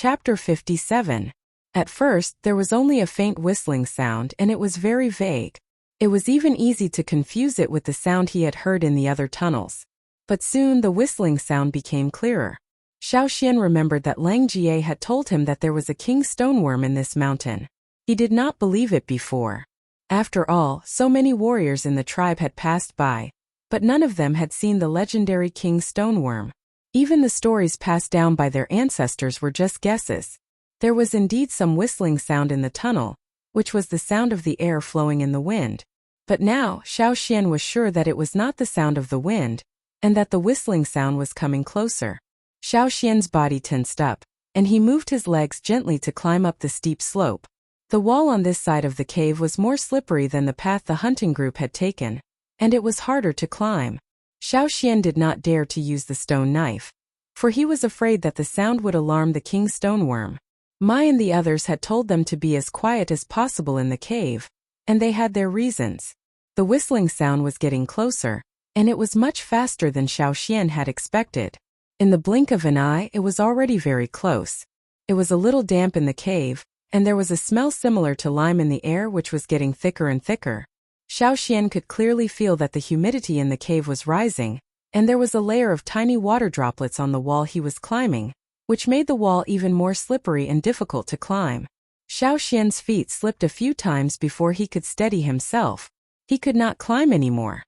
Chapter 57. At first, there was only a faint whistling sound and it was very vague. It was even easy to confuse it with the sound he had heard in the other tunnels. But soon the whistling sound became clearer. Xiao Xian remembered that Lang Jie had told him that there was a king stoneworm in this mountain. He did not believe it before. After all, so many warriors in the tribe had passed by, but none of them had seen the legendary king stoneworm. Even the stories passed down by their ancestors were just guesses. There was indeed some whistling sound in the tunnel, which was the sound of the air flowing in the wind. But now, Xiao Xian was sure that it was not the sound of the wind, and that the whistling sound was coming closer. Xiao Xian's body tensed up, and he moved his legs gently to climb up the steep slope. The wall on this side of the cave was more slippery than the path the hunting group had taken, and it was harder to climb. Xiao Xian did not dare to use the stone knife, for he was afraid that the sound would alarm the king stoneworm. Mai and the others had told them to be as quiet as possible in the cave, and they had their reasons. The whistling sound was getting closer, and it was much faster than Xiao Xian had expected. In the blink of an eye, it was already very close. It was a little damp in the cave, and there was a smell similar to lime in the air which was getting thicker and thicker. Xiao Xian could clearly feel that the humidity in the cave was rising, and there was a layer of tiny water droplets on the wall he was climbing, which made the wall even more slippery and difficult to climb. Xiao Xian's feet slipped a few times before he could steady himself. He could not climb anymore.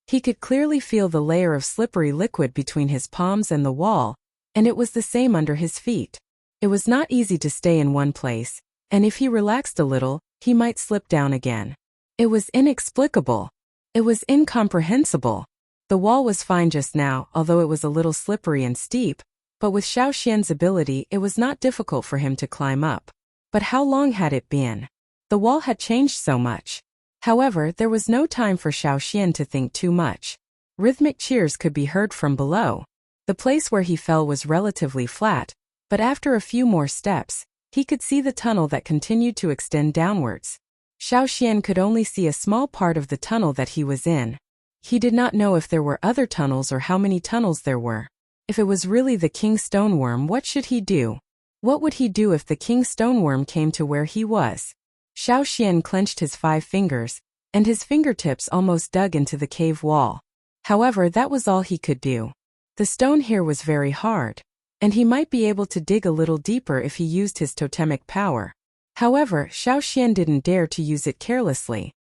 He could clearly feel the layer of slippery liquid between his palms and the wall, and it was the same under his feet. It was not easy to stay in one place, and if he relaxed a little, he might slip down again. It was inexplicable. It was incomprehensible. The wall was fine just now, although it was a little slippery and steep, but with Xiao Xian's ability it was not difficult for him to climb up. But how long had it been? The wall had changed so much. However, there was no time for Xiao Xian to think too much. Rhythmic cheers could be heard from below. The place where he fell was relatively flat, but after a few more steps, he could see the tunnel that continued to extend downwards. Xiao Xian could only see a small part of the tunnel that he was in. He did not know if there were other tunnels or how many tunnels there were. If it was really the king stoneworm, what should he do? What would he do if the king stoneworm came to where he was? Xiao Xian clenched his 5 fingers, and his fingertips almost dug into the cave wall. However, that was all he could do. The stone here was very hard, and he might be able to dig a little deeper if he used his totemic power. However, Xiao Xian didn't dare to use it carelessly.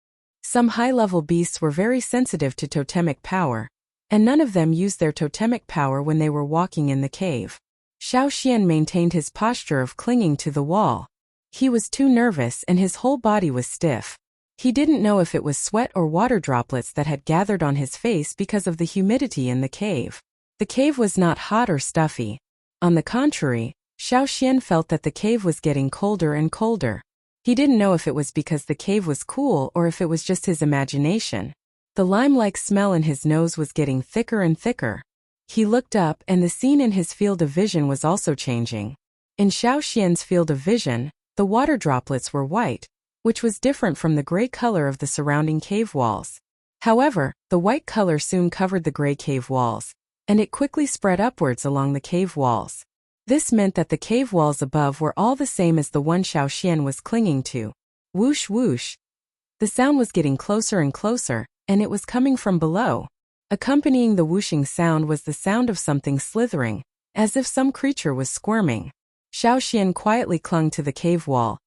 Some high-level beasts were very sensitive to totemic power, and none of them used their totemic power when they were walking in the cave. Xiao Xian maintained his posture of clinging to the wall. He was too nervous and his whole body was stiff. He didn't know if it was sweat or water droplets that had gathered on his face because of the humidity in the cave. The cave was not hot or stuffy. On the contrary, Xiao Xian felt that the cave was getting colder and colder. He didn't know if it was because the cave was cool or if it was just his imagination. The lime-like smell in his nose was getting thicker and thicker. He looked up and the scene in his field of vision was also changing. In Xiao Xian's field of vision, the water droplets were white, which was different from the gray color of the surrounding cave walls. However, the white color soon covered the gray cave walls, and it quickly spread upwards along the cave walls. This meant that the cave walls above were all the same as the one Xiao Xian was clinging to. Whoosh whoosh. The sound was getting closer and closer, and it was coming from below. Accompanying the whooshing sound was the sound of something slithering, as if some creature was squirming. Xiao Xian quietly clung to the cave wall,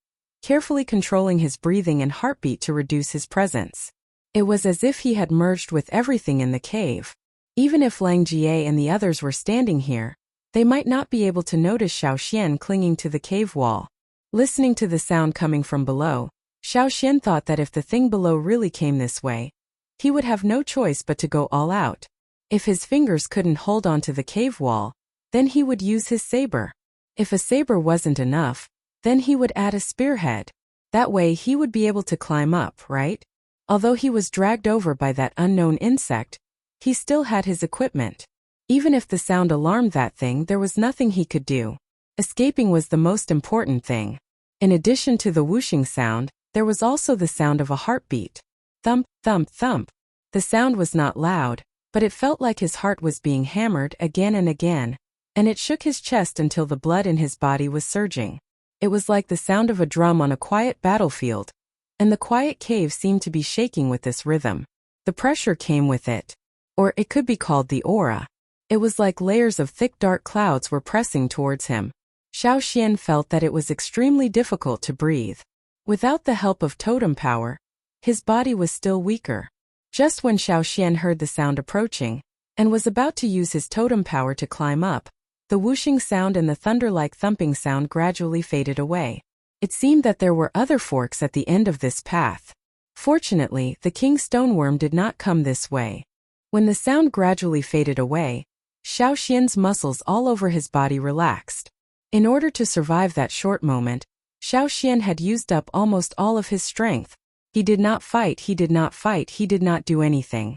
carefully controlling his breathing and heartbeat to reduce his presence. It was as if he had merged with everything in the cave. Even if Lang Jie and the others were standing here, they might not be able to notice Xiao Xian clinging to the cave wall. Listening to the sound coming from below, Xiao Xian thought that if the thing below really came this way, he would have no choice but to go all out. If his fingers couldn't hold onto the cave wall, then he would use his saber. If a saber wasn't enough, then he would add a spearhead. That way he would be able to climb up, right? Although he was dragged over by that unknown insect, he still had his equipment. Even if the sound alarmed that thing, there was nothing he could do. Escaping was the most important thing. In addition to the whooshing sound, there was also the sound of a heartbeat. Thump, thump, thump. The sound was not loud, but it felt like his heart was being hammered again and again. and it shook his chest until the blood in his body was surging. It was like the sound of a drum on a quiet battlefield, and the quiet cave seemed to be shaking with this rhythm. The pressure came with it. Or it could be called the aura. It was like layers of thick dark clouds were pressing towards him. Xiao Xian felt that it was extremely difficult to breathe. Without the help of totem power, his body was still weaker. Just when Xiao Xian heard the sound approaching, and was about to use his totem power to climb up, the whooshing sound and the thunder-like thumping sound gradually faded away. It seemed that there were other forks at the end of this path. Fortunately, the king stoneworm did not come this way. When the sound gradually faded away, Xiao Xian's muscles all over his body relaxed. In order to survive that short moment, Xiao Xian had used up almost all of his strength. He did not fight, he did not do anything.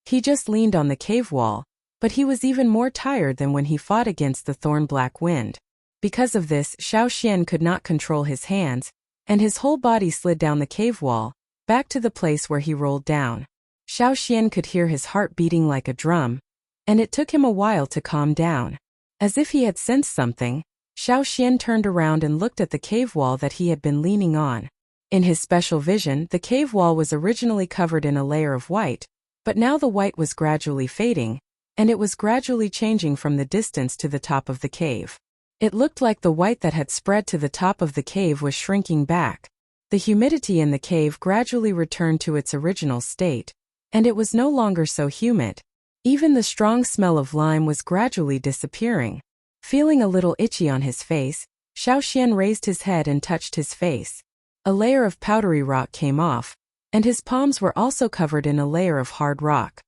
He just leaned on the cave wall, but he was even more tired than when he fought against the thorn-black wind. Because of this, Xiao Xian could not control his hands, and his whole body slid down the cave wall, back to the place where he rolled down. Xiao Xian could hear his heart beating like a drum, and it took him a while to calm down. As if he had sensed something, Xiao Xian turned around and looked at the cave wall that he had been leaning on. In his special vision, the cave wall was originally covered in a layer of white, but now the white was gradually fading, and it was gradually changing from the distance to the top of the cave. It looked like the white that had spread to the top of the cave was shrinking back. The humidity in the cave gradually returned to its original state, and it was no longer so humid. Even the strong smell of lime was gradually disappearing. Feeling a little itchy on his face, Xiao Xian raised his head and touched his face. A layer of powdery rock came off, and his palms were also covered in a layer of hard rock.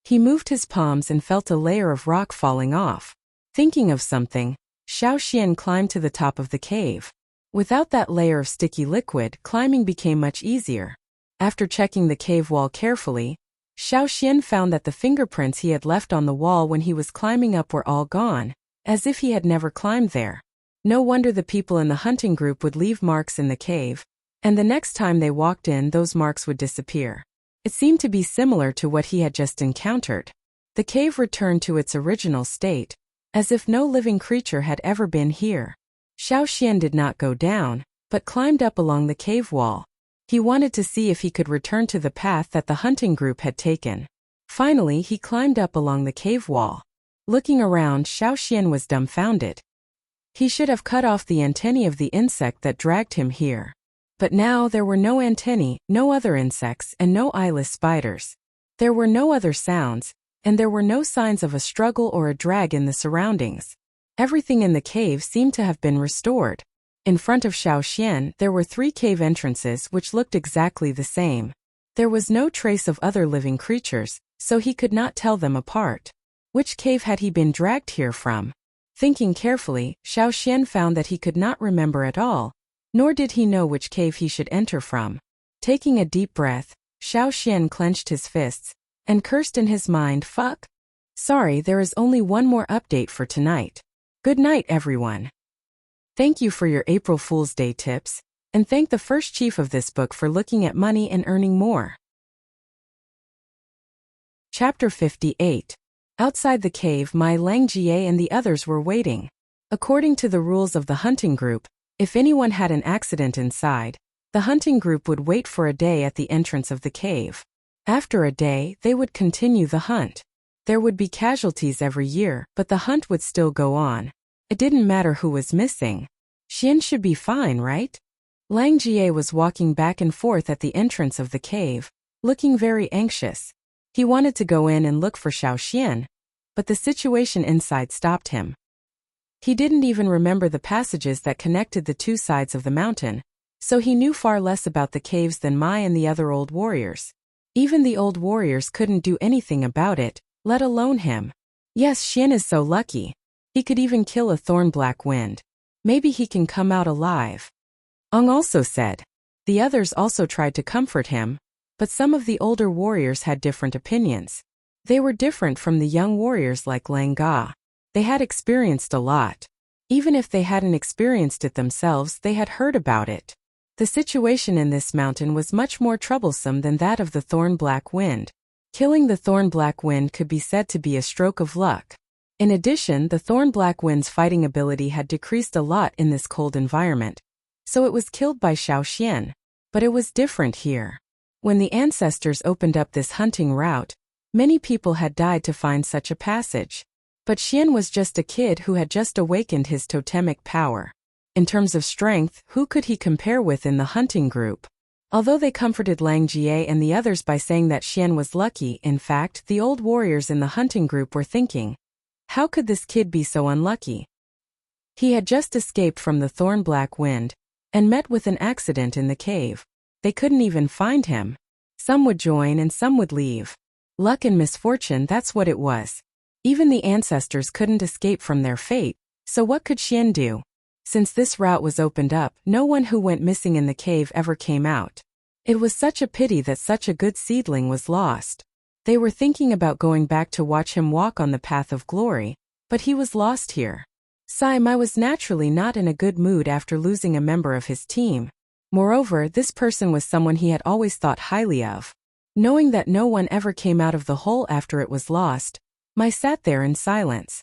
He moved his palms and felt a layer of rock falling off. Thinking of something, Xiao Xian climbed to the top of the cave. Without that layer of sticky liquid, climbing became much easier. After checking the cave wall carefully, Xiao Xian found that the fingerprints he had left on the wall when he was climbing up were all gone, as if he had never climbed there. No wonder the people in the hunting group would leave marks in the cave, and the next time they walked in, those marks would disappear. It seemed to be similar to what he had just encountered. The cave returned to its original state, as if no living creature had ever been here. Xiao Xian did not go down, but climbed up along the cave wall. He wanted to see if he could return to the path that the hunting group had taken. Finally, he climbed up along the cave wall. Looking around, Xiao Xian was dumbfounded. He should have cut off the antennae of the insect that dragged him here. But now there were no antennae, no other insects, and no eyeless spiders. There were no other sounds, and there were no signs of a struggle or a drag in the surroundings. Everything in the cave seemed to have been restored. In front of Xiao Xian, there were 3 cave entrances which looked exactly the same. There was no trace of other living creatures, so he could not tell them apart. Which cave had he been dragged here from? Thinking carefully, Xiao Xian found that he could not remember at all, nor did he know which cave he should enter from. Taking a deep breath, Xiao Xian clenched his fists, and cursed in his mind, "Fuck. Sorry, there is only one more update for tonight. Good night, everyone." Thank you for your April Fool's Day tips, and thank the first chief of this book for looking at money and earning more. Chapter 58. Outside the cave, Mai Langjie and the others were waiting. According to the rules of the hunting group, if anyone had an accident inside, the hunting group would wait for a day at the entrance of the cave. After a day, they would continue the hunt. There would be casualties every year, but the hunt would still go on. It didn't matter who was missing. Xian should be fine, right? Langjie was walking back and forth at the entrance of the cave, looking very anxious. He wanted to go in and look for Xiao Xian, but the situation inside stopped him. He didn't even remember the passages that connected the 2 sides of the mountain, so he knew far less about the caves than Mai and the other old warriors. Even the old warriors couldn't do anything about it, let alone him. Yes, Xian is so lucky. He could even kill a thorn-black wind. Maybe he can come out alive. Ong also said. The others also tried to comfort him, but some of the older warriors had different opinions. They were different from the young warriors like Lang Ga. They had experienced a lot. Even if they hadn't experienced it themselves, they had heard about it. The situation in this mountain was much more troublesome than that of the thorn-black wind. Killing the thorn-black wind could be said to be a stroke of luck. In addition, the thorn-black wind's fighting ability had decreased a lot in this cold environment, so it was killed by Xiaoxian. But it was different here. When the ancestors opened up this hunting route, many people had died to find such a passage. But Xian was just a kid who had just awakened his totemic power. In terms of strength, who could he compare with in the hunting group? Although they comforted Lang Jie and the others by saying that Xian was lucky, in fact, the old warriors in the hunting group were thinking, how could this kid be so unlucky? He had just escaped from the thorn-black wind and met with an accident in the cave. They couldn't even find him. Some would join and some would leave. Luck and misfortune, that's what it was. Even the ancestors couldn't escape from their fate, so what could Xian do? Since this route was opened up, no one who went missing in the cave ever came out. It was such a pity that such a good seedling was lost. They were thinking about going back to watch him walk on the path of glory, but he was lost here. Sai Mai was naturally not in a good mood after losing a member of his team. Moreover, this person was someone he had always thought highly of. Knowing that no one ever came out of the hole after it was lost, Mai sat there in silence.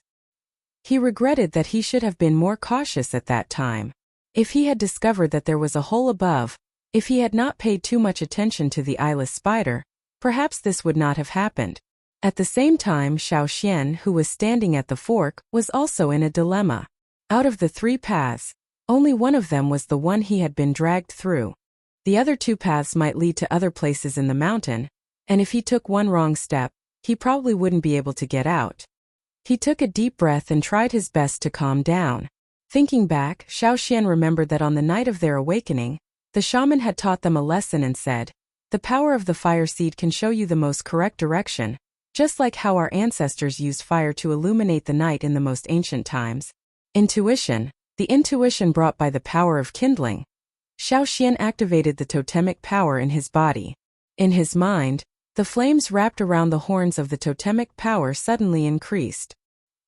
He regretted that he should have been more cautious at that time. If he had discovered that there was a hole above, if he had not paid too much attention to the eyeless spider, perhaps this would not have happened. At the same time, Xiaoxian, who was standing at the fork, was also in a dilemma. Out of the 3 paths, only one of them was the one he had been dragged through. The other 2 paths might lead to other places in the mountain, and if he took one wrong step, he probably wouldn't be able to get out. He took a deep breath and tried his best to calm down. Thinking back, Xiaoxian remembered that on the night of their awakening, the shaman had taught them a lesson and said, "The power of the fire seed can show you the most correct direction, just like how our ancestors used fire to illuminate the night in the most ancient times." Intuition, the intuition brought by the power of kindling. Xiaoxian activated the totemic power in his body. In his mind, the flames wrapped around the horns of the totemic power suddenly increased.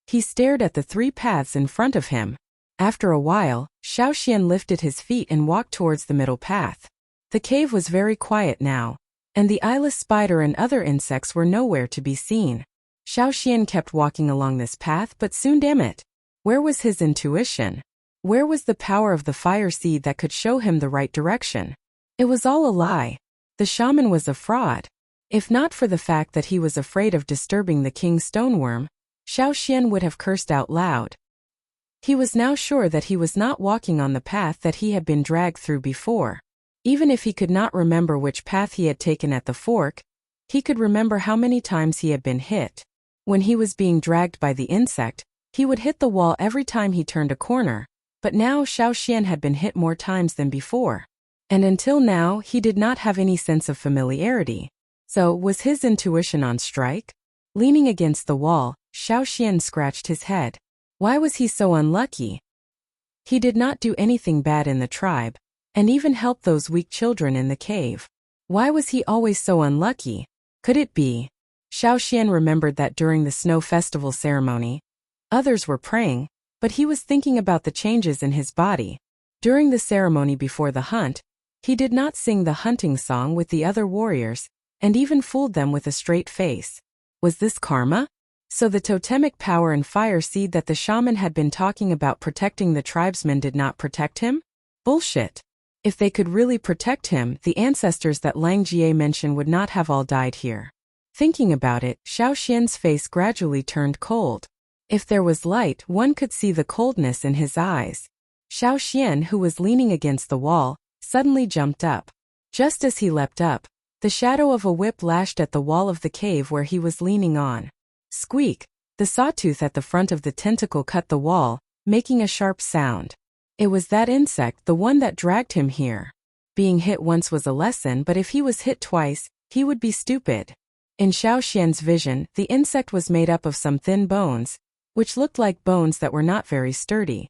He stared at the 3 paths in front of him. After a while, Xiaoxian lifted his feet and walked towards the middle path. The cave was very quiet now, and the eyeless spider and other insects were nowhere to be seen. Xiaoxian kept walking along this path, but soon, damn it, where was his intuition? Where was the power of the fire seed that could show him the right direction? It was all a lie. The shaman was a fraud. If not for the fact that he was afraid of disturbing the king's stoneworm, Xiaoxian would have cursed out loud. He was now sure that he was not walking on the path that he had been dragged through before. Even if he could not remember which path he had taken at the fork, he could remember how many times he had been hit. When he was being dragged by the insect, he would hit the wall every time he turned a corner, but now Xiaoxian had been hit more times than before. And until now, he did not have any sense of familiarity. So, was his intuition on strike? Leaning against the wall, Xiaoxian scratched his head. Why was he so unlucky? He did not do anything bad in the tribe, and even helped those weak children in the cave. Why was he always so unlucky? Could it be? Xiaoxian remembered that during the snow festival ceremony, others were praying, but he was thinking about the changes in his body. During the ceremony before the hunt, he did not sing the hunting song with the other warriors, and even fooled them with a straight face. Was this karma? So the totemic power and fire seed that the shaman had been talking about protecting the tribesmen did not protect him? Bullshit. If they could really protect him, the ancestors that Lang Jie mentioned would not have all died here. Thinking about it, Xiaoxian's face gradually turned cold. If there was light, one could see the coldness in his eyes. Xiaoxian, who was leaning against the wall, suddenly jumped up. Just as he leapt up, the shadow of a whip lashed at the wall of the cave where he was leaning on. Squeak! The sawtooth at the front of the tentacle cut the wall, making a sharp sound. It was that insect, the one that dragged him here. Being hit once was a lesson, but if he was hit twice, he would be stupid. In Xiaoxian's vision, the insect was made up of some thin bones, which looked like bones that were not very sturdy.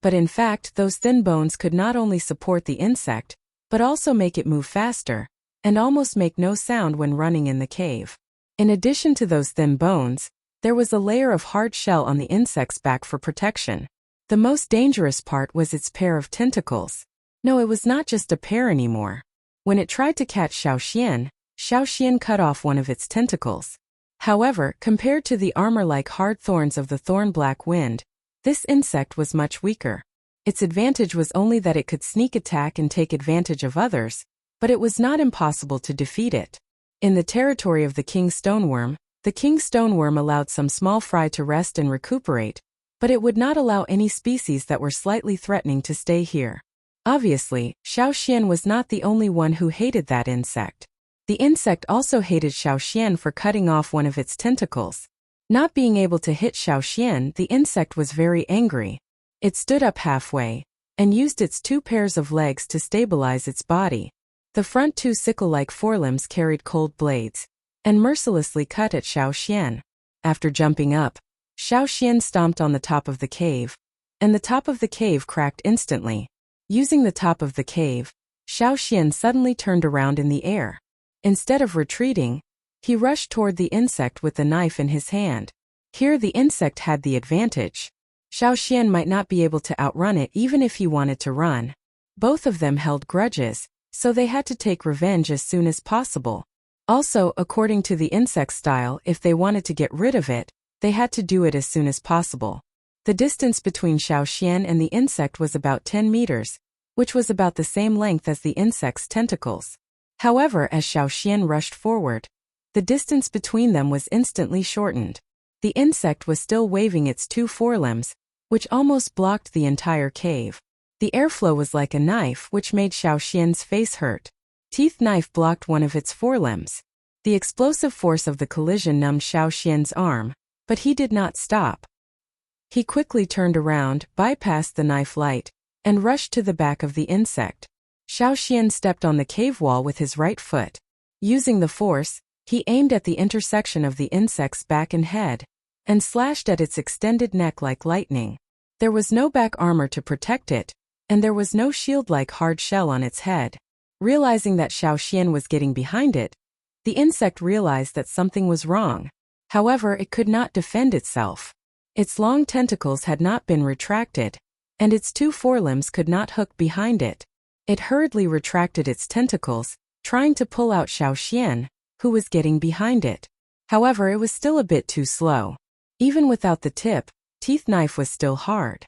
But in fact, those thin bones could not only support the insect, but also make it move faster, and almost make no sound when running in the cave. In addition to those thin bones, there was a layer of hard shell on the insect's back for protection. The most dangerous part was its pair of tentacles. No, it was not just a pair anymore. When it tried to catch Xiaoxian, Xiaoxian cut off one of its tentacles. However, compared to the armor-like hard thorns of the thorn-black wind, this insect was much weaker. Its advantage was only that it could sneak attack and take advantage of others, but it was not impossible to defeat it. In the territory of the king stoneworm, the king stoneworm allowed some small fry to rest and recuperate, but it would not allow any species that were slightly threatening to stay here. Obviously, Xiaoxian was not the only one who hated that insect. The insect also hated Xiaoxian for cutting off one of its tentacles. Not being able to hit Xiaoxian, the insect was very angry. It stood up halfway, and used its 2 pairs of legs to stabilize its body. The front 2 sickle-like forelimbs carried cold blades, and mercilessly cut at Xiaoxian. After jumping up, Xiaoxian stomped on the top of the cave, and the top of the cave cracked instantly. Using the top of the cave, Xiaoxian suddenly turned around in the air. Instead of retreating, he rushed toward the insect with the knife in his hand. Here the insect had the advantage. Xiaoxian might not be able to outrun it even if he wanted to run. Both of them held grudges, so they had to take revenge as soon as possible. Also, according to the insect's style, if they wanted to get rid of it, they had to do it as soon as possible. The distance between Xiaoxian and the insect was about 10 meters, which was about the same length as the insect's tentacles. However, as Xiaoxian rushed forward, the distance between them was instantly shortened. The insect was still waving its 2 forelimbs, which almost blocked the entire cave. The airflow was like a knife, which made Xiaoxian's face hurt. Teeth knife blocked one of its forelimbs. The explosive force of the collision numbed Xiaoxian's arm, but he did not stop. He quickly turned around, bypassed the knife light, and rushed to the back of the insect. Xiaoxian stepped on the cave wall with his right foot. Using the force, he aimed at the intersection of the insect's back and head, and slashed at its extended neck like lightning. There was no back armor to protect it, and there was no shield-like hard shell on its head. Realizing that Xiaoxian was getting behind it, the insect realized that something was wrong. However, it could not defend itself. Its long tentacles had not been retracted, and its 2 forelimbs could not hook behind it. It hurriedly retracted its tentacles, trying to pull out Xiaoxian, who was getting behind it. However, it was still a bit too slow. Even without the tip, teeth knife was still hard.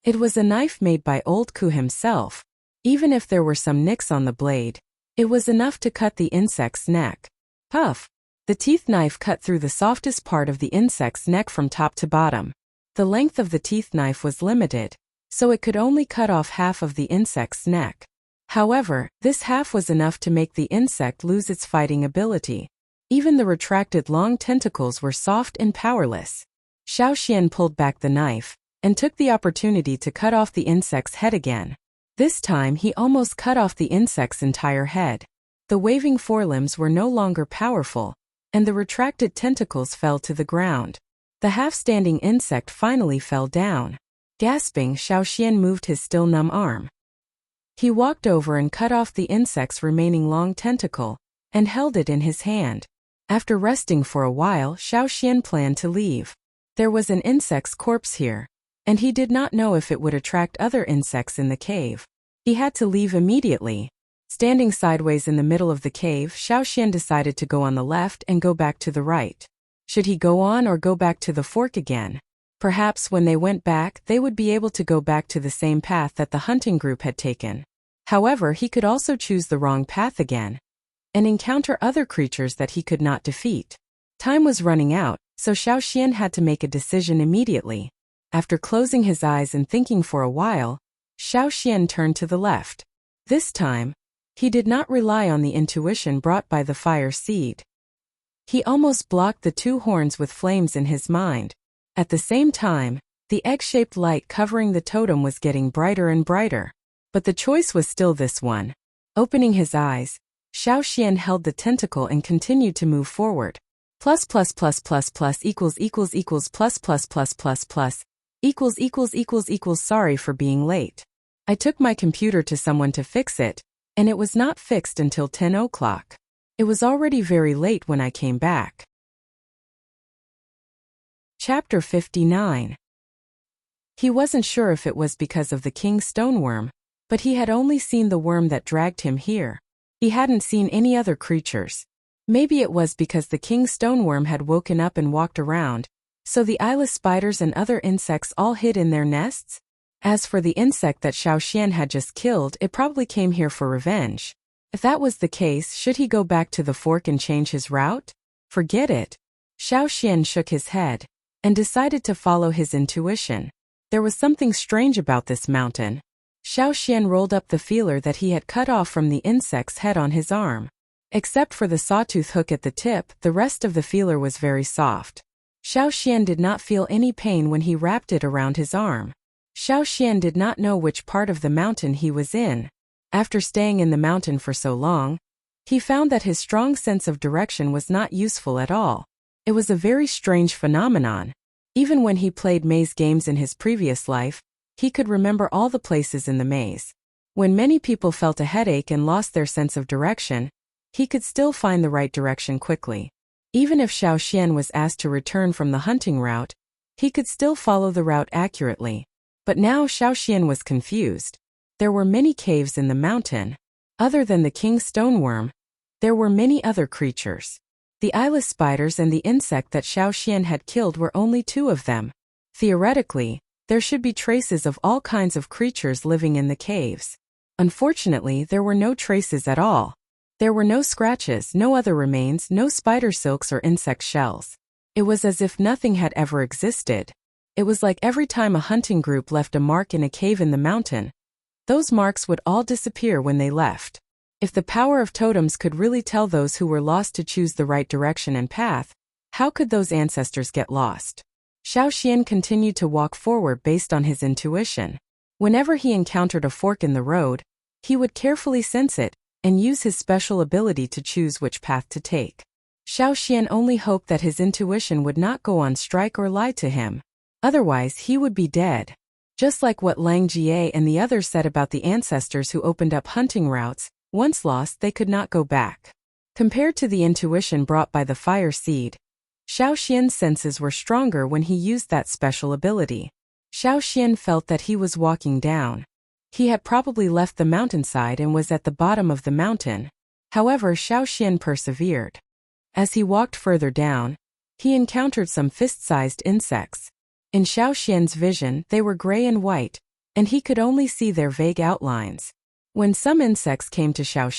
It was a knife made by Old Ku himself. Even if there were some nicks on the blade, it was enough to cut the insect's neck. Puff! The teeth knife cut through the softest part of the insect's neck from top to bottom. The length of the teeth knife was limited, so it could only cut off half of the insect's neck. However, this half was enough to make the insect lose its fighting ability. Even the retracted long tentacles were soft and powerless. Xiaoxian pulled back the knife, and took the opportunity to cut off the insect's head again. This time he almost cut off the insect's entire head. The waving forelimbs were no longer powerful, and the retracted tentacles fell to the ground. The half-standing insect finally fell down. Gasping, Xiaoxian moved his still numb arm. He walked over and cut off the insect's remaining long tentacle, and held it in his hand. After resting for a while, Xiaoxian planned to leave. There was an insect's corpse here, and he did not know if it would attract other insects in the cave. He had to leave immediately. Standing sideways in the middle of the cave, Xiaoxian decided to go on the left and go back to the right. Should he go on or go back to the fork again? Perhaps when they went back, they would be able to go back to the same path that the hunting group had taken. However, he could also choose the wrong path again, and encounter other creatures that he could not defeat. Time was running out, so Xiaoxian had to make a decision immediately. After closing his eyes and thinking for a while, Xiaoxian turned to the left. This time, he did not rely on the intuition brought by the fire seed. He almost blocked the 2 horns with flames in his mind. At the same time, the egg-shaped light covering the totem was getting brighter and brighter. But the choice was still this one. Opening his eyes, Xiaoxian held the tentacle and continued to move forward. Plus plus plus plus plus equals equals equals plus plus plus plus plus equals equals equals equals. Sorry for being late. I took my computer to someone to fix it, and it was not fixed until 10 o'clock. It was already very late when I came back. Chapter 59. He wasn't sure if it was because of the king's stoneworm, but he had only seen the worm that dragged him here. He hadn't seen any other creatures. Maybe it was because the king stoneworm had woken up and walked around, so the eyeless spiders and other insects all hid in their nests? As for the insect that Xiao Xian had just killed, it probably came here for revenge. If that was the case, should he go back to the fork and change his route? Forget it. Xiao Xian shook his head and decided to follow his intuition. There was something strange about this mountain. Xiao Xian rolled up the feeler that he had cut off from the insect's head on his arm. Except for the sawtooth hook at the tip, the rest of the feeler was very soft. Xiao Xian did not feel any pain when he wrapped it around his arm. Xiao Xian did not know which part of the mountain he was in. After staying in the mountain for so long, he found that his strong sense of direction was not useful at all. It was a very strange phenomenon. Even when he played maze games in his previous life, he could remember all the places in the maze. When many people felt a headache and lost their sense of direction, he could still find the right direction quickly. Even if Xiao Xian was asked to return from the hunting route, he could still follow the route accurately. But now Xiao Xian was confused. There were many caves in the mountain. Other than the king's stoneworm, there were many other creatures. The eyeless spiders and the insect that Xiao Xian had killed were only two of them. Theoretically, there should be traces of all kinds of creatures living in the caves. Unfortunately, there were no traces at all. There were no scratches, no other remains, no spider silks or insect shells. It was as if nothing had ever existed. It was like every time a hunting group left a mark in a cave in the mountain, those marks would all disappear when they left. If the power of totems could really tell those who were lost to choose the right direction and path, how could those ancestors get lost? Xiao Xian continued to walk forward based on his intuition. Whenever he encountered a fork in the road, he would carefully sense it and use his special ability to choose which path to take. Xiao Xian only hoped that his intuition would not go on strike or lie to him. Otherwise, he would be dead. Just like what Lang Jie and the others said about the ancestors who opened up hunting routes, once lost they could not go back. Compared to the intuition brought by the fire seed, Xiao Xian's senses were stronger when he used that special ability. Xiao Xian felt that he was walking down. He had probably left the mountainside and was at the bottom of the mountain. However, Xiao Xian persevered. As he walked further down, he encountered some fist-sized insects. In Xiao Xian's vision, they were gray and white, and he could only see their vague outlines. When some insects came to Xiao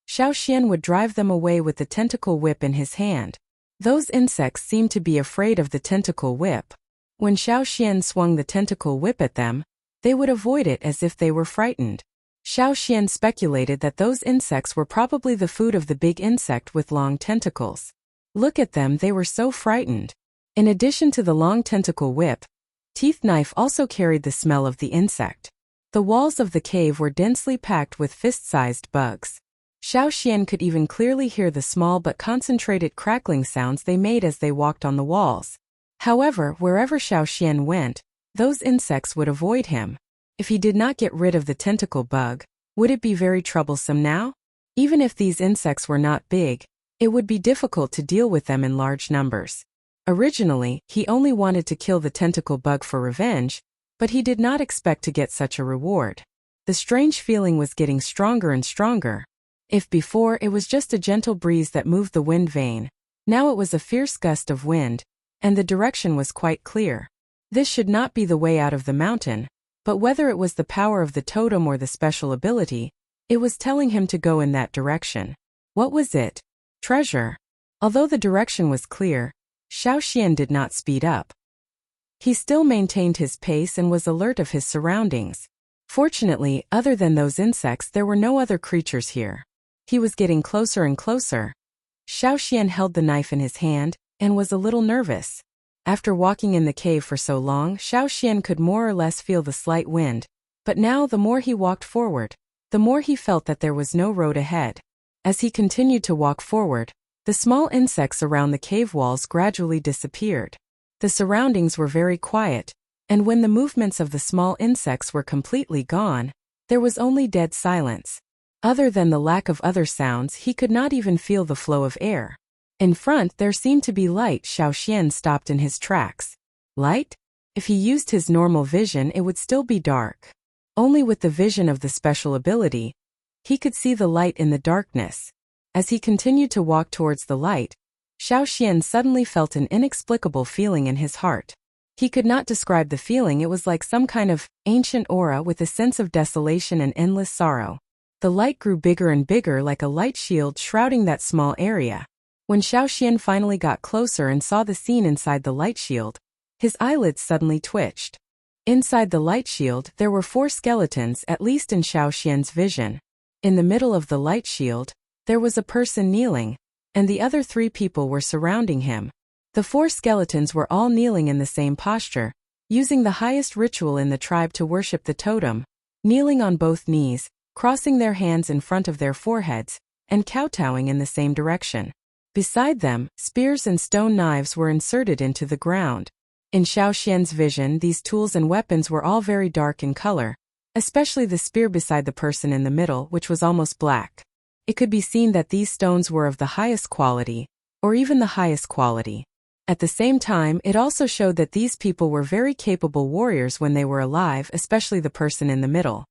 Xian would drive them away with the tentacle whip in his hand. Those insects seemed to be afraid of the tentacle whip. When Xiao Xian swung the tentacle whip at them, they would avoid it as if they were frightened. Xiao Xian speculated that those insects were probably the food of the big insect with long tentacles. Look at them, they were so frightened. In addition to the long tentacle whip, Teeth Knife also carried the smell of the insect. The walls of the cave were densely packed with fist-sized bugs. Xiao Xian could even clearly hear the small but concentrated crackling sounds they made as they walked on the walls. However, wherever Xiao Xian went, those insects would avoid him. If he did not get rid of the tentacle bug, would it be very troublesome now? Even if these insects were not big, it would be difficult to deal with them in large numbers. Originally, he only wanted to kill the tentacle bug for revenge, but he did not expect to get such a reward. The strange feeling was getting stronger and stronger. If before it was just a gentle breeze that moved the wind vane, now it was a fierce gust of wind, and the direction was quite clear. This should not be the way out of the mountain, but whether it was the power of the totem or the special ability, it was telling him to go in that direction. What was it? Treasure. Although the direction was clear, Xiao Xian did not speed up. He still maintained his pace and was alert of his surroundings. Fortunately, other than those insects, there were no other creatures here. He was getting closer and closer. Xiao Xian held the knife in his hand and was a little nervous. After walking in the cave for so long, Xiao Xian could more or less feel the slight wind, but now the more he walked forward, the more he felt that there was no road ahead. As he continued to walk forward, the small insects around the cave walls gradually disappeared. The surroundings were very quiet, and when the movements of the small insects were completely gone, there was only dead silence. Other than the lack of other sounds, he could not even feel the flow of air. In front there seemed to be light. Xiao Xian stopped in his tracks. Light? If he used his normal vision, it would still be dark. Only with the vision of the special ability, he could see the light in the darkness. As he continued to walk towards the light, Xiaoxian suddenly felt an inexplicable feeling in his heart. He could not describe the feeling. It was like some kind of ancient aura with a sense of desolation and endless sorrow. The light grew bigger and bigger, like a light shield shrouding that small area. When Xiaoxian finally got closer and saw the scene inside the light shield, his eyelids suddenly twitched. Inside the light shield, there were 4 skeletons, at least in Xiaoxian's vision. In the middle of the light shield, there was a person kneeling, and the other 3 people were surrounding him. The 4 skeletons were all kneeling in the same posture, using the highest ritual in the tribe to worship the totem, kneeling on both knees, crossing their hands in front of their foreheads, and kowtowing in the same direction. Beside them, spears and stone knives were inserted into the ground. In Xiaoxian's vision, these tools and weapons were all very dark in color, especially the spear beside the person in the middle, which was almost black. It could be seen that these stones were of the highest quality, or even the highest quality. At the same time, it also showed that these people were very capable warriors when they were alive, especially the person in the middle.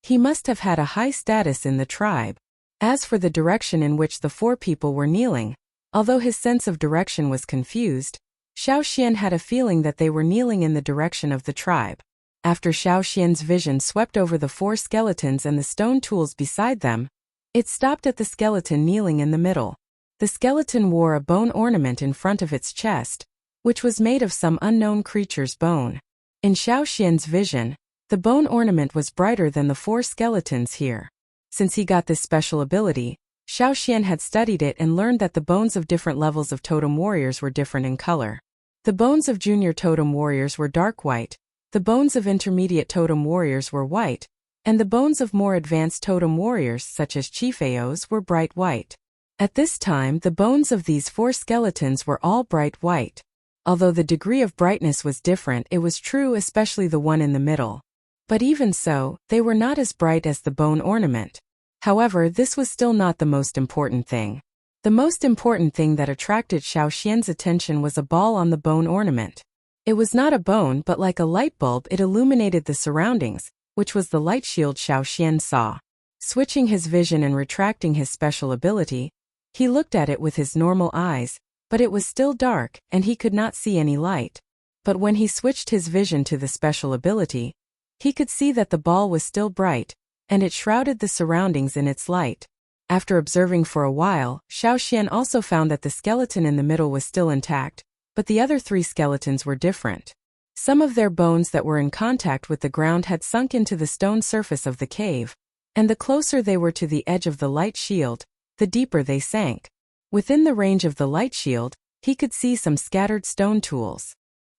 He must have had a high status in the tribe. As for the direction in which the 4 people were kneeling, although his sense of direction was confused, Xiaoxian had a feeling that they were kneeling in the direction of the tribe. After Xiaoxian's vision swept over the 4 skeletons and the stone tools beside them, it stopped at the skeleton kneeling in the middle. The skeleton wore a bone ornament in front of its chest, which was made of some unknown creature's bone. In Xiaoxian's vision, the bone ornament was brighter than the 4 skeletons here. Since he got this special ability, Xiaoxian had studied it and learned that the bones of different levels of totem warriors were different in color. The bones of junior totem warriors were dark white, the bones of intermediate totem warriors were white, and the bones of more advanced totem warriors such as Chiefeos were bright white. At this time, the bones of these 4 skeletons were all bright white. Although the degree of brightness was different, it was true, especially the one in the middle. But even so, they were not as bright as the bone ornament. However, this was still not the most important thing. The most important thing that attracted Xiaoxian's attention was a ball on the bone ornament. It was not a bone but like a light bulb. It illuminated the surroundings, which was the light shield Xiaoxian saw. Switching his vision and retracting his special ability, he looked at it with his normal eyes, but it was still dark, and he could not see any light. But when he switched his vision to the special ability, he could see that the ball was still bright, and it shrouded the surroundings in its light. After observing for a while, Xiaoxian also found that the skeleton in the middle was still intact, but the other 3 skeletons were different. Some of their bones that were in contact with the ground had sunk into the stone surface of the cave, and the closer they were to the edge of the light shield, the deeper they sank. Within the range of the light shield, he could see some scattered stone tools.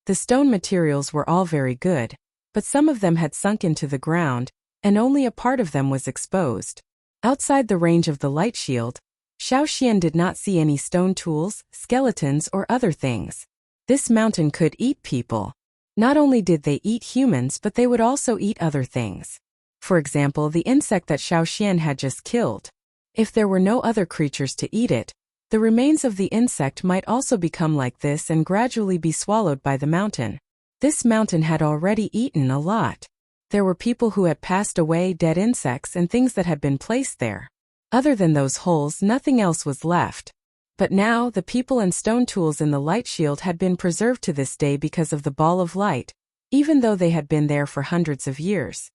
The stone materials were all very good, but some of them had sunk into the ground, and only a part of them was exposed. Outside the range of the light shield, Xiaoxian did not see any stone tools, skeletons, or other things. This mountain could eat people. Not only did they eat humans, but they would also eat other things. For example, the insect that Xiaoxian had just killed. If there were no other creatures to eat it, the remains of the insect might also become like this and gradually be swallowed by the mountain. This mountain had already eaten a lot. There were people who had passed away, dead insects and things that had been placed there. Other than those holes, nothing else was left. But now, the people and stone tools in the light shield had been preserved to this day because of the ball of light, even though they had been there for hundreds of years.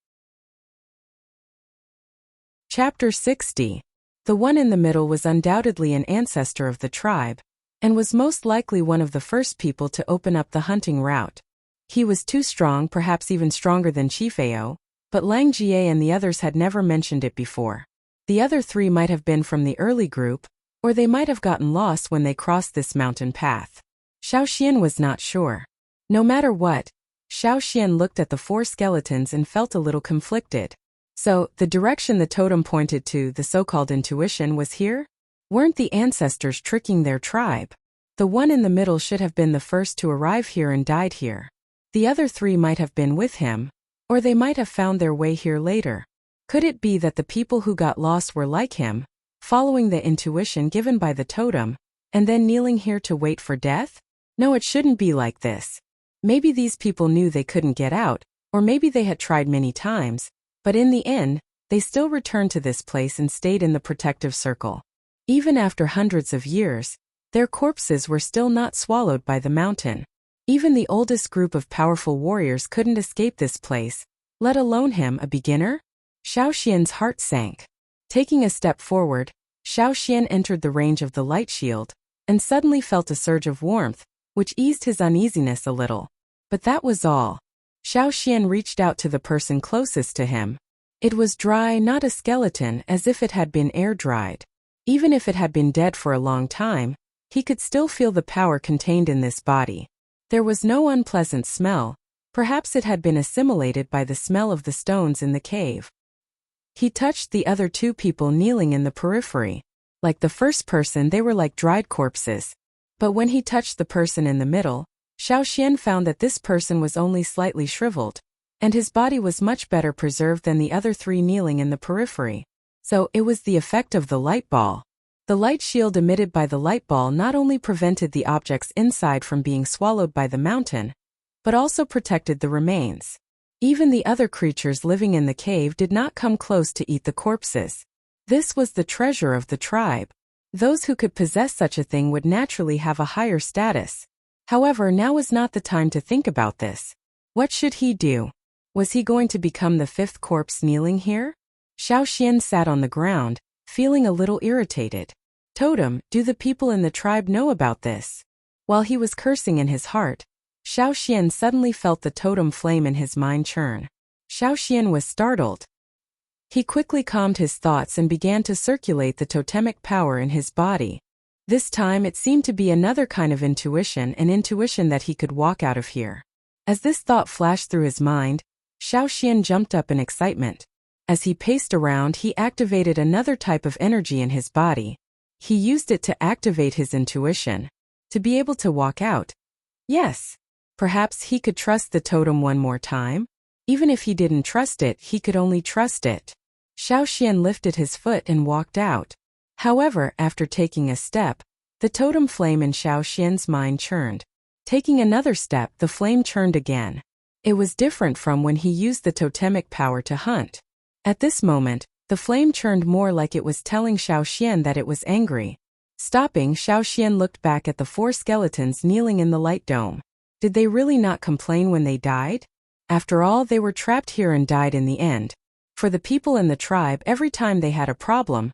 Chapter 60. The one in the middle was undoubtedly an ancestor of the tribe, and was most likely one of the first people to open up the hunting route. He was too strong, perhaps even stronger than Chiefeo, but Lang Jie and the others had never mentioned it before. The other 3 might have been from the early group, or they might have gotten lost when they crossed this mountain path. Xiaoxian was not sure. No matter what, Xiaoxian looked at the 4 skeletons and felt a little conflicted. So, the direction the totem pointed to, the so-called intuition, was here? Weren't the ancestors tricking their tribe? The one in the middle should have been the first to arrive here and died here. The other 3 might have been with him, or they might have found their way here later. Could it be that the people who got lost were like him, following the intuition given by the totem, and then kneeling here to wait for death? No, it shouldn't be like this. Maybe these people knew they couldn't get out, or maybe they had tried many times, but in the end, they still returned to this place and stayed in the protective circle. Even after hundreds of years, their corpses were still not swallowed by the mountain. Even the oldest group of powerful warriors couldn't escape this place, let alone him, a beginner? Xiao Xian's heart sank. Taking a step forward, Xiao Xian entered the range of the light shield, and suddenly felt a surge of warmth, which eased his uneasiness a little. But that was all. Xiao Xian reached out to the person closest to him. It was dry, not a skeleton, as if it had been air-dried. Even if it had been dead for a long time, he could still feel the power contained in this body. There was no unpleasant smell. Perhaps it had been assimilated by the smell of the stones in the cave. He touched the other two people kneeling in the periphery. Like the first person, they were like dried corpses. But when he touched the person in the middle, Xiao Xian found that this person was only slightly shriveled, and his body was much better preserved than the other three kneeling in the periphery. So, it was the effect of the light ball. The light shield emitted by the light ball not only prevented the objects inside from being swallowed by the mountain, but also protected the remains. Even the other creatures living in the cave did not come close to eat the corpses. This was the treasure of the tribe. Those who could possess such a thing would naturally have a higher status. However, now was not the time to think about this. What should he do? Was he going to become the fifth corpse kneeling here? Xiao Xian sat on the ground, feeling a little irritated. Totem, do the people in the tribe know about this? While he was cursing in his heart, Xiao Xian suddenly felt the totem flame in his mind churn. Xiao Xian was startled. He quickly calmed his thoughts and began to circulate the totemic power in his body. This time it seemed to be another kind of intuition, an intuition that he could walk out of here. As this thought flashed through his mind, Xiao Xian jumped up in excitement. As he paced around, he activated another type of energy in his body. He used it to activate his intuition. To be able to walk out. Yes. Perhaps he could trust the totem one more time? Even if he didn't trust it, he could only trust it. Xiao Xian lifted his foot and walked out. However, after taking a step, the totem flame in Xiao Xian's mind churned. Taking another step, the flame churned again. It was different from when he used the totemic power to hunt. At this moment, the flame churned more like it was telling Xiao Xian that it was angry. Stopping, Xiao Xian looked back at the four skeletons kneeling in the light dome. Did they really not complain when they died? After all, they were trapped here and died in the end. For the people in the tribe, every time they had a problem,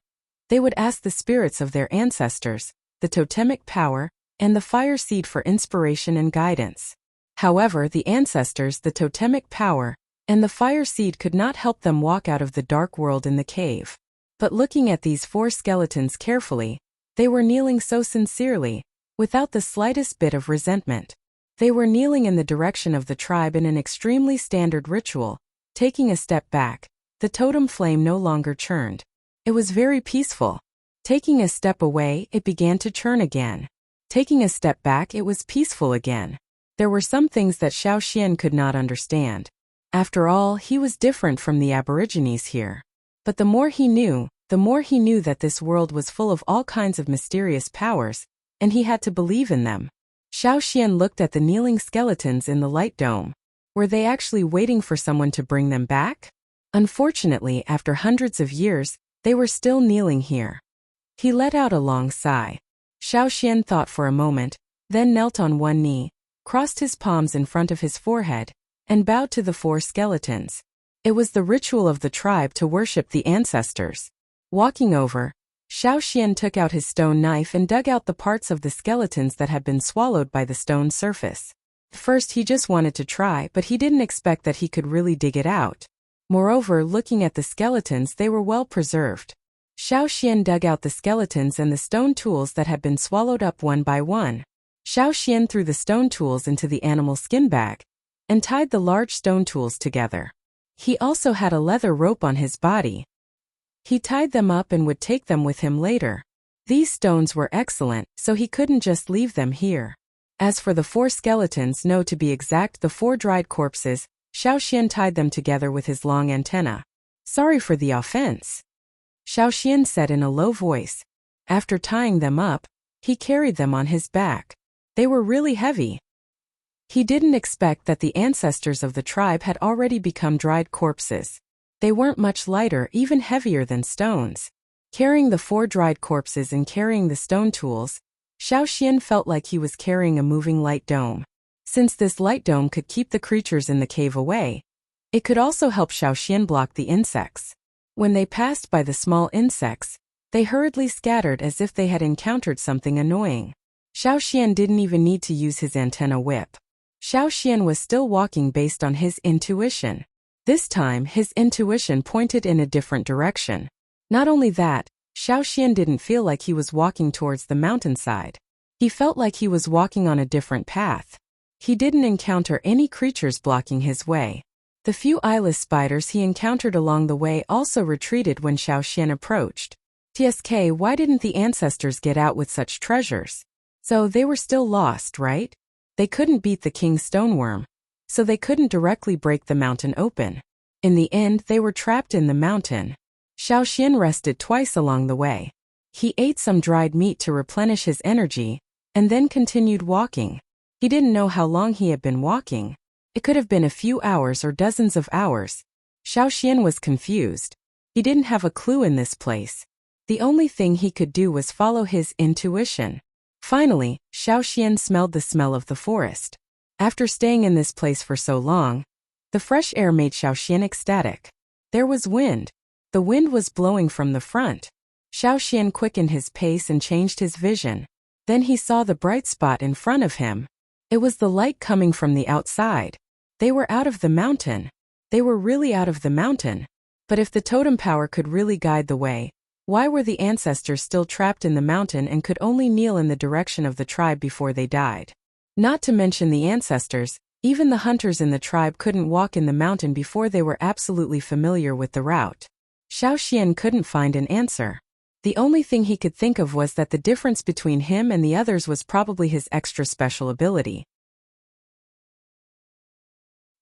they would ask the spirits of their ancestors, the totemic power, and the fire seed for inspiration and guidance. However, the ancestors, the totemic power, and the fire seed could not help them walk out of the dark world in the cave. But looking at these four skeletons carefully, they were kneeling so sincerely, without the slightest bit of resentment. They were kneeling in the direction of the tribe in an extremely standard ritual. Taking a step back, the totem flame no longer churned. It was very peaceful. Taking a step away, it began to churn again. Taking a step back, it was peaceful again. There were some things that Xiao Xian could not understand. After all, he was different from the aborigines here. But the more he knew that this world was full of all kinds of mysterious powers, and he had to believe in them. Xiao Xian looked at the kneeling skeletons in the light dome. Were they actually waiting for someone to bring them back? Unfortunately, after hundreds of years, they were still kneeling here. He let out a long sigh. Xiao Xian thought for a moment, then knelt on one knee, crossed his palms in front of his forehead, and bowed to the four skeletons. It was the ritual of the tribe to worship the ancestors. Walking over, Xiao Xian took out his stone knife and dug out the parts of the skeletons that had been swallowed by the stone surface. First he just wanted to try, but he didn't expect that he could really dig it out. Moreover, looking at the skeletons, they were well preserved. Xiao Xian dug out the skeletons and the stone tools that had been swallowed up one by one. Xiao Xian threw the stone tools into the animal skin bag and tied the large stone tools together. He also had a leather rope on his body. He tied them up and would take them with him later. These stones were excellent, so he couldn't just leave them here. As for the four skeletons, no, to be exact, the four dried corpses, Xiao Xian tied them together with his long antenna. Sorry for the offense, Xiao Xian said in a low voice. After tying them up, he carried them on his back. They were really heavy. He didn't expect that the ancestors of the tribe had already become dried corpses. They weren't much lighter, even heavier than stones. Carrying the 4 dried corpses and carrying the stone tools, Xiaoxian felt like he was carrying a moving light dome. Since this light dome could keep the creatures in the cave away, it could also help Xiaoxian block the insects. When they passed by the small insects, they hurriedly scattered as if they had encountered something annoying. Xiaoxian didn't even need to use his antenna whip. Xiaoxian was still walking based on his intuition. This time, his intuition pointed in a different direction. Not only that, Xiaoxian didn't feel like he was walking towards the mountainside. He felt like he was walking on a different path. He didn't encounter any creatures blocking his way. The few eyeless spiders he encountered along the way also retreated when Xiaoxian approached. TSK, why didn't the ancestors get out with such treasures? So they were still lost, right? They couldn't beat the king's stoneworm, so they couldn't directly break the mountain open. In the end, they were trapped in the mountain. Xiaoxian rested twice along the way. He ate some dried meat to replenish his energy, and then continued walking. He didn't know how long he had been walking. It could have been a few hours or dozens of hours. Xiaoxian was confused. He didn't have a clue in this place. The only thing he could do was follow his intuition. Finally, Xiaoxian smelled the smell of the forest. After staying in this place for so long, the fresh air made Xiaoxian ecstatic. There was wind. The wind was blowing from the front. Xiaoxian quickened his pace and changed his vision. Then he saw the bright spot in front of him. It was the light coming from the outside. They were out of the mountain. They were really out of the mountain. But if the totem power could really guide the way, why were the ancestors still trapped in the mountain and could only kneel in the direction of the tribe before they died? Not to mention the ancestors, even the hunters in the tribe couldn't walk in the mountain before they were absolutely familiar with the route. Xiaoxian couldn't find an answer. The only thing he could think of was that the difference between him and the others was probably his extra special ability.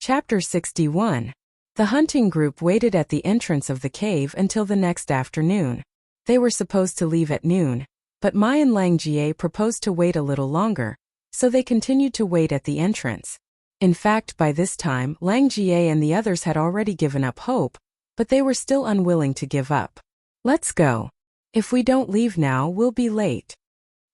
Chapter 61. The hunting group waited at the entrance of the cave until the next afternoon. They were supposed to leave at noon, but Mai and Lang Jie proposed to wait a little longer, so they continued to wait at the entrance. In fact, by this time, Lang Jie and the others had already given up hope, but they were still unwilling to give up. Let's go. If we don't leave now, we'll be late.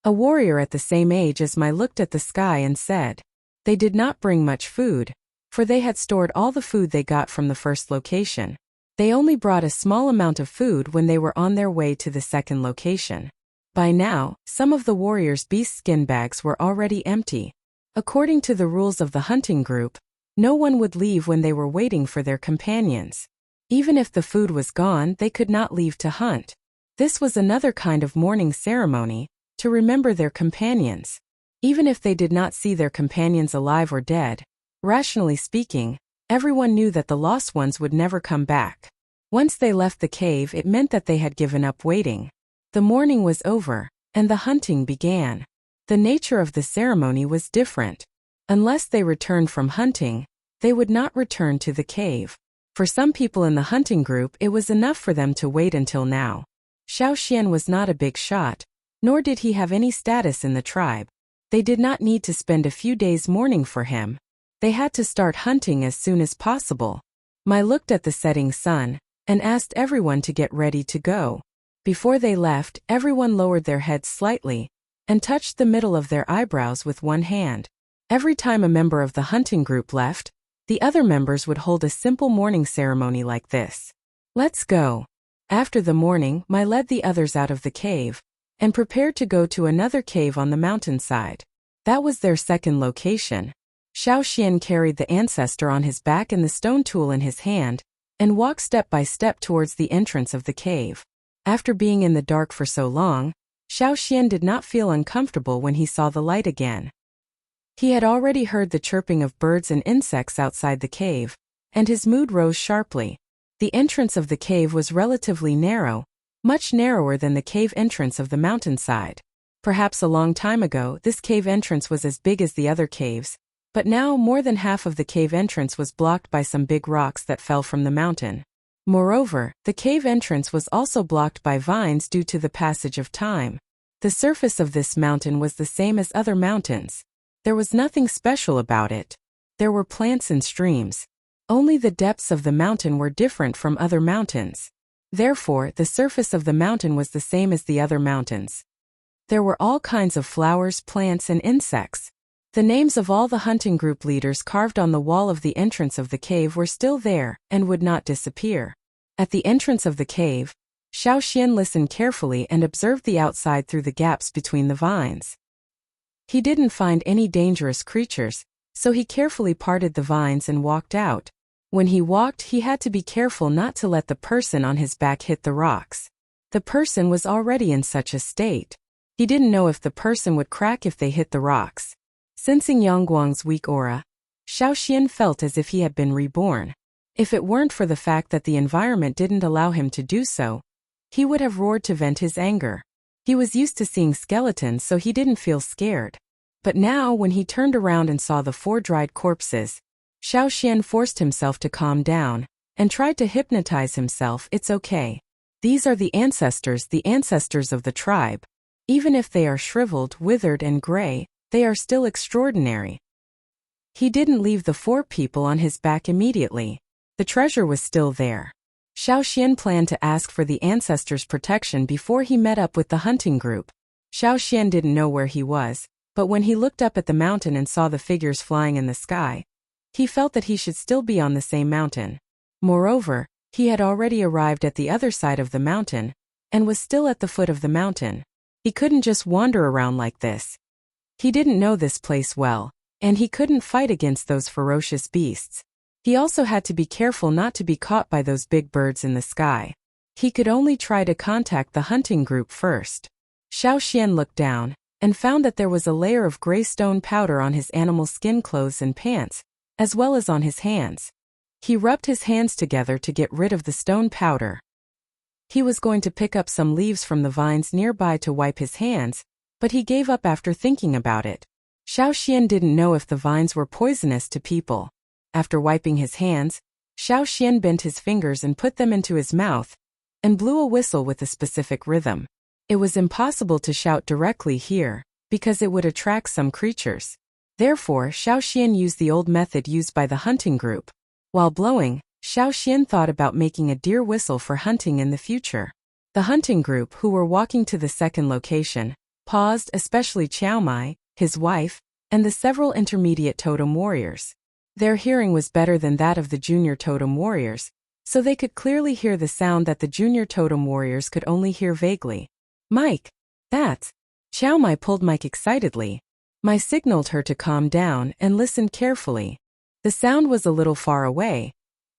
A warrior at the same age as Mai looked at the sky and said. They did not bring much food, for they had stored all the food they got from the first location. They only brought a small amount of food when they were on their way to the second location. By now, some of the warriors' beast skin bags were already empty. According to the rules of the hunting group, no one would leave when they were waiting for their companions. Even if the food was gone, they could not leave to hunt. This was another kind of mourning ceremony, to remember their companions. Even if they did not see their companions alive or dead, rationally speaking, everyone knew that the lost ones would never come back. Once they left the cave, it meant that they had given up waiting. The mourning was over, and the hunting began. The nature of the ceremony was different. Unless they returned from hunting, they would not return to the cave. For some people in the hunting group, it was enough for them to wait until now. Xiaoxian was not a big shot, nor did he have any status in the tribe. They did not need to spend a few days mourning for him. They had to start hunting as soon as possible. Mai looked at the setting sun, and asked everyone to get ready to go. Before they left, everyone lowered their heads slightly, and touched the middle of their eyebrows with one hand. Every time a member of the hunting group left, the other members would hold a simple mourning ceremony like this. Let's go. After the mourning, Mai led the others out of the cave, and prepared to go to another cave on the mountainside. That was their second location. Xiaoxian carried the ancestor on his back and the stone tool in his hand, and walked step by step towards the entrance of the cave. After being in the dark for so long, Xiaoxian did not feel uncomfortable when he saw the light again. He had already heard the chirping of birds and insects outside the cave, and his mood rose sharply. The entrance of the cave was relatively narrow, much narrower than the cave entrance of the mountainside. Perhaps a long time ago, this cave entrance was as big as the other caves, but now more than half of the cave entrance was blocked by some big rocks that fell from the mountain. Moreover, the cave entrance was also blocked by vines due to the passage of time. The surface of this mountain was the same as other mountains. There was nothing special about it. There were plants and streams. Only the depths of the mountain were different from other mountains. Therefore, the surface of the mountain was the same as the other mountains. There were all kinds of flowers, plants, and insects. The names of all the hunting group leaders carved on the wall of the entrance of the cave were still there, and would not disappear. At the entrance of the cave, Xiao Xian listened carefully and observed the outside through the gaps between the vines. He didn't find any dangerous creatures, so he carefully parted the vines and walked out. When he walked, he had to be careful not to let the person on his back hit the rocks. The person was already in such a state. He didn't know if the person would crack if they hit the rocks. Sensing Yangguang's weak aura, Xiao Xian felt as if he had been reborn. If it weren't for the fact that the environment didn't allow him to do so, he would have roared to vent his anger. He was used to seeing skeletons, so he didn't feel scared. But now, when he turned around and saw the 4 dried corpses, Xiao Xian forced himself to calm down and tried to hypnotize himself. It's okay. These are the ancestors of the tribe. Even if they are shriveled, withered, and gray, they are still extraordinary. He didn't leave the 4 people on his back immediately. The treasure was still there. Xiao Xian planned to ask for the ancestors' protection before he met up with the hunting group. Xiao Xian didn't know where he was, but when he looked up at the mountain and saw the figures flying in the sky, he felt that he should still be on the same mountain. Moreover, he had already arrived at the other side of the mountain, and was still at the foot of the mountain. He couldn't just wander around like this. He didn't know this place well, and he couldn't fight against those ferocious beasts. He also had to be careful not to be caught by those big birds in the sky. He could only try to contact the hunting group first. Xiao Xian looked down, and found that there was a layer of gray stone powder on his animal skin clothes and pants, as well as on his hands. He rubbed his hands together to get rid of the stone powder. He was going to pick up some leaves from the vines nearby to wipe his hands, but he gave up after thinking about it. Xiao Xian didn't know if the vines were poisonous to people. After wiping his hands, Xiao Xian bent his fingers and put them into his mouth, and blew a whistle with a specific rhythm. It was impossible to shout directly here, because it would attract some creatures. Therefore, Xiao Xian used the old method used by the hunting group. While blowing, Xiao Xian thought about making a deer whistle for hunting in the future. The hunting group, who were walking to the second location, paused, especially Chiao Mai, his wife, and the several intermediate totem warriors. Their hearing was better than that of the junior totem warriors, so they could clearly hear the sound that the junior totem warriors could only hear vaguely. Mike! That's... Chiao Mai pulled Mike excitedly. Mai signaled her to calm down and listened carefully. The sound was a little far away,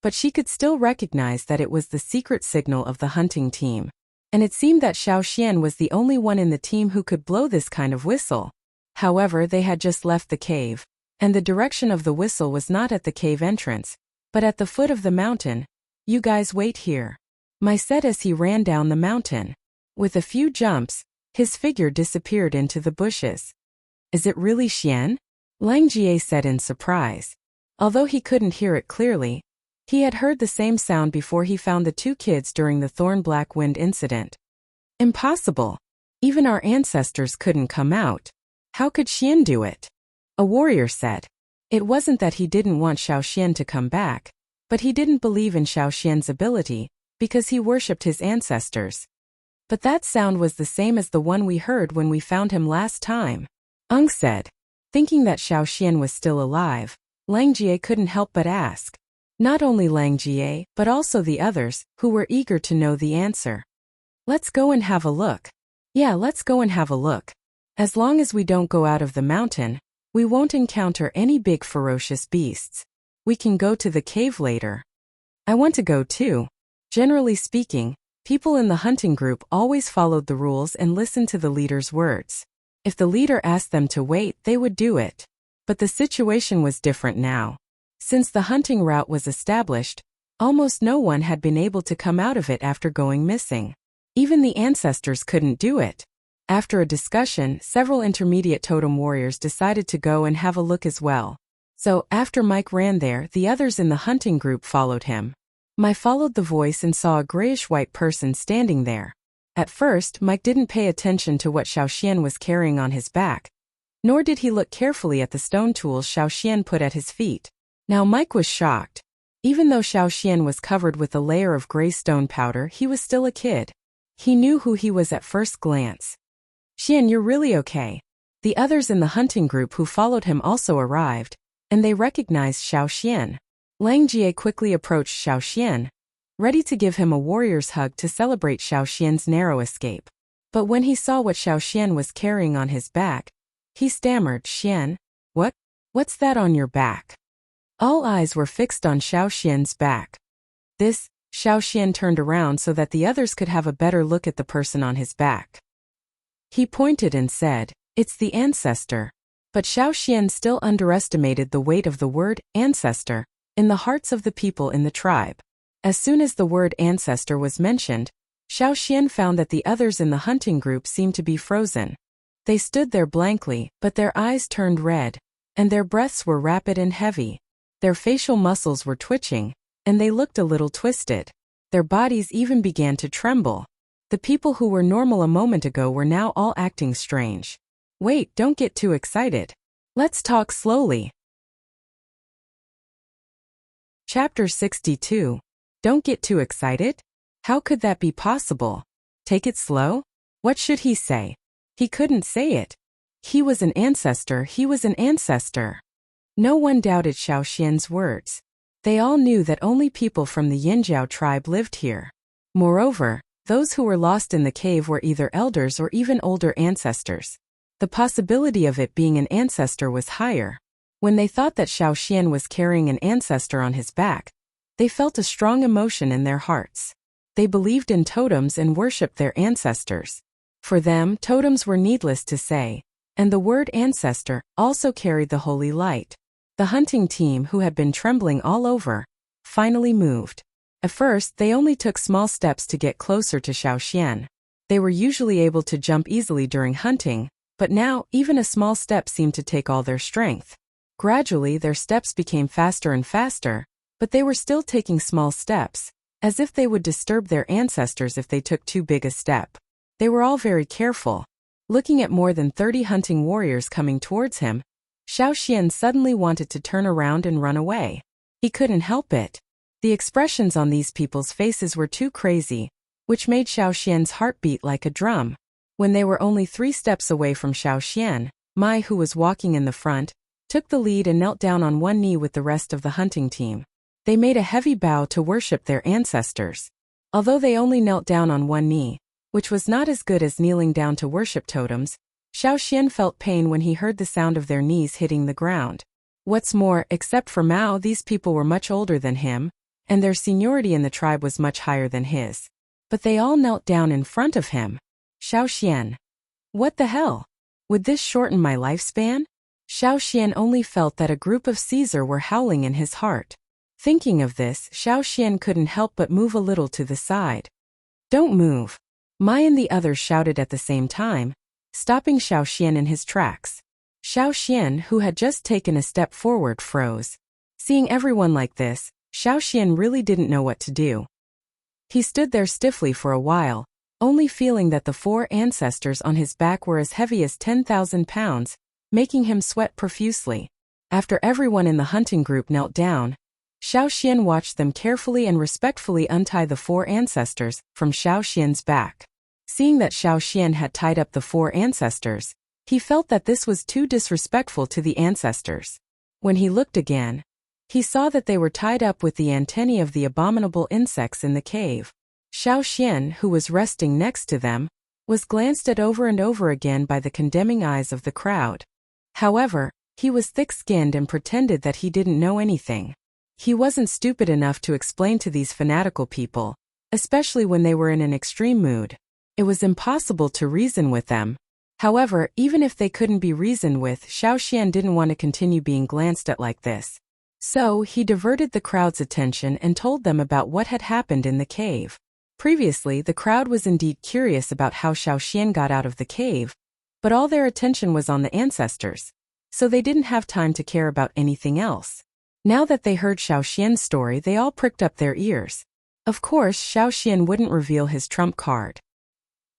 but she could still recognize that it was the secret signal of the hunting team. And it seemed that Xiao Xian was the only one in the team who could blow this kind of whistle. However, they had just left the cave, and the direction of the whistle was not at the cave entrance, but at the foot of the mountain. You guys wait here, Mai said as he ran down the mountain. With a few jumps, his figure disappeared into the bushes. Is it really Xian? Lang Jie said in surprise. Although he couldn't hear it clearly, he had heard the same sound before he found the 2 kids during the Thorn Black Wind incident. Impossible. Even our ancestors couldn't come out. How could Xian do it? A warrior said. It wasn't that he didn't want Xiao Xian to come back, but he didn't believe in Xiao Xian's ability, because he worshipped his ancestors. But that sound was the same as the one we heard when we found him last time. Ung said. Thinking that Xiao Xian was still alive, Lang Jie couldn't help but ask. Not only Lang Jie, but also the others, who were eager to know the answer. Let's go and have a look. Yeah, let's go and have a look. As long as we don't go out of the mountain, we won't encounter any big ferocious beasts. We can go to the cave later. I want to go too. Generally speaking, people in the hunting group always followed the rules and listened to the leader's words. If the leader asked them to wait, they would do it. But the situation was different now. Since the hunting route was established, almost no one had been able to come out of it after going missing. Even the ancestors couldn't do it. After a discussion, several intermediate totem warriors decided to go and have a look as well. So, after Mike ran there, the others in the hunting group followed him. Mike followed the voice and saw a grayish-white person standing there. At first, Mike didn't pay attention to what Xiao Xian was carrying on his back, nor did he look carefully at the stone tools Xiao Xian put at his feet. Now Mike was shocked. Even though Xiao Xian was covered with a layer of gray stone powder, he was still a kid. He knew who he was at first glance. Xian, you're really okay. The others in the hunting group who followed him also arrived, and they recognized Xiao Xian. Lang Jie quickly approached Xiao Xian, ready to give him a warrior's hug to celebrate Xiao Xian's narrow escape. But when he saw what Xiao Xian was carrying on his back, he stammered, Xian, what's that on your back? All eyes were fixed on Xiao Xian's back. Xiao Xian turned around so that the others could have a better look at the person on his back. He pointed and said, it's the ancestor. But Xiao Xian still underestimated the weight of the word ancestor in the hearts of the people in the tribe. As soon as the word ancestor was mentioned, Xiao Xian found that the others in the hunting group seemed to be frozen. They stood there blankly, but their eyes turned red, and their breaths were rapid and heavy. Their facial muscles were twitching, and they looked a little twisted. Their bodies even began to tremble. The people who were normal a moment ago were now all acting strange. Wait, don't get too excited. Let's talk slowly. Chapter 62. Don't get too excited? How could that be possible? Take it slow? What should he say? He couldn't say it. He was an ancestor. No one doubted Xiao Xian's words. They all knew that only people from the Yinjiao tribe lived here. Moreover, those who were lost in the cave were either elders or even older ancestors. The possibility of it being an ancestor was higher. When they thought that Xiao Xian was carrying an ancestor on his back, they felt a strong emotion in their hearts. They believed in totems and worshipped their ancestors. For them, totems were needless to say, and the word ancestor also carried the holy light. The hunting team, who had been trembling all over, finally moved. At first, they only took small steps to get closer to Xiao Xian. They were usually able to jump easily during hunting, but now even a small step seemed to take all their strength. Gradually, their steps became faster and faster, but they were still taking small steps, as if they would disturb their ancestors if they took too big a step. They were all very careful. Looking at more than 30 hunting warriors coming towards him, Xiao Xian suddenly wanted to turn around and run away. He couldn't help it. The expressions on these people's faces were too crazy, which made Xiao Xian's heart beat like a drum. When they were only 3 steps away from Xiao Xian, Mai, who was walking in the front, took the lead and knelt down on one knee with the rest of the hunting team. They made a heavy bow to worship their ancestors. Although they only knelt down on one knee, which was not as good as kneeling down to worship totems, Xiao Xian felt pain when he heard the sound of their knees hitting the ground. What's more, except for Mao, these people were much older than him, and their seniority in the tribe was much higher than his. But they all knelt down in front of him. Xiao Xian. What the hell? Would this shorten my lifespan? Xiao Xian only felt that a group of Caesar were howling in his heart. Thinking of this, Xiao Xian couldn't help but move a little to the side. Don't move. Mai and the others shouted at the same time, stopping Xiao Xian in his tracks. Xiao Xian, who had just taken a step forward, froze. Seeing everyone like this, Xiao Xian really didn't know what to do. He stood there stiffly for a while, only feeling that the 4 ancestors on his back were as heavy as 10,000 pounds, making him sweat profusely. After everyone in the hunting group knelt down, Xiao Xian watched them carefully and respectfully untie the 4 ancestors from Xiao Xian's back. Seeing that Xiao Xian had tied up the 4 ancestors, he felt that this was too disrespectful to the ancestors. When he looked again, he saw that they were tied up with the antennae of the abominable insects in the cave. Xiao Xian, who was resting next to them, was glanced at over and over again by the condemning eyes of the crowd. However, he was thick-skinned and pretended that he didn't know anything. He wasn't stupid enough to explain to these fanatical people, especially when they were in an extreme mood. It was impossible to reason with them. However, even if they couldn't be reasoned with, Xiao Xian didn't want to continue being glanced at like this. So, he diverted the crowd's attention and told them about what had happened in the cave. Previously, the crowd was indeed curious about how Xiao Xian got out of the cave, but all their attention was on the ancestors, so they didn't have time to care about anything else. Now that they heard Xiao Xian's story, they all pricked up their ears. Of course, Xiao Xian wouldn't reveal his trump card.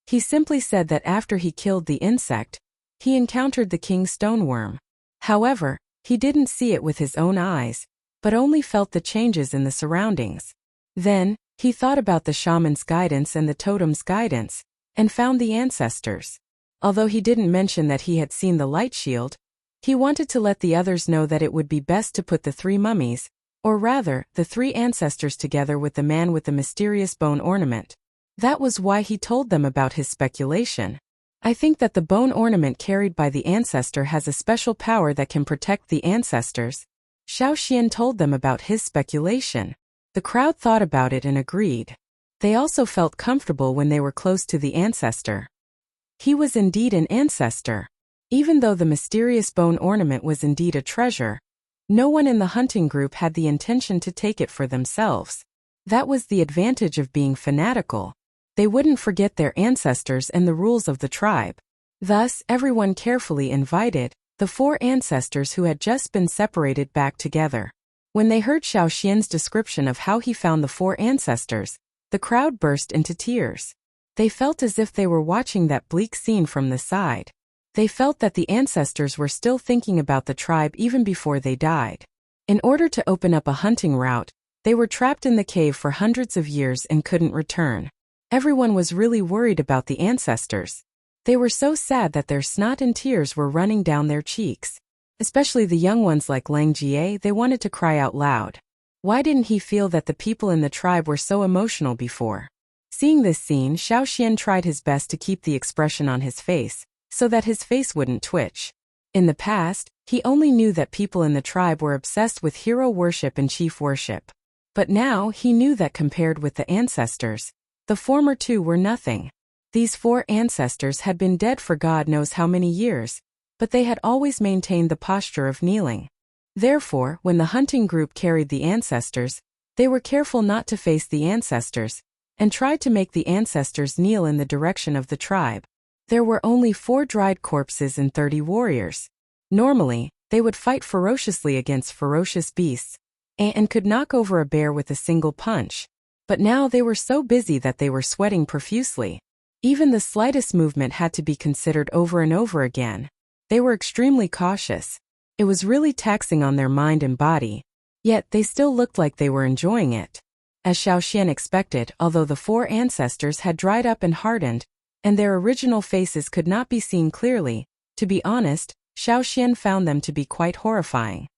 He simply said that after he killed the insect, he encountered the king's stoneworm. However, he didn't see it with his own eyes, but only felt the changes in the surroundings. Then, he thought about the shaman's guidance and the totem's guidance, and found the ancestors. Although he didn't mention that he had seen the light shield, he wanted to let the others know that it would be best to put the three mummies, or rather, the three ancestors together with the man with the mysterious bone ornament. That was why he told them about his speculation. I think that the bone ornament carried by the ancestor has a special power that can protect the ancestors. Xiao Xian told them about his speculation. The crowd thought about it and agreed. They also felt comfortable when they were close to the ancestor. He was indeed an ancestor. Even though the mysterious bone ornament was indeed a treasure, no one in the hunting group had the intention to take it for themselves. That was the advantage of being fanatical. They wouldn't forget their ancestors and the rules of the tribe. Thus, everyone carefully invited the four ancestors who had just been separated back together. When they heard Xiao Xian's description of how he found the four ancestors, the crowd burst into tears. They felt as if they were watching that bleak scene from the side. They felt that the ancestors were still thinking about the tribe even before they died. In order to open up a hunting route, they were trapped in the cave for hundreds of years and couldn't return. Everyone was really worried about the ancestors. They were so sad that their snot and tears were running down their cheeks. Especially the young ones like Lang Jie, they wanted to cry out loud. Why didn't he feel that the people in the tribe were so emotional before? Seeing this scene, Xiao Xian tried his best to keep the expression on his face, so that his face wouldn't twitch. In the past, he only knew that people in the tribe were obsessed with hero worship and chief worship. But now he knew that compared with the ancestors, the former two were nothing. These four ancestors had been dead for God knows how many years, but they had always maintained the posture of kneeling. Therefore, when the hunting group carried the ancestors, they were careful not to face the ancestors, and tried to make the ancestors kneel in the direction of the tribe. There were only 4 dried corpses and 30 warriors. Normally, they would fight ferociously against ferocious beasts, and could knock over a bear with a single punch. But now they were so busy that they were sweating profusely. Even the slightest movement had to be considered over and over again. They were extremely cautious. It was really taxing on their mind and body, yet they still looked like they were enjoying it. As Xiao Xian expected, although the 4 ancestors had dried up and hardened, and their original faces could not be seen clearly, to be honest, Xiao Xian found them to be quite horrifying.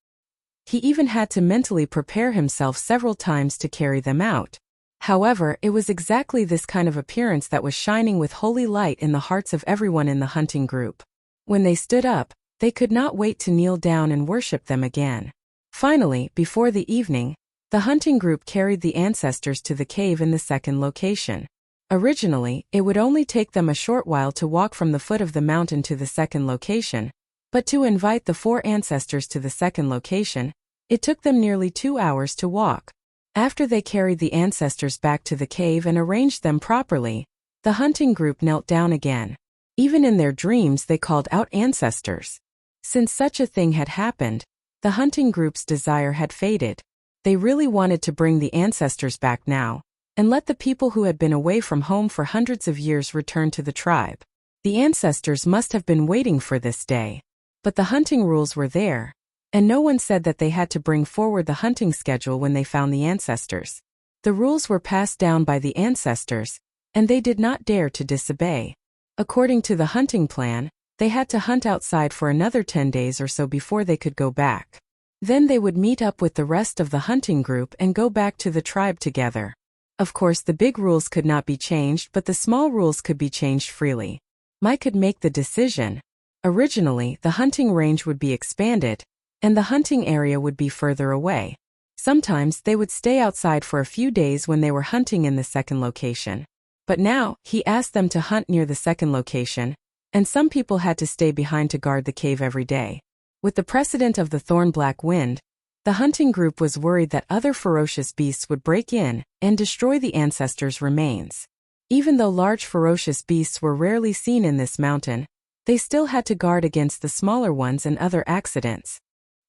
He even had to mentally prepare himself several times to carry them out. However, it was exactly this kind of appearance that was shining with holy light in the hearts of everyone in the hunting group. When they stood up, they could not wait to kneel down and worship them again. Finally, before the evening, the hunting group carried the ancestors to the cave in the second location. Originally, it would only take them a short while to walk from the foot of the mountain to the second location, but to invite the 4 ancestors to the second location, it took them nearly 2 hours to walk. After they carried the ancestors back to the cave and arranged them properly, the hunting group knelt down again. Even in their dreams they called out ancestors. Since such a thing had happened, the hunting group's desire had faded. They really wanted to bring the ancestors back now, and let the people who had been away from home for hundreds of years return to the tribe. The ancestors must have been waiting for this day. But the hunting rules were there, and no one said that they had to bring forward the hunting schedule when they found the ancestors. The rules were passed down by the ancestors, and they did not dare to disobey. According to the hunting plan, they had to hunt outside for another 10 days or so before they could go back. Then they would meet up with the rest of the hunting group and go back to the tribe together. Of course, the big rules could not be changed, but the small rules could be changed freely. Mai could make the decision. Originally, the hunting range would be expanded, and the hunting area would be further away. Sometimes they would stay outside for a few days when they were hunting in the second location. But now, he asked them to hunt near the second location, and some people had to stay behind to guard the cave every day. With the precedent of the thorn-black wind, the hunting group was worried that other ferocious beasts would break in and destroy the ancestors' remains. Even though large ferocious beasts were rarely seen in this mountain, they still had to guard against the smaller ones and other accidents.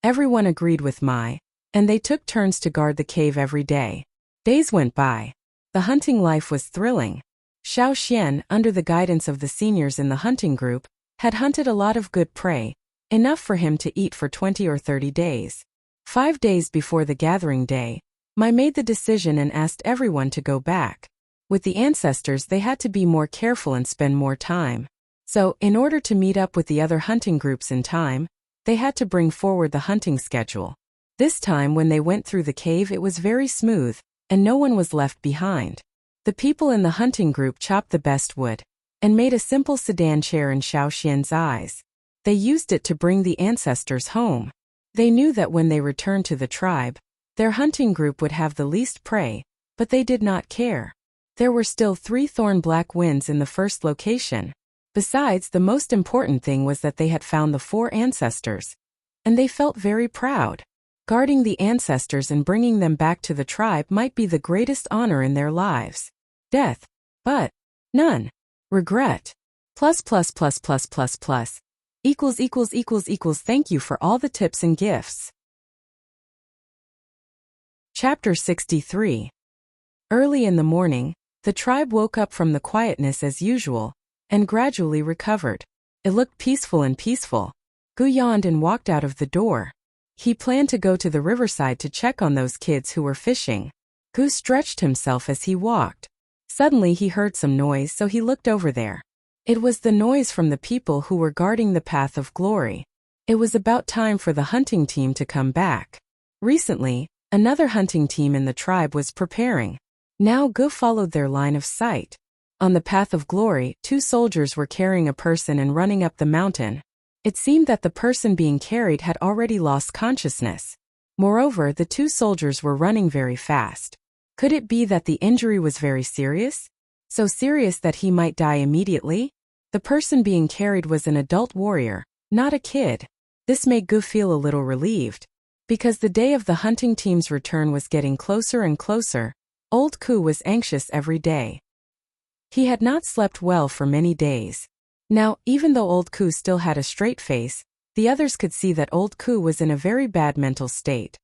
Everyone agreed with Mai, and they took turns to guard the cave every day. Days went by. The hunting life was thrilling. Xiao Xian, under the guidance of the seniors in the hunting group, had hunted a lot of good prey, enough for him to eat for 20 or 30 days. 5 days before the gathering day, Mai made the decision and asked everyone to go back. With the ancestors, they had to be more careful and spend more time. So, in order to meet up with the other hunting groups in time, they had to bring forward the hunting schedule. This time when they went through the cave, it was very smooth, and no one was left behind. The people in the hunting group chopped the best wood and made a simple sedan chair in Xiao Xian's eyes. They used it to bring the ancestors home. They knew that when they returned to the tribe, their hunting group would have the least prey, but they did not care. There were still 3 thorn black winds in the first location. Besides, the most important thing was that they had found the 4 ancestors. And they felt very proud. Guarding the ancestors and bringing them back to the tribe might be the greatest honor in their lives. Death. But none. Regret. Plus. Equals. Thank you for all the tips and gifts. Chapter 63. Early in the morning, the tribe woke up from the quietness as usual, and gradually recovered. It looked peaceful. Gu yawned and walked out of the door. He planned to go to the riverside to check on those kids who were fishing. Gu stretched himself as he walked. Suddenly he heard some noise, so he looked over there. It was the noise from the people who were guarding the path of glory. It was about time for the hunting team to come back. Recently, another hunting team in the tribe was preparing. Now Gu followed their line of sight. On the path of glory, 2 soldiers were carrying a person and running up the mountain. It seemed that the person being carried had already lost consciousness. Moreover, the 2 soldiers were running very fast. Could it be that the injury was very serious? So serious that he might die immediately? The person being carried was an adult warrior, not a kid. This made Gu feel a little relieved. Because the day of the hunting team's return was getting closer and closer, old Ku was anxious every day. He had not slept well for many days. Now, even though old Ku still had a straight face, the others could see that old Ku was in a very bad mental state.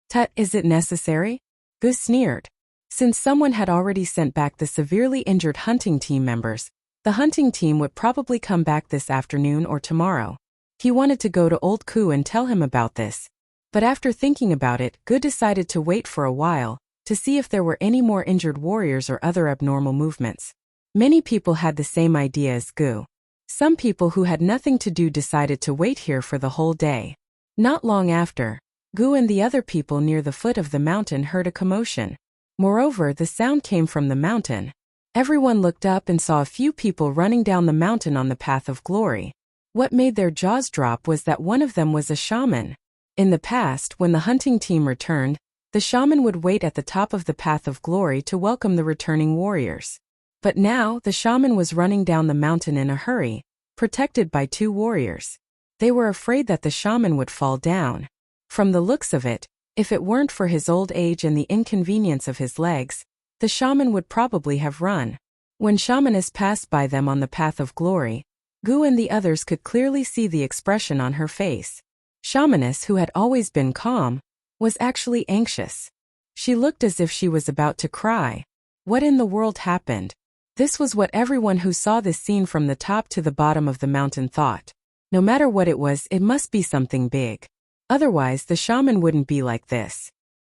Tut, is it necessary? Gu sneered. Since someone had already sent back the severely injured hunting team members, the hunting team would probably come back this afternoon or tomorrow. He wanted to go to old Ku and tell him about this. But after thinking about it, Gu decided to wait for a while, to see if there were any more injured warriors or other abnormal movements. Many people had the same idea as Gu. Some people who had nothing to do decided to wait here for the whole day. Not long after, Gu and the other people near the foot of the mountain heard a commotion. Moreover, the sound came from the mountain. Everyone looked up and saw a few people running down the mountain on the path of glory. What made their jaws drop was that one of them was a shaman. In the past, when the hunting team returned, the shaman would wait at the top of the path of glory to welcome the returning warriors. But now, the shaman was running down the mountain in a hurry, protected by 2 warriors. They were afraid that the shaman would fall down. From the looks of it, if it weren't for his old age and the inconvenience of his legs, the shaman would probably have run. When shamaness passed by them on the path of glory, Gu and the others could clearly see the expression on her face. Shamaness, who had always been calm, was actually anxious. She looked as if she was about to cry. What in the world happened? This was what everyone who saw this scene from the top to the bottom of the mountain thought. No matter what it was, it must be something big. Otherwise, the shaman wouldn't be like this.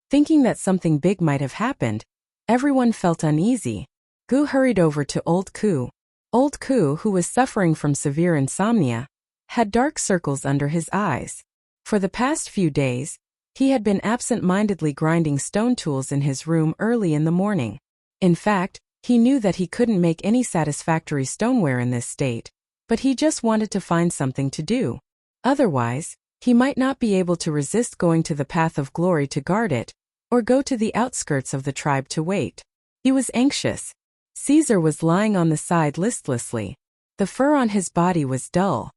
Thinking that something big might have happened, everyone felt uneasy. Gu hurried over to old Ku. Old Ku, who was suffering from severe insomnia, had dark circles under his eyes. For the past few days, he had been absent-mindedly grinding stone tools in his room early in the morning. In fact, he knew that he couldn't make any satisfactory stoneware in this state, but he just wanted to find something to do. Otherwise, he might not be able to resist going to the path of glory to guard it, or go to the outskirts of the tribe to wait. He was anxious. Caesar was lying on the side listlessly. The fur on his body was dull.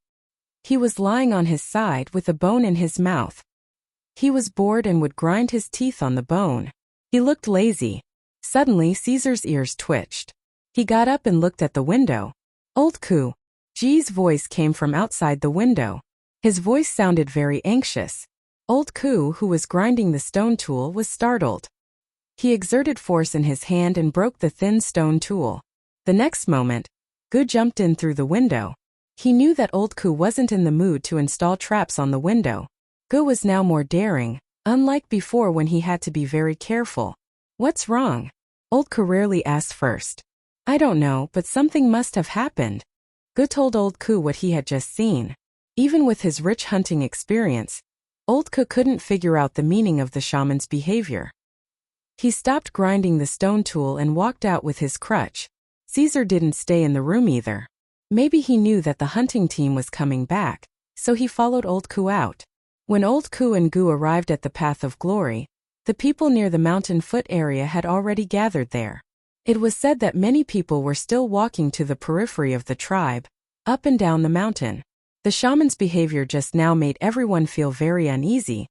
He was lying on his side with a bone in his mouth. He was bored and would grind his teeth on the bone. He looked lazy. Suddenly, Caesar's ears twitched. He got up and looked at the window. Old Ku. Ji's voice came from outside the window. His voice sounded very anxious. Old Ku, who was grinding the stone tool, was startled. He exerted force in his hand and broke the thin stone tool. The next moment, Gu jumped in through the window. He knew that old Ku wasn't in the mood to install traps on the window. Gu was now more daring. unlike before when he had to be very careful. What's wrong? Old Ku rarely asked first. I don't know, but something must have happened. Gu told Old Ku what he had just seen. Even with his rich hunting experience, Old Ku couldn't figure out the meaning of the shaman's behavior. He stopped grinding the stone tool and walked out with his crutch. Caesar didn't stay in the room either. Maybe he knew that the hunting team was coming back, so he followed Old Ku out. When Old Ku and Gu arrived at the Path of Glory, the people near the mountain foot area had already gathered there. It was said that many people were still walking to the periphery of the tribe, up and down the mountain. The shaman's behavior just now made everyone feel very uneasy,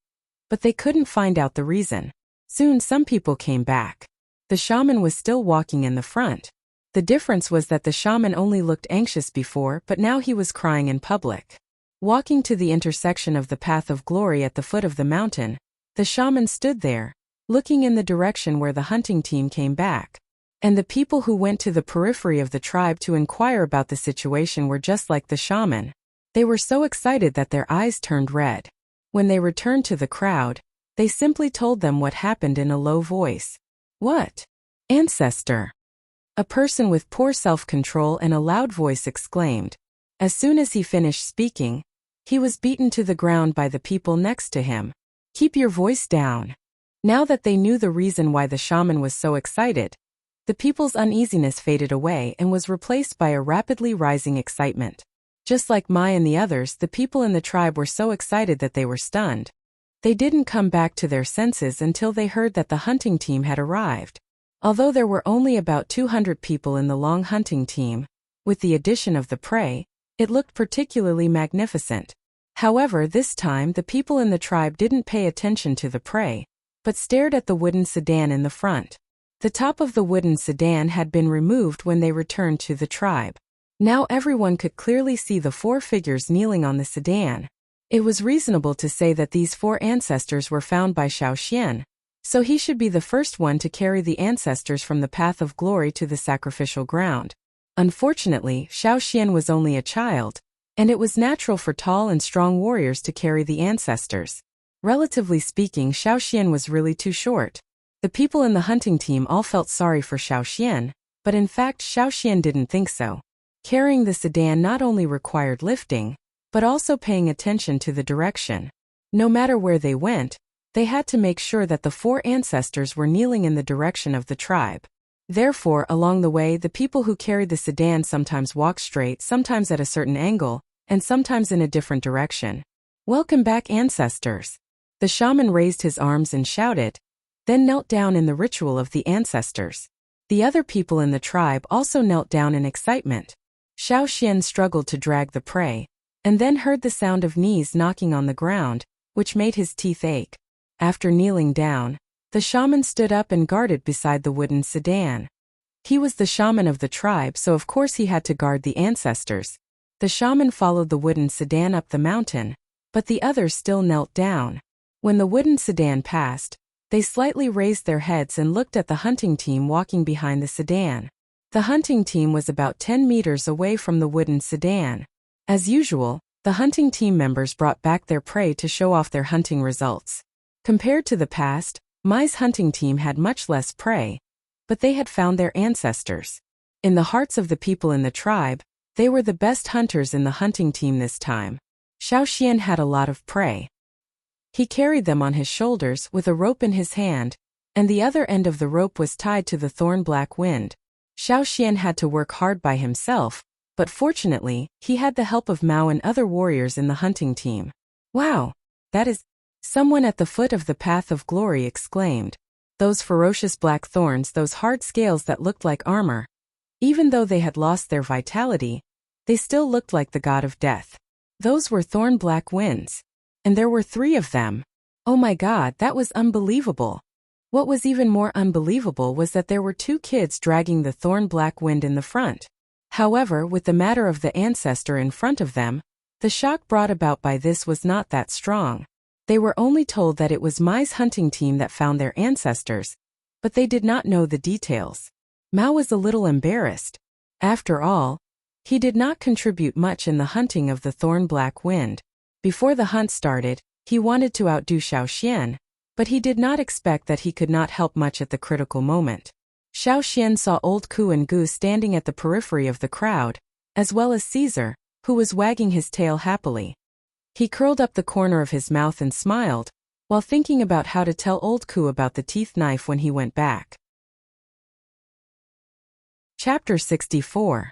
but they couldn't find out the reason. Soon some people came back. The shaman was still walking in the front. The difference was that the shaman only looked anxious before, but now he was crying in public. Walking to the intersection of the Path of Glory at the foot of the mountain, the shaman stood there, looking in the direction where the hunting team came back. And the people who went to the periphery of the tribe to inquire about the situation were just like the shaman. They were so excited that their eyes turned red. When they returned to the crowd, they simply told them what happened in a low voice. What? Ancestor! A person with poor self-control and a loud voice exclaimed. As soon as he finished speaking, he was beaten to the ground by the people next to him. Keep your voice down. Now that they knew the reason why the shaman was so excited, the people's uneasiness faded away and was replaced by a rapidly rising excitement. Just like Mai and the others, the people in the tribe were so excited that they were stunned. They didn't come back to their senses until they heard that the hunting team had arrived. Although there were only about 200 people in the long hunting team, with the addition of the prey, it looked particularly magnificent. However, this time the people in the tribe didn't pay attention to the prey, but stared at the wooden sedan in the front. The top of the wooden sedan had been removed when they returned to the tribe. Now everyone could clearly see the 4 figures kneeling on the sedan. It was reasonable to say that these 4 ancestors were found by Xiaoxian, so he should be the first one to carry the ancestors from the Path of Glory to the sacrificial ground. Unfortunately, Xiaoxian was only a child, and it was natural for tall and strong warriors to carry the ancestors. Relatively speaking, Xiaoxian was really too short. The people in the hunting team all felt sorry for Xiaoxian, but in fact Xiaoxian didn't think so. Carrying the sedan not only required lifting, but also paying attention to the direction. No matter where they went, they had to make sure that the 4 ancestors were kneeling in the direction of the tribe. Therefore, along the way, the people who carried the sedan sometimes walked straight, sometimes at a certain angle, and sometimes in a different direction. Welcome back, ancestors. The shaman raised his arms and shouted, then knelt down in the ritual of the ancestors. The other people in the tribe also knelt down in excitement. Xiaoxian struggled to drag the prey, and then heard the sound of knees knocking on the ground, which made his teeth ache. After kneeling down, the shaman stood up and guarded beside the wooden sedan. He was the shaman of the tribe, so of course he had to guard the ancestors. The shaman followed the wooden sedan up the mountain, but the others still knelt down. When the wooden sedan passed, they slightly raised their heads and looked at the hunting team walking behind the sedan. The hunting team was about 10 meters away from the wooden sedan. As usual, the hunting team members brought back their prey to show off their hunting results. Compared to the past, Mai's hunting team had much less prey, but they had found their ancestors. In the hearts of the people in the tribe, they were the best hunters in the hunting team this time. Xiaoxian had a lot of prey. He carried them on his shoulders with a rope in his hand, and the other end of the rope was tied to the thorn-black wind. Xiaoxian had to work hard by himself, but fortunately, he had the help of Mao and other warriors in the hunting team. Wow! That is... Someone at the foot of the Path of Glory exclaimed. Those ferocious black thorns, those hard scales that looked like armor. Even though they had lost their vitality, they still looked like the god of death. Those were thorn-black winds. And there were 3 of them. Oh my god, that was unbelievable. What was even more unbelievable was that there were 2 kids dragging the thorn-black wind in the front. However, with the matter of the ancestor in front of them, the shock brought about by this was not that strong. They were only told that it was Mai's hunting team that found their ancestors, but they did not know the details. Mao was a little embarrassed. After all, he did not contribute much in the hunting of the thorn-black wind. Before the hunt started, he wanted to outdo Xiaoxian, but he did not expect that he could not help much at the critical moment. Xiao Xian saw old Ku and Gu standing at the periphery of the crowd, as well as Caesar, who was wagging his tail happily. He curled up the corner of his mouth and smiled, while thinking about how to tell old Ku about the teeth knife when he went back. Chapter 64.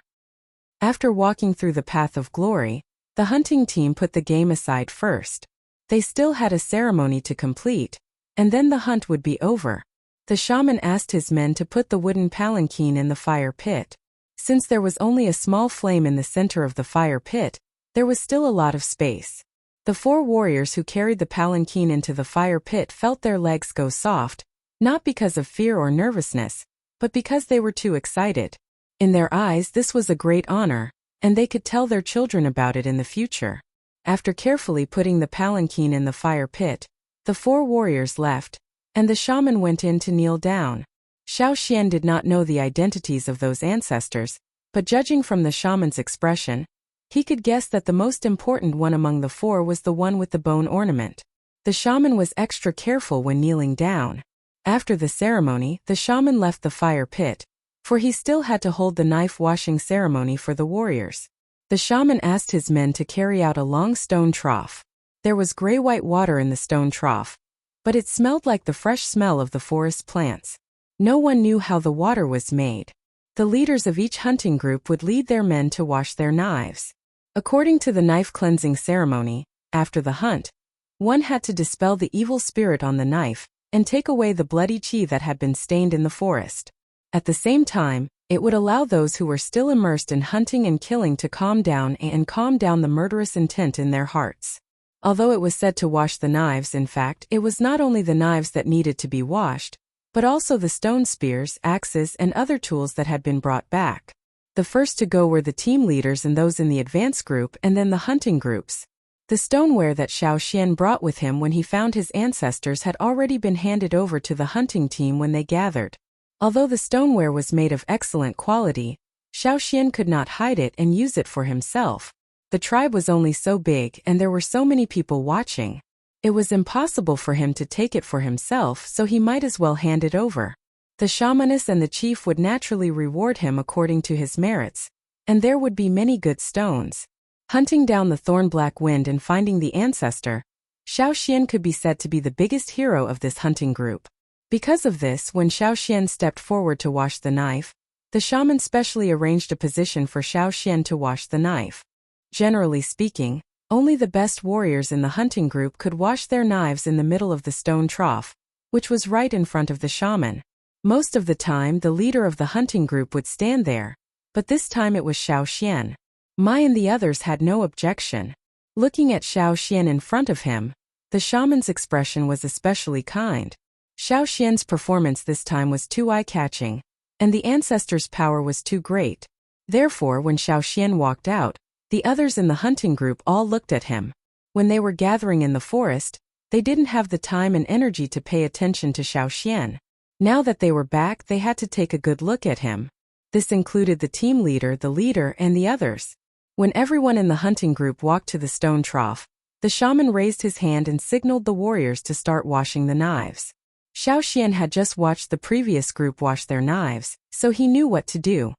After walking through the path of glory, the hunting team put the game aside first. They still had a ceremony to complete, and then the hunt would be over. The shaman asked his men to put the wooden palanquin in the fire pit. Since there was only a small flame in the center of the fire pit, there was still a lot of space. The 4 warriors who carried the palanquin into the fire pit felt their legs go soft, not because of fear or nervousness, but because they were too excited. In their eyes, this was a great honor, and they could tell their children about it in the future. After carefully putting the palanquin in the fire pit, the 4 warriors left, and the shaman went in to kneel down. Xiao Xian did not know the identities of those ancestors, but judging from the shaman's expression, he could guess that the most important one among the 4 was the one with the bone ornament. The shaman was extra careful when kneeling down. After the ceremony, the shaman left the fire pit, for he still had to hold the knife-washing ceremony for the warriors. The shaman asked his men to carry out a long stone trough. There was gray-white water in the stone trough, but it smelled like the fresh smell of the forest plants. No one knew how the water was made. The leaders of each hunting group would lead their men to wash their knives. According to the knife cleansing ceremony, after the hunt, one had to dispel the evil spirit on the knife and take away the bloody chi that had been stained in the forest. At the same time, it would allow those who were still immersed in hunting and killing to calm down the murderous intent in their hearts. Although it was said to wash the knives, in fact, it was not only the knives that needed to be washed, but also the stone spears, axes, and other tools that had been brought back. The first to go were the team leaders and those in the advance group, and then the hunting groups. The stoneware that Xiao Xian brought with him when he found his ancestors had already been handed over to the hunting team when they gathered. Although the stoneware was made of excellent quality, Xiao Xian could not hide it and use it for himself. The tribe was only so big and there were so many people watching. It was impossible for him to take it for himself, so he might as well hand it over. The shamaness and the chief would naturally reward him according to his merits, and there would be many good stones. Hunting down the thorn-black wind and finding the ancestor, Xiao Xian could be said to be the biggest hero of this hunting group. Because of this, when Xiao Xian stepped forward to wash the knife, the shaman specially arranged a position for Xiao Xian to wash the knife. Generally speaking, only the best warriors in the hunting group could wash their knives in the middle of the stone trough, which was right in front of the shaman. Most of the time, the leader of the hunting group would stand there, but this time it was Xiao Xian. Mai and the others had no objection. Looking at Xiao Xian in front of him, the shaman's expression was especially kind. Xiao Xian's performance this time was too eye-catching, and the ancestor's power was too great. Therefore, when Xiao Xian walked out, the others in the hunting group all looked at him. When they were gathering in the forest, they didn't have the time and energy to pay attention to Xiao Xian. Now that they were back, they had to take a good look at him. This included the team leader, the leader, and the others. When everyone in the hunting group walked to the stone trough, the shaman raised his hand and signaled the warriors to start washing the knives. Xiao Xian had just watched the previous group wash their knives, so he knew what to do.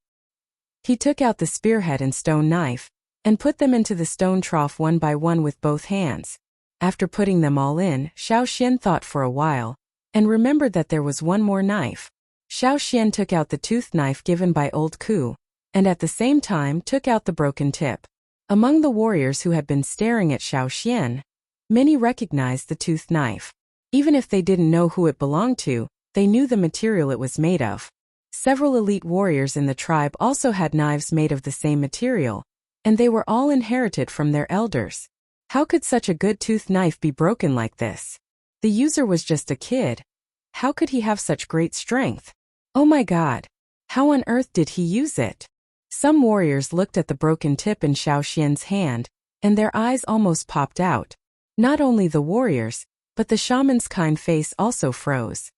He took out the spearhead and stone knife, and put them into the stone trough one by one with both hands. After putting them all in, Xiao Xian thought for a while, and remembered that there was one more knife. Xiao Xian took out the tooth knife given by old Ku, and at the same time took out the broken tip. Among the warriors who had been staring at Xiao Xian, many recognized the tooth knife. Even if they didn't know who it belonged to, they knew the material it was made of. Several elite warriors in the tribe also had knives made of the same material, and they were all inherited from their elders. How could such a good tooth knife be broken like this? The user was just a kid. How could he have such great strength? Oh my God! How on earth did he use it? Some warriors looked at the broken tip in Xiao Xian's hand, and their eyes almost popped out. Not only the warriors, but the shaman's kind face also froze.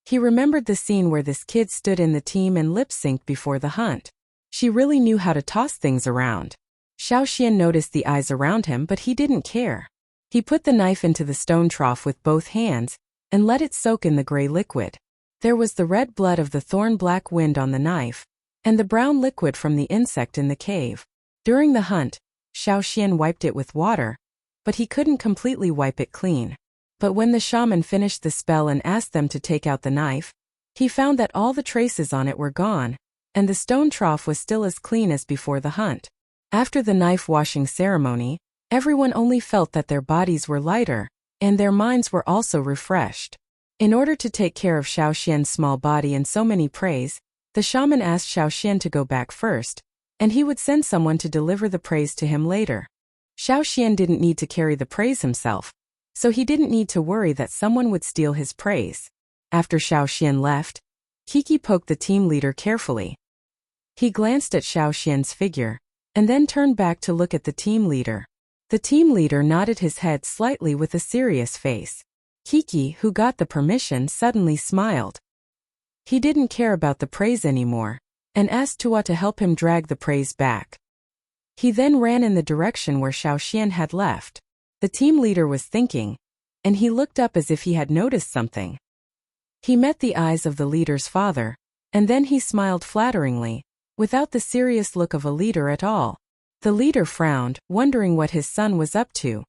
He remembered the scene where this kid stood in the team and lip-synced before the hunt. She really knew how to toss things around. Xiao Xian noticed the eyes around him, but he didn't care. He put the knife into the stone trough with both hands, and let it soak in the gray liquid. There was the red blood of the thorn-black wind on the knife, and the brown liquid from the insect in the cave. During the hunt, Xiaoxian wiped it with water, but he couldn't completely wipe it clean. But when the shaman finished the spell and asked them to take out the knife, he found that all the traces on it were gone, and the stone trough was still as clean as before the hunt. After the knife-washing ceremony, everyone only felt that their bodies were lighter, and their minds were also refreshed. In order to take care of Xiaoxian's small body and so many praise, the shaman asked Xiaoxian to go back first, and he would send someone to deliver the praise to him later. Xiaoxian didn't need to carry the praise himself, so he didn't need to worry that someone would steal his praise. After Xiaoxian left, Kiki poked the team leader carefully. He glanced at Xiaoxian's figure, and then turned back to look at the team leader. The team leader nodded his head slightly with a serious face. Kiki, who got the permission, suddenly smiled. He didn't care about the praise anymore, and asked Tua to help him drag the praise back. He then ran in the direction where Xiaoxian had left. The team leader was thinking, and he looked up as if he had noticed something. He met the eyes of the leader's father, and then he smiled flatteringly, without the serious look of a leader at all. The leader frowned, wondering what his son was up to.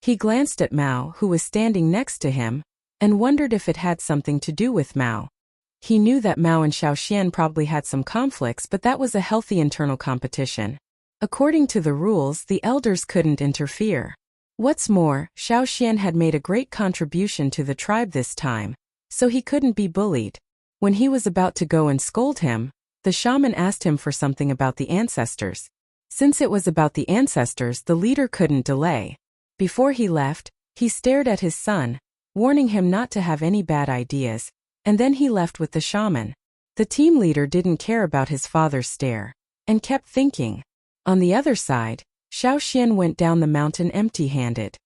He glanced at Mao, who was standing next to him, and wondered if it had something to do with Mao. He knew that Mao and Xiaoxian probably had some conflicts, but that was a healthy internal competition. According to the rules, the elders couldn't interfere. What's more, Xiaoxian had made a great contribution to the tribe this time, so he couldn't be bullied. When he was about to go and scold him, the shaman asked him for something about the ancestors. Since it was about the ancestors, the leader couldn't delay. Before he left, he stared at his son, warning him not to have any bad ideas, and then he left with the shaman. The team leader didn't care about his father's stare, and kept thinking. On the other side, Xiaoxian went down the mountain empty-handed.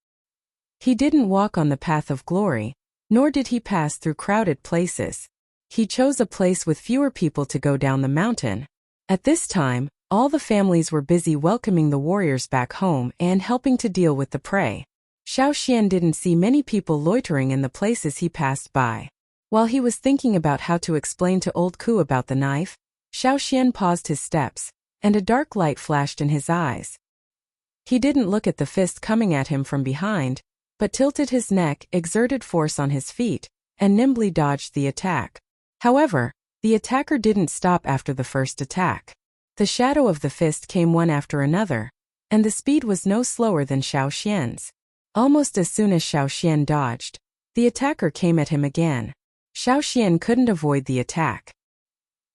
He didn't walk on the path of glory, nor did he pass through crowded places. He chose a place with fewer people to go down the mountain. At this time, all the families were busy welcoming the warriors back home and helping to deal with the prey. Xiaoxian didn't see many people loitering in the places he passed by. While he was thinking about how to explain to old Ku about the knife, Xiaoxian paused his steps, and a dark light flashed in his eyes. He didn't look at the fist coming at him from behind, but tilted his neck, exerted force on his feet, and nimbly dodged the attack. However, the attacker didn't stop after the first attack. The shadow of the fist came one after another, and the speed was no slower than Xiaoxian's. Almost as soon as Xiaoxian dodged, the attacker came at him again. Xiaoxian couldn't avoid the attack.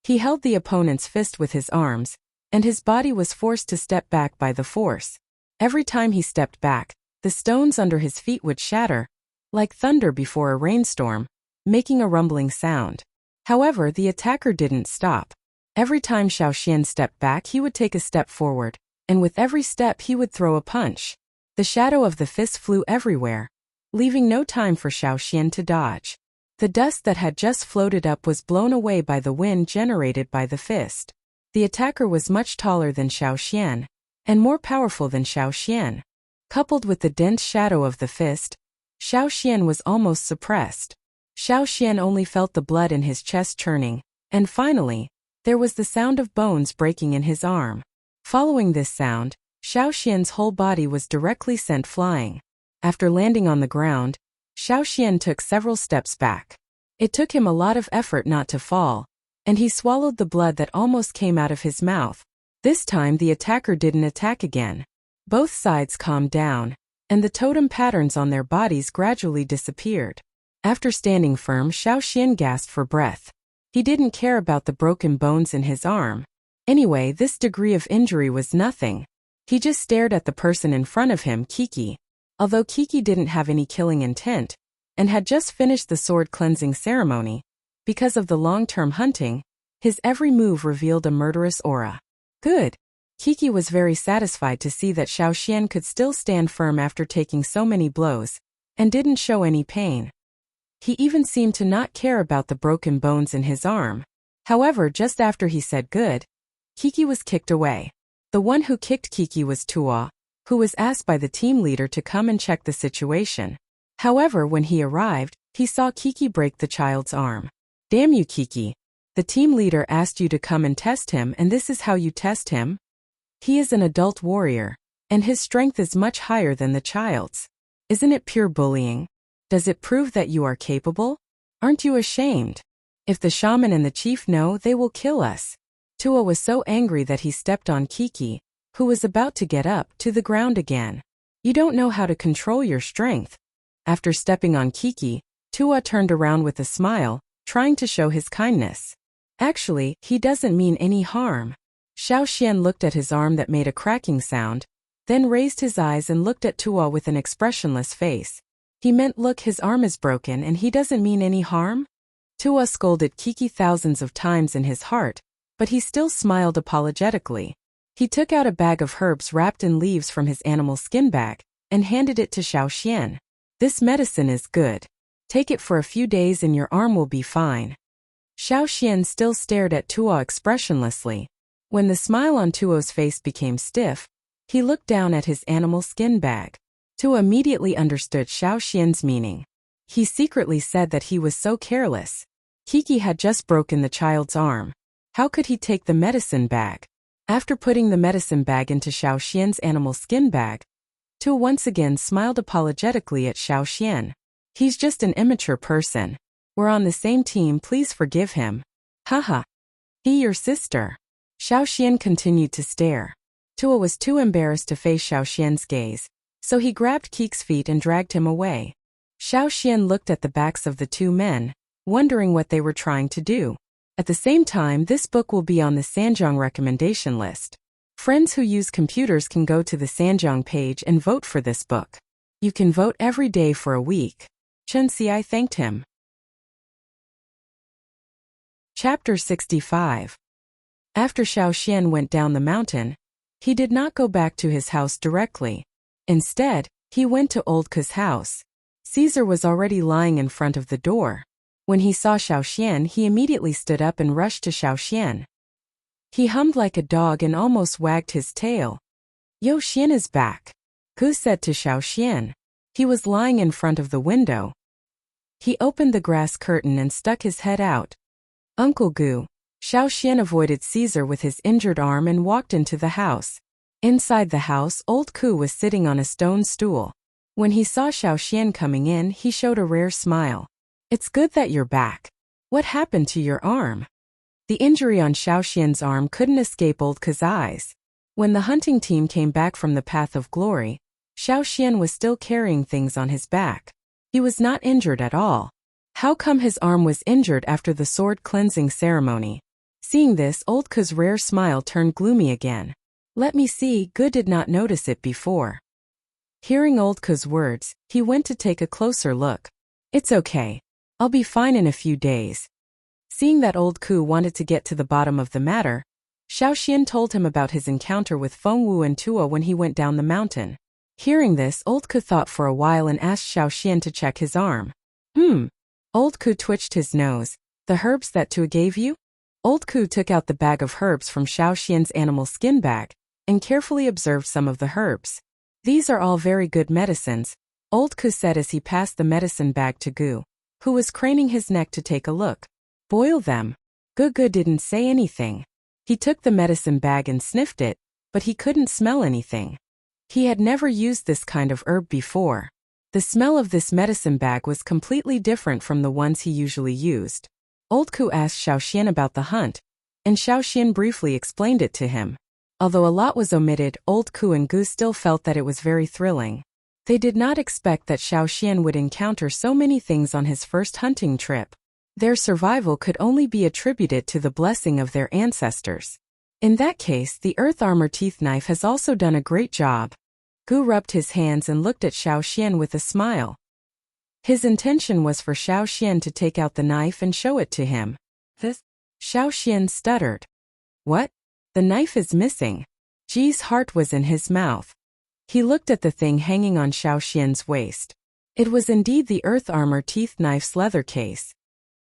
He held the opponent's fist with his arms, and his body was forced to step back by the force. Every time he stepped back, the stones under his feet would shatter, like thunder before a rainstorm, making a rumbling sound. However, the attacker didn't stop. Every time Xiaoxian stepped back, he would take a step forward, and with every step he would throw a punch. The shadow of the fist flew everywhere, leaving no time for Xiaoxian to dodge. The dust that had just floated up was blown away by the wind generated by the fist. The attacker was much taller than Xiaoxian, and more powerful than Xiaoxian. Coupled with the dense shadow of the fist, Xiaoxian was almost suppressed. Xiaoxian only felt the blood in his chest churning, and finally, there was the sound of bones breaking in his arm. Following this sound, Xiaoxian's whole body was directly sent flying. After landing on the ground, Xiaoxian took several steps back. It took him a lot of effort not to fall, and he swallowed the blood that almost came out of his mouth. This time the attacker didn't attack again. Both sides calmed down, and the totem patterns on their bodies gradually disappeared. After standing firm, Xiaoxian gasped for breath. He didn't care about the broken bones in his arm. Anyway, this degree of injury was nothing. He just stared at the person in front of him, Kiki. Although Kiki didn't have any killing intent, and had just finished the sword cleansing ceremony, because of the long-term hunting, his every move revealed a murderous aura. Good. Kiki was very satisfied to see that Xiaoxian could still stand firm after taking so many blows, and didn't show any pain. He even seemed to not care about the broken bones in his arm. However, just after he said good, Kiki was kicked away. The one who kicked Kiki was Tua, who was asked by the team leader to come and check the situation. However, when he arrived, he saw Kiki break the child's arm. Damn you, Kiki. The team leader asked you to come and test him, and this is how you test him? He is an adult warrior, and his strength is much higher than the child's. Isn't it pure bullying? Does it prove that you are capable? Aren't you ashamed? If the shaman and the chief know, they will kill us. Tua was so angry that he stepped on Kiki, who was about to get up, to the ground again. You don't know how to control your strength. After stepping on Kiki, Tua turned around with a smile, trying to show his kindness. Actually, he doesn't mean any harm. Xiao Xian looked at his arm that made a cracking sound, then raised his eyes and looked at Tua with an expressionless face. He meant, look, his arm is broken and he doesn't mean any harm? Tua scolded Kiki thousands of times in his heart, but he still smiled apologetically. He took out a bag of herbs wrapped in leaves from his animal skin bag and handed it to Xiao Xian. This medicine is good. Take it for a few days and your arm will be fine. Xiao Xian still stared at Tua expressionlessly. When the smile on Tuo's face became stiff, he looked down at his animal skin bag. Tua immediately understood Xiao Xian's meaning. He secretly said that he was so careless. Kiki had just broken the child's arm. How could he take the medicine bag? After putting the medicine bag into Xiao Xian's animal skin bag, Tua once again smiled apologetically at Xiao Xian. He's just an immature person. We're on the same team, please forgive him. Haha. He your sister. Xiao Xian continued to stare. Tua was too embarrassed to face Xiao Xian's gaze, so he grabbed Kiki's feet and dragged him away. Xiao Xian looked at the backs of the two men, wondering what they were trying to do. At the same time, this book will be on the Sanjiang recommendation list. Friends who use computers can go to the Sanjiang page and vote for this book. You can vote every day for a week. Chen Xi thanked him. Chapter 65. After Xiao Xian went down the mountain, he did not go back to his house directly. Instead, he went to Old Ke's house. Caesar was already lying in front of the door. When he saw Xiao Xian, he immediately stood up and rushed to Xiao Xian. He hummed like a dog and almost wagged his tail. Yo, Xian is back, Gu said to Xiao Xian. He was lying in front of the window. He opened the grass curtain and stuck his head out. Uncle Gu. Xiao Xian avoided Caesar with his injured arm and walked into the house. Inside the house, old Ku was sitting on a stone stool. When he saw Xiao Xian coming in, he showed a rare smile. It's good that you're back. What happened to your arm? The injury on Xiao Xian's arm couldn't escape old Ku's eyes. When the hunting team came back from the Path of Glory, Xiao Xian was still carrying things on his back. He was not injured at all. How come his arm was injured after the sword cleansing ceremony? Seeing this, old Ku's rare smile turned gloomy again. Let me see, Gu did not notice it before. Hearing old Ku's words, he went to take a closer look. It's okay. I'll be fine in a few days. Seeing that old Ku wanted to get to the bottom of the matter, Xiao Xian told him about his encounter with Feng Wu and Tua when he went down the mountain. Hearing this, old Ku thought for a while and asked Xiao Xian to check his arm. Old Ku twitched his nose. The herbs that Tua gave you? Old Ku took out the bag of herbs from Xiao Xian's animal skin bag and carefully observed some of the herbs. These are all very good medicines, old Ku said as he passed the medicine bag to Gu, who was craning his neck to take a look. Boil them. Gu didn't say anything. He took the medicine bag and sniffed it, but he couldn't smell anything. He had never used this kind of herb before. The smell of this medicine bag was completely different from the ones he usually used. Old Ku asked Xiao Xian about the hunt, and Xiao Xian briefly explained it to him. Although a lot was omitted, old Ku and Gu still felt that it was very thrilling. They did not expect that Xiao Xian would encounter so many things on his first hunting trip. Their survival could only be attributed to the blessing of their ancestors. In that case, the earth armor teeth knife has also done a great job. Gu rubbed his hands and looked at Xiao Xian with a smile. His intention was for Xiao Xian to take out the knife and show it to him. This? Xiao Xian stuttered. What? The knife is missing. Ji's heart was in his mouth. He looked at the thing hanging on Xiao Xian's waist. It was indeed the earth armor teeth knife's leather case.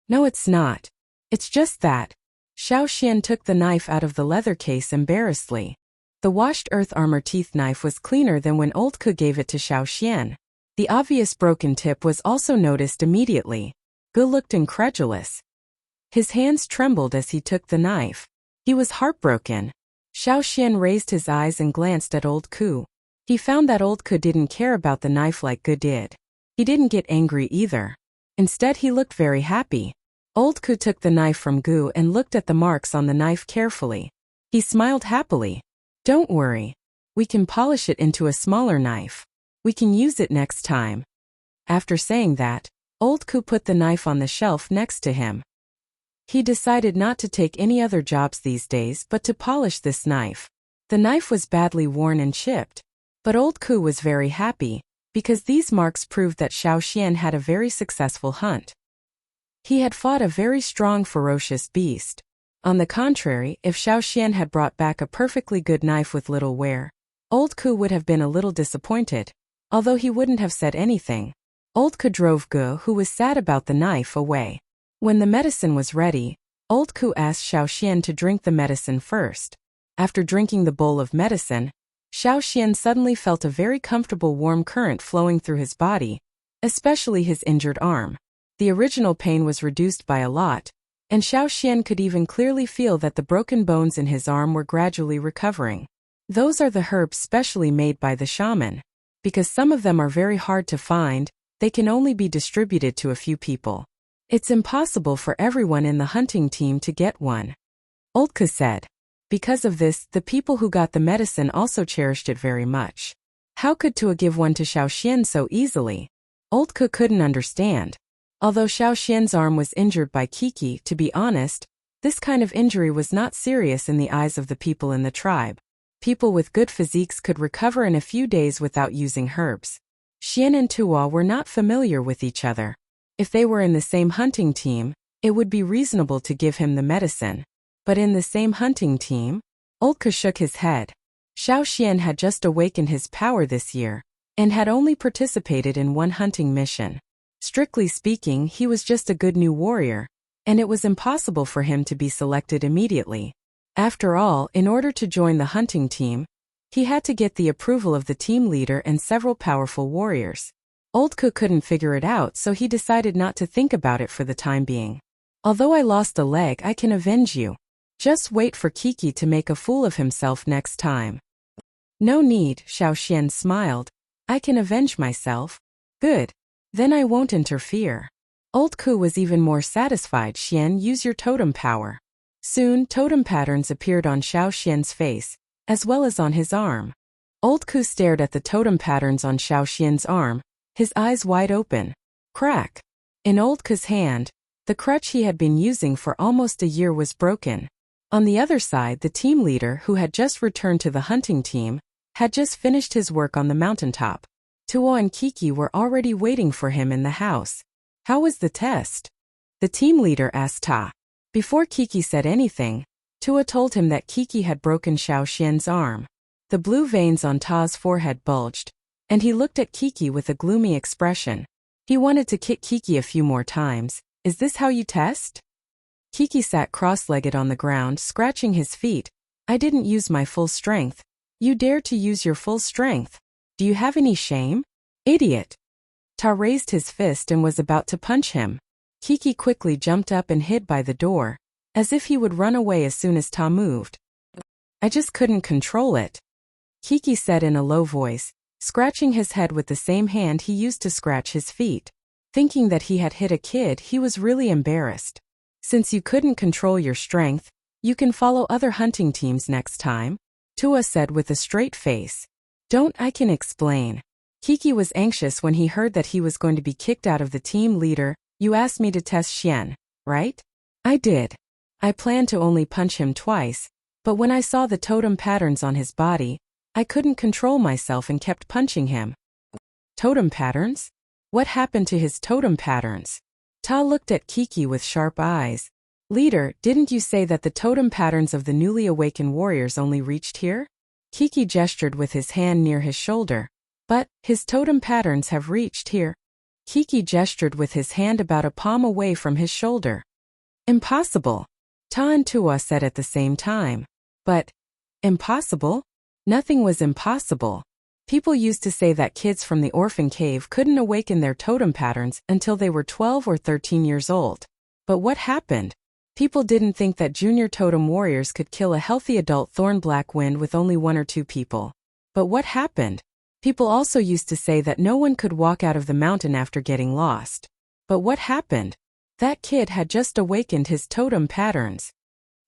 No, it's not. It's just that. Xiao Xian took the knife out of the leather case embarrassedly. The washed earth armor teeth knife was cleaner than when old Ku gave it to Xiao Xian. The obvious broken tip was also noticed immediately. Gu looked incredulous. His hands trembled as he took the knife. He was heartbroken. Xiao Xian raised his eyes and glanced at old Ku. He found that old Ku didn't care about the knife like Gu did. He didn't get angry either. Instead, he looked very happy. Old Ku took the knife from Gu and looked at the marks on the knife carefully. He smiled happily. Don't worry. We can polish it into a smaller knife. We can use it next time. After saying that, old Ku put the knife on the shelf next to him. He decided not to take any other jobs these days but to polish this knife. The knife was badly worn and chipped. But old Ku was very happy, because these marks proved that Xiao Xian had a very successful hunt. He had fought a very strong, ferocious beast. On the contrary, if Xiao Xian had brought back a perfectly good knife with little wear, old Ku would have been a little disappointed, although he wouldn't have said anything. Old Ku drove Gu, who was sad about the knife, away. When the medicine was ready, old Ku asked Xiao Xian to drink the medicine first. After drinking the bowl of medicine, Xiao Xian suddenly felt a very comfortable warm current flowing through his body, especially his injured arm. The original pain was reduced by a lot, and Xiao Xian could even clearly feel that the broken bones in his arm were gradually recovering. Those are the herbs specially made by the shaman. Because some of them are very hard to find, they can only be distributed to a few people. It's impossible for everyone in the hunting team to get one. Old Ku said. Because of this, the people who got the medicine also cherished it very much. How could Tua give one to Xiao Xian so easily? Old Ku couldn't understand. Although Xiao Xian's arm was injured by Kiki, to be honest, this kind of injury was not serious in the eyes of the people in the tribe. People with good physiques could recover in a few days without using herbs. Xian and Tua were not familiar with each other. If they were in the same hunting team, it would be reasonable to give him the medicine. But in the same hunting team? Old Ku shook his head. Xiao Xian had just awakened his power this year, and had only participated in one hunting mission. Strictly speaking, he was just a good new warrior, and it was impossible for him to be selected immediately. After all, in order to join the hunting team, he had to get the approval of the team leader and several powerful warriors. Old Ku couldn't figure it out, so he decided not to think about it for the time being. Although I lost a leg, I can avenge you. Just wait for Kiki to make a fool of himself next time. No need, Xiao Xian smiled. I can avenge myself. Good. Then I won't interfere. Old Ku was even more satisfied. Xian, use your totem power. Soon, totem patterns appeared on Xiao Xian's face, as well as on his arm. Old Ku stared at the totem patterns on Xiao Xian's arm, his eyes wide open. Crack. In Old Ku's hand, the crutch he had been using for almost a year was broken. On the other side, the team leader, who had just returned to the hunting team, had just finished his work on the mountaintop. Tuo and Kiki were already waiting for him in the house. How was the test? The team leader asked Ta. Before Kiki said anything, Tuo told him that Kiki had broken Xiao Xian's arm. The blue veins on Ta's forehead bulged, and he looked at Kiki with a gloomy expression. He wanted to kick Kiki a few more times. Is this how you test? Kiki sat cross-legged on the ground, scratching his feet. I didn't use my full strength. You dare to use your full strength? Do you have any shame? Idiot! Ta raised his fist and was about to punch him. Kiki quickly jumped up and hid by the door, as if he would run away as soon as Ta moved. I just couldn't control it, Kiki said in a low voice, scratching his head with the same hand he used to scratch his feet. Thinking that he had hit a kid, he was really embarrassed. Since you couldn't control your strength, you can follow other hunting teams next time, Tua said with a straight face. Don't, I can explain. Kiki was anxious when he heard that he was going to be kicked out of the team leader. You asked me to test Xian, right? I did. I planned to only punch him twice, but when I saw the totem patterns on his body, I couldn't control myself and kept punching him. Totem patterns? What happened to his totem patterns? Ta looked at Kiki with sharp eyes. Leader, didn't you say that the totem patterns of the newly awakened warriors only reached here? Kiki gestured with his hand near his shoulder. But, his totem patterns have reached here. Kiki gestured with his hand about a palm away from his shoulder. Impossible. Ta and Tua said at the same time. But, impossible? Nothing was impossible. People used to say that kids from the orphan cave couldn't awaken their totem patterns until they were 12 or 13 years old. But what happened? People didn't think that junior totem warriors could kill a healthy adult Thornblack Wind with only 1 or 2 people. But what happened? People also used to say that no one could walk out of the mountain after getting lost. But what happened? That kid had just awakened his totem patterns.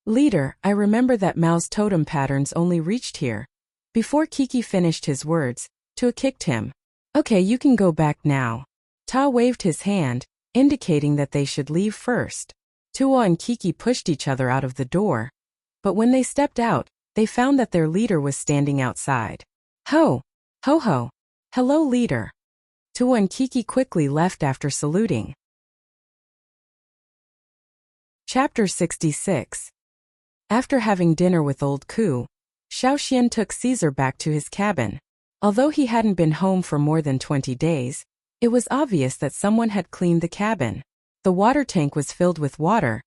Leader, I remember that Mao's totem patterns only reached here. Before Kiki finished his words, Tua kicked him. Okay, you can go back now. Ta waved his hand, indicating that they should leave first. Tua and Kiki pushed each other out of the door. But when they stepped out, they found that their leader was standing outside. Ho! Ho ho! Hello, leader. Tua and Kiki quickly left after saluting. Chapter 66. After having dinner with Old Ku, Xiaoxian took Caesar back to his cabin. Although he hadn't been home for more than 20 days, it was obvious that someone had cleaned the cabin. The water tank was filled with water,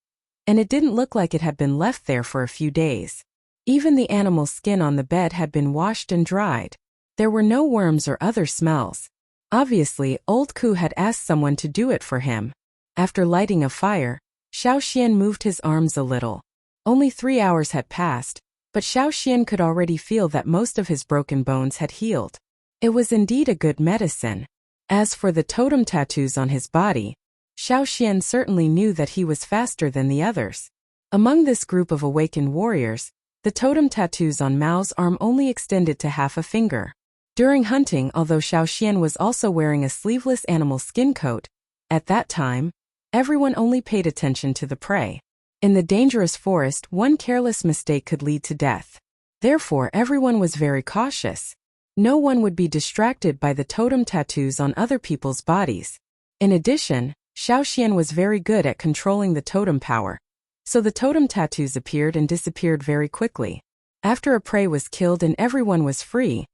and it didn't look like it had been left there for a few days. Even the animal skin on the bed had been washed and dried. There were no worms or other smells. Obviously, Old Ku had asked someone to do it for him. After lighting a fire, Xiaoxian moved his arms a little. Only 3 hours had passed, but Xiaoxian could already feel that most of his broken bones had healed. It was indeed a good medicine. As for the totem tattoos on his body, Xiaoxian certainly knew that he was faster than the others. Among this group of awakened warriors, the totem tattoos on Mao's arm only extended to half a finger. During hunting, although Xiaoxian was also wearing a sleeveless animal skin coat, at that time, everyone only paid attention to the prey. In the dangerous forest, one careless mistake could lead to death. Therefore, everyone was very cautious. No one would be distracted by the totem tattoos on other people's bodies. In addition, Xiaoxian was very good at controlling the totem power. So the totem tattoos appeared and disappeared very quickly. After a prey was killed and everyone was free,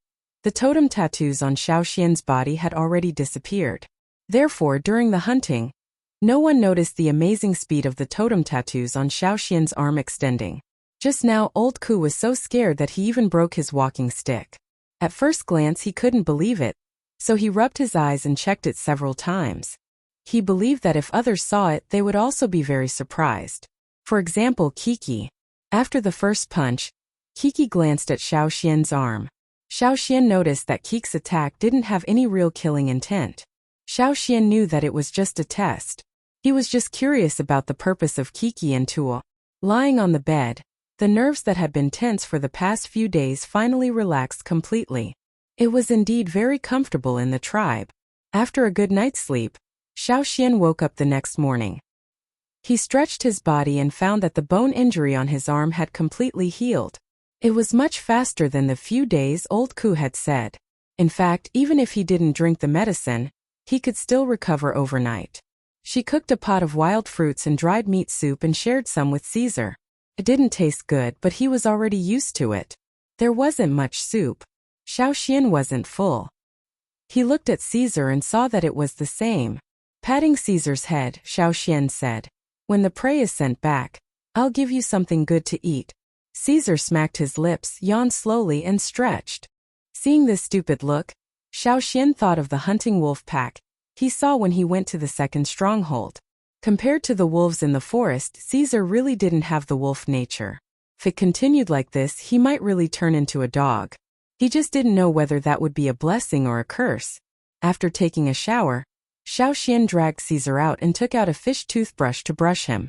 the totem tattoos on Xiaoxian's body had already disappeared. Therefore, during the hunting, no one noticed the amazing speed of the totem tattoos on Xiaoxian's arm extending. Just now, Old Ku was so scared that he even broke his walking stick. At first glance, he couldn't believe it, so he rubbed his eyes and checked it several times. He believed that if others saw it, they would also be very surprised. For example, Kiki. After the first punch, Kiki glanced at Xiaoxian's arm. Xiaoxian noticed that Kiki's attack didn't have any real killing intent. Xiaoxian knew that it was just a test. He was just curious about the purpose of Kiki and Tua. Lying on the bed, the nerves that had been tense for the past few days finally relaxed completely. It was indeed very comfortable in the tribe. After a good night's sleep, Xiaoxian woke up the next morning. He stretched his body and found that the bone injury on his arm had completely healed. It was much faster than the few days Old Ku had said. In fact, even if he didn't drink the medicine, he could still recover overnight. She cooked a pot of wild fruits and dried meat soup and shared some with Caesar. It didn't taste good, but he was already used to it. There wasn't much soup. Xiaoxian wasn't full. He looked at Caesar and saw that it was the same. Patting Caesar's head, Xiaoxian said, "When the prey is sent back, I'll give you something good to eat." Caesar smacked his lips, yawned slowly, and stretched. Seeing this stupid look, Xiaoxian thought of the hunting wolf pack he saw when he went to the second stronghold. Compared to the wolves in the forest, Caesar really didn't have the wolf nature. If it continued like this, he might really turn into a dog. He just didn't know whether that would be a blessing or a curse. After taking a shower, Xiaoxian dragged Caesar out and took out a fish toothbrush to brush him.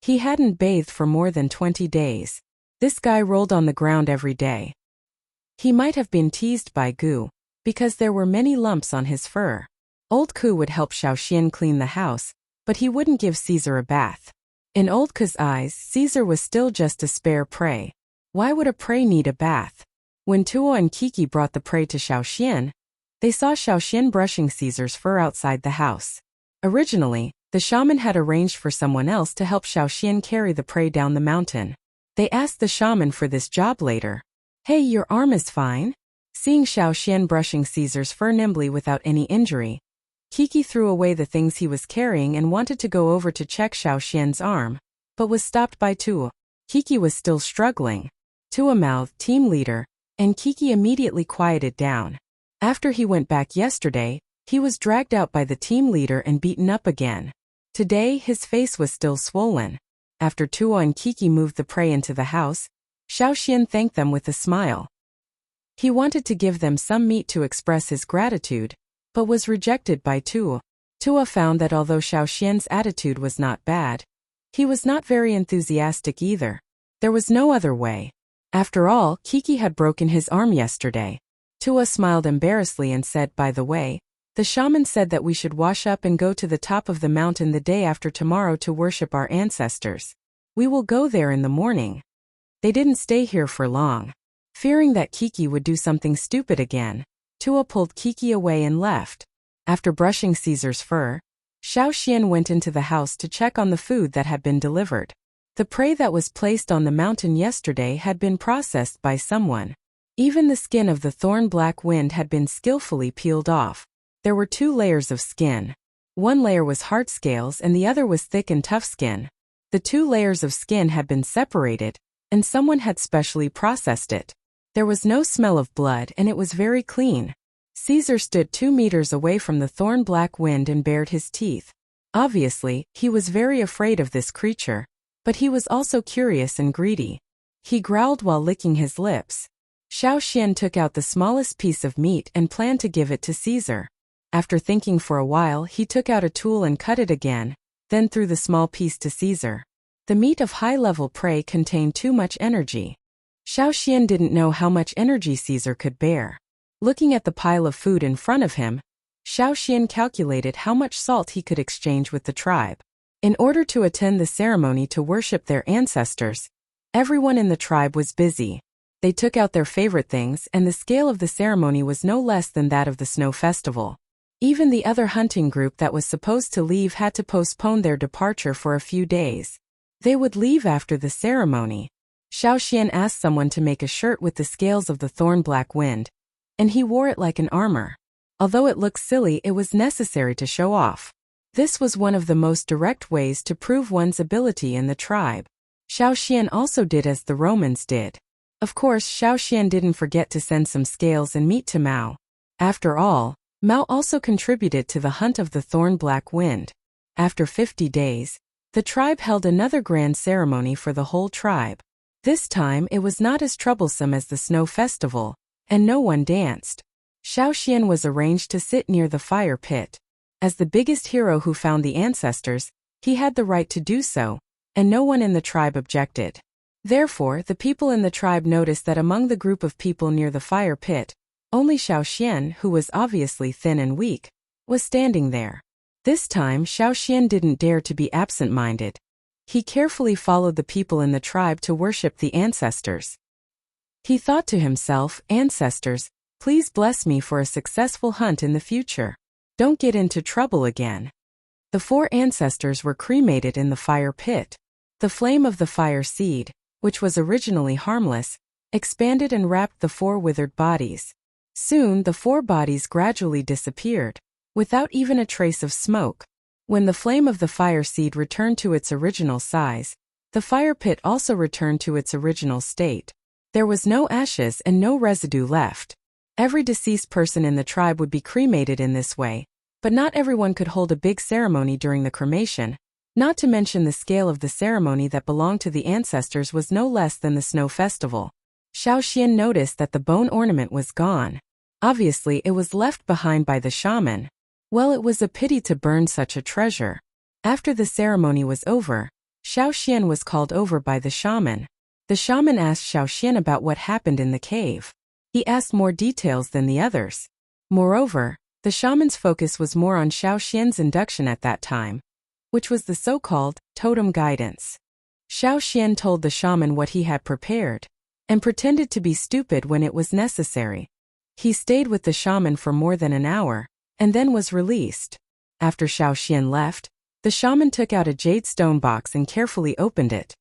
He hadn't bathed for more than 20 days. This guy rolled on the ground every day. He might have been teased by Gu, because there were many lumps on his fur. Old Ku would help Xiaoxian clean the house, but he wouldn't give Caesar a bath. In Old Ku's eyes, Caesar was still just a spare prey. Why would a prey need a bath? When Tua and Kiki brought the prey to Xiaoxian, they saw Xiaoxian brushing Caesar's fur outside the house. Originally, the shaman had arranged for someone else to help Xiaoxian carry the prey down the mountain. They asked the shaman for this job later. "Hey, your arm is fine?" Seeing Xiaoxian brushing Caesar's fur nimbly without any injury, Kiki threw away the things he was carrying and wanted to go over to check Xiaoxian's arm, but was stopped by Tua. Kiki was still struggling. Tua mouthed, "Team leader, and Kiki immediately quieted down. After he went back yesterday, he was dragged out by the team leader and beaten up again. Today, his face was still swollen. After Tuo and Kiki moved the prey into the house, Xiaoxian thanked them with a smile. He wanted to give them some meat to express his gratitude, but was rejected by Tuo. Tuo found that although Xiaoxian's attitude was not bad, he was not very enthusiastic either. There was no other way. After all, Kiki had broken his arm yesterday. Tuo smiled embarrassedly and said, "By the way, the shaman said that we should wash up and go to the top of the mountain the day after tomorrow to worship our ancestors. We will go there in the morning." They didn't stay here for long. Fearing that Kiki would do something stupid again, Tuo pulled Kiki away and left. After brushing Caesar's fur, Xiaoxian went into the house to check on the food that had been delivered. The prey that was placed on the mountain yesterday had been processed by someone. Even the skin of the thorn-black wind had been skillfully peeled off. There were 2 layers of skin. One layer was hard scales and the other was thick and tough skin. The 2 layers of skin had been separated, and someone had specially processed it. There was no smell of blood and it was very clean. Caesar stood 2 meters away from the thorn-black wind and bared his teeth. Obviously, he was very afraid of this creature, but he was also curious and greedy. He growled while licking his lips. Xiaoxian took out the smallest piece of meat and planned to give it to Caesar. After thinking for a while, he took out a tool and cut it again, then threw the small piece to Caesar. The meat of high-level prey contained too much energy. Xiaoxian didn't know how much energy Caesar could bear. Looking at the pile of food in front of him, Xiaoxian calculated how much salt he could exchange with the tribe. In order to attend the ceremony to worship their ancestors, everyone in the tribe was busy. They took out their favorite things and the scale of the ceremony was no less than that of the snow festival. Even the other hunting group that was supposed to leave had to postpone their departure for a few days. They would leave after the ceremony. Xiaoxian asked someone to make a shirt with the scales of the thorn-black wind, and he wore it like an armor. Although it looked silly, it was necessary to show off. This was one of the most direct ways to prove one's ability in the tribe. Xiaoxian also did as the Romans did. Of course, Xiaoxian didn't forget to send some scales and meat to Mao. After all, Mao also contributed to the hunt of the thorn-black wind. After 50 days, the tribe held another grand ceremony for the whole tribe. This time it was not as troublesome as the snow festival, and no one danced. Xiaoxian was arranged to sit near the fire pit. As the biggest hero who found the ancestors, he had the right to do so, and no one in the tribe objected. Therefore, the people in the tribe noticed that among the group of people near the fire pit, only Xiaoxian, who was obviously thin and weak, was standing there. This time Xiaoxian didn't dare to be absent-minded. He carefully followed the people in the tribe to worship the ancestors. He thought to himself, "Ancestors, please bless me for a successful hunt in the future. Don't get into trouble again." The 4 ancestors were cremated in the fire pit. The flame of the fire seed, which was originally harmless, expanded and wrapped the 4 withered bodies. Soon the 4 bodies gradually disappeared, without even a trace of smoke. When the flame of the fire seed returned to its original size, the fire pit also returned to its original state. There was no ashes and no residue left. Every deceased person in the tribe would be cremated in this way, but not everyone could hold a big ceremony during the cremation. Not to mention the scale of the ceremony that belonged to the ancestors was no less than the snow festival. Xiaoxian noticed that the bone ornament was gone. Obviously, it was left behind by the shaman. Well, it was a pity to burn such a treasure. After the ceremony was over, Xiaoxian was called over by the shaman. The shaman asked Xiaoxian about what happened in the cave. He asked more details than the others. Moreover, the shaman's focus was more on Xiaoxian's induction at that time, which was the so-called totem guidance. Xiaoxian told the shaman what he had prepared, and pretended to be stupid when it was necessary. He stayed with the shaman for more than an hour, and then was released. After Xiaoxian left, the shaman took out a jade stone box and carefully opened it.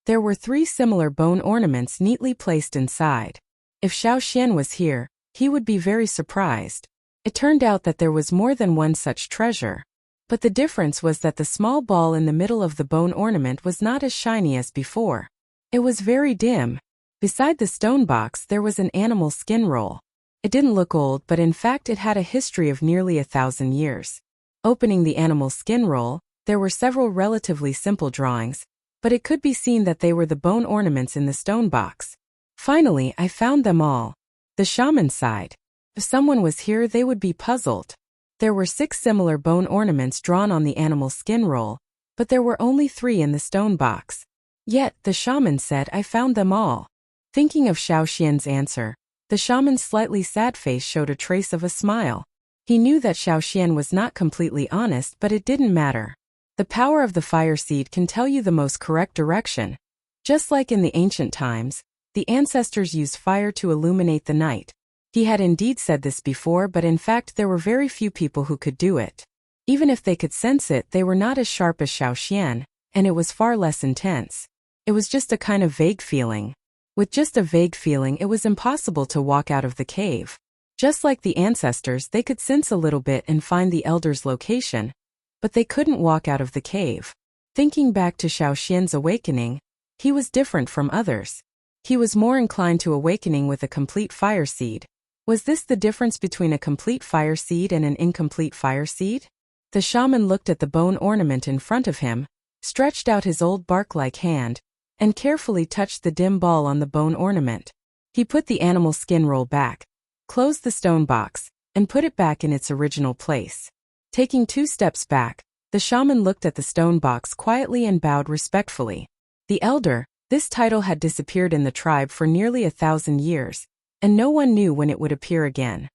There were 3 similar bone ornaments neatly placed inside. If Xiaoxian was here, he would be very surprised. It turned out that there was more than one such treasure. But the difference was that the small ball in the middle of the bone ornament was not as shiny as before. It was very dim. Beside the stone box there was an animal skin roll. It didn't look old, but in fact it had a history of nearly 1,000 years. Opening the animal skin roll, there were several relatively simple drawings, but it could be seen that they were the bone ornaments in the stone box. Finally, I found them all. The shaman sighed. If someone was here, they would be puzzled. There were 6 similar bone ornaments drawn on the animal skin roll, but there were only 3 in the stone box. Yet, the shaman said, I found them all. Thinking of Xiao Xian's answer, the shaman's slightly sad face showed a trace of a smile. He knew that Xiao Xian was not completely honest, but it didn't matter. The power of the fire seed can tell you the most correct direction. Just like in the ancient times, the ancestors used fire to illuminate the night. He had indeed said this before, but in fact there were very few people who could do it. Even if they could sense it, they were not as sharp as Xiao Xian, and it was far less intense. It was just a kind of vague feeling. With just a vague feeling, it was impossible to walk out of the cave. Just like the ancestors, they could sense a little bit and find the elder's location, but they couldn't walk out of the cave. Thinking back to Xiao Xian's awakening, he was different from others. He was more inclined to awakening with a complete fire seed. Was this the difference between a complete fire seed and an incomplete fire seed? The shaman looked at the bone ornament in front of him, stretched out his old bark-like hand, and carefully touched the dim ball on the bone ornament. He put the animal skin roll back, closed the stone box, and put it back in its original place. Taking 2 steps back, the shaman looked at the stone box quietly and bowed respectfully. The elder, this title had disappeared in the tribe for nearly 1,000 years, and no one knew when it would appear again.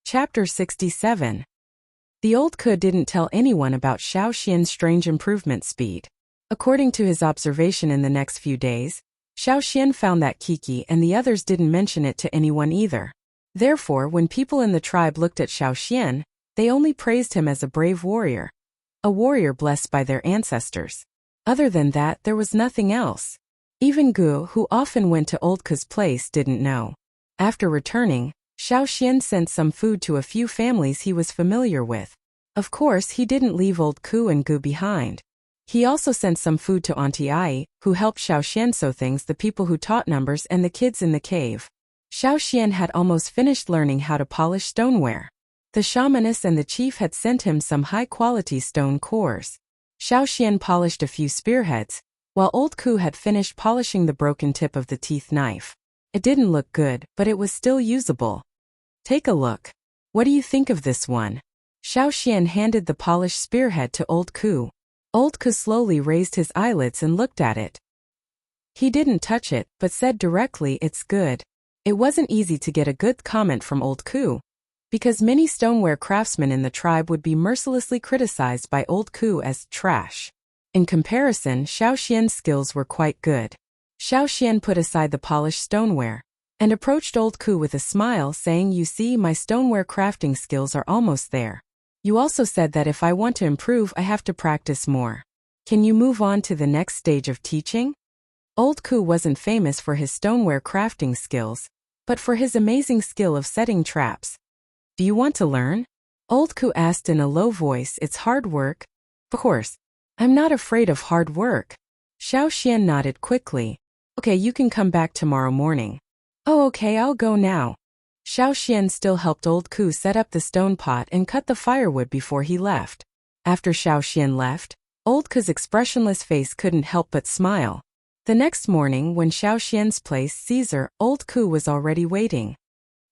Chapter 67. The old Ke didn't tell anyone about Xiao Xian's strange improvement speed. According to his observation in the next few days, Xiao Xian found that Kiki and the others didn't mention it to anyone either. Therefore, when people in the tribe looked at Xiao Xian, they only praised him as a brave warrior. A warrior blessed by their ancestors. Other than that, there was nothing else. Even Gu, who often went to old Ke's place, didn't know. After returning, Xiao Xian sent some food to a few families he was familiar with. Of course, he didn't leave old Ku and Gu behind. He also sent some food to Auntie Ai, who helped Xiao Xian sew things, the people who taught numbers, and the kids in the cave. Xiao Xian had almost finished learning how to polish stoneware. The shamaness and the chief had sent him some high-quality stone cores. Xiao Xian polished a few spearheads, while old Ku had finished polishing the broken tip of the teeth knife. It didn't look good, but it was still usable. Take a look. What do you think of this one? Xiao Xian handed the polished spearhead to old Ku. Old Ku slowly raised his eyelids and looked at it. He didn't touch it, but said directly, "It's good." It wasn't easy to get a good comment from old Ku, because many stoneware craftsmen in the tribe would be mercilessly criticized by old Ku as trash. In comparison, Xiao Xian's skills were quite good. Xiao Xian put aside the polished stoneware and approached old Ku with a smile, saying, "You see, my stoneware crafting skills are almost there. You also said that if I want to improve, I have to practice more. Can you move on to the next stage of teaching?" Old Ku wasn't famous for his stoneware crafting skills, but for his amazing skill of setting traps. "Do you want to learn?" Old Ku asked in a low voice. "It's hard work." "Of course. I'm not afraid of hard work." Xiao Xian nodded quickly. "Okay, you can come back tomorrow morning." "Oh, okay, I'll go now." Xiao Xian still helped old Ku set up the stone pot and cut the firewood before he left. After Xiao Xian left, old Ku's expressionless face couldn't help but smile. The next morning, when Xiao Xian's place, Caesar, old Ku was already waiting.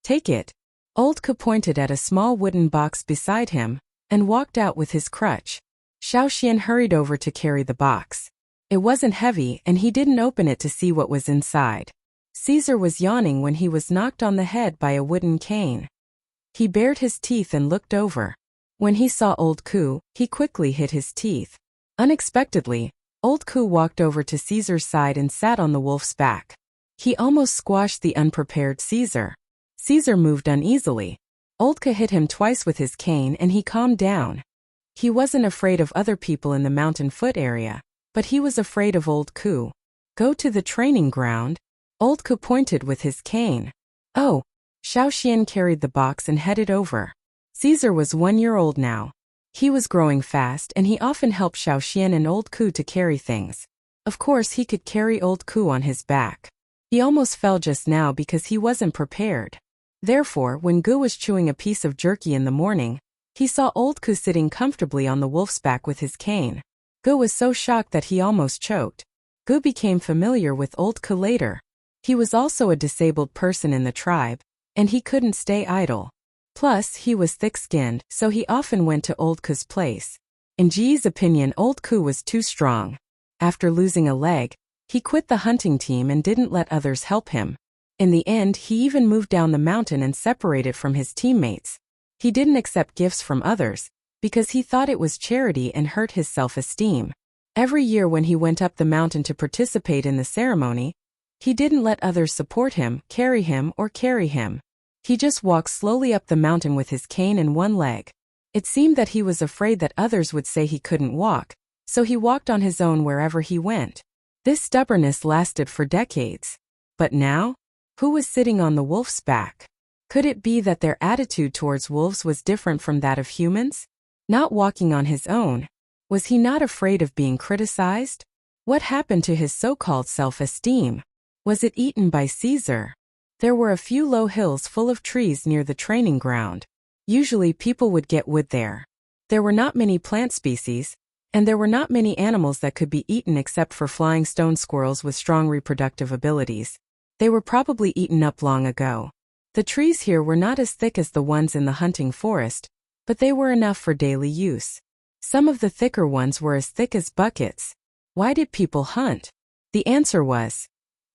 "Take it." Old Ku pointed at a small wooden box beside him and walked out with his crutch. Xiao Xian hurried over to carry the box. It wasn't heavy, and he didn't open it to see what was inside. Caesar was yawning when he was knocked on the head by a wooden cane. He bared his teeth and looked over. When he saw old Ku, he quickly hid his teeth. Unexpectedly, old Ku walked over to Caesar's side and sat on the wolf's back. He almost squashed the unprepared Caesar. Caesar moved uneasily. Old Ku hit him twice with his cane and he calmed down. He wasn't afraid of other people in the mountain foot area, but he was afraid of old Ku. "Go to the training ground?" Old Ku pointed with his cane. "Oh." Xiao Xian carried the box and headed over. Caesar was 1 year old now. He was growing fast and he often helped Xiao Xian and old Ku to carry things. Of course he could carry old Ku on his back. He almost fell just now because he wasn't prepared. Therefore, when Gu was chewing a piece of jerky in the morning, he saw old Ku sitting comfortably on the wolf's back with his cane. Gu was so shocked that he almost choked. Gu became familiar with old Ku later. He was also a disabled person in the tribe, and he couldn't stay idle. Plus, he was thick-skinned, so he often went to old Ku's place. In Ji's opinion, old Ku was too strong. After losing a leg, he quit the hunting team and didn't let others help him. In the end, he even moved down the mountain and separated from his teammates. He didn't accept gifts from others, because he thought it was charity and hurt his self-esteem. Every year when he went up the mountain to participate in the ceremony, he didn't let others support him, carry him, or carry him. He just walked slowly up the mountain with his cane and one leg. It seemed that he was afraid that others would say he couldn't walk, so he walked on his own wherever he went. This stubbornness lasted for decades. But now, who was sitting on the wolf's back? Could it be that their attitude towards wolves was different from that of humans? Not walking on his own, was he not afraid of being criticized? What happened to his so-called self-esteem? Was it eaten by Caesar? There were a few low hills full of trees near the training ground. Usually people would get wood there. There were not many plant species, and there were not many animals that could be eaten except for flying stone squirrels with strong reproductive abilities. They were probably eaten up long ago. The trees here were not as thick as the ones in the hunting forest, but they were enough for daily use. Some of the thicker ones were as thick as buckets. Why did people hunt? The answer was,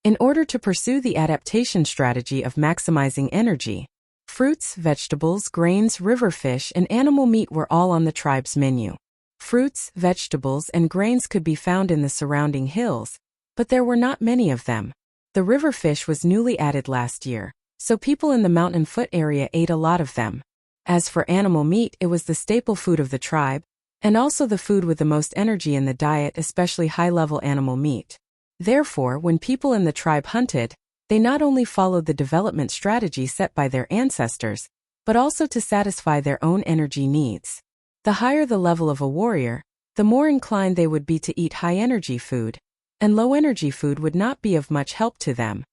in order to pursue the adaptation strategy of maximizing energy. Fruits, vegetables, grains, river fish, and animal meat were all on the tribe's menu. Fruits, vegetables, and grains could be found in the surrounding hills, but there were not many of them. The river fish was newly added last year, so people in the mountain foot area ate a lot of them. As for animal meat, it was the staple food of the tribe, and also the food with the most energy in the diet, especially high-level animal meat. Therefore, when people in the tribe hunted, they not only followed the development strategy set by their ancestors, but also to satisfy their own energy needs. The higher the level of a warrior, the more inclined they would be to eat high-energy food, and low-energy food would not be of much help to them.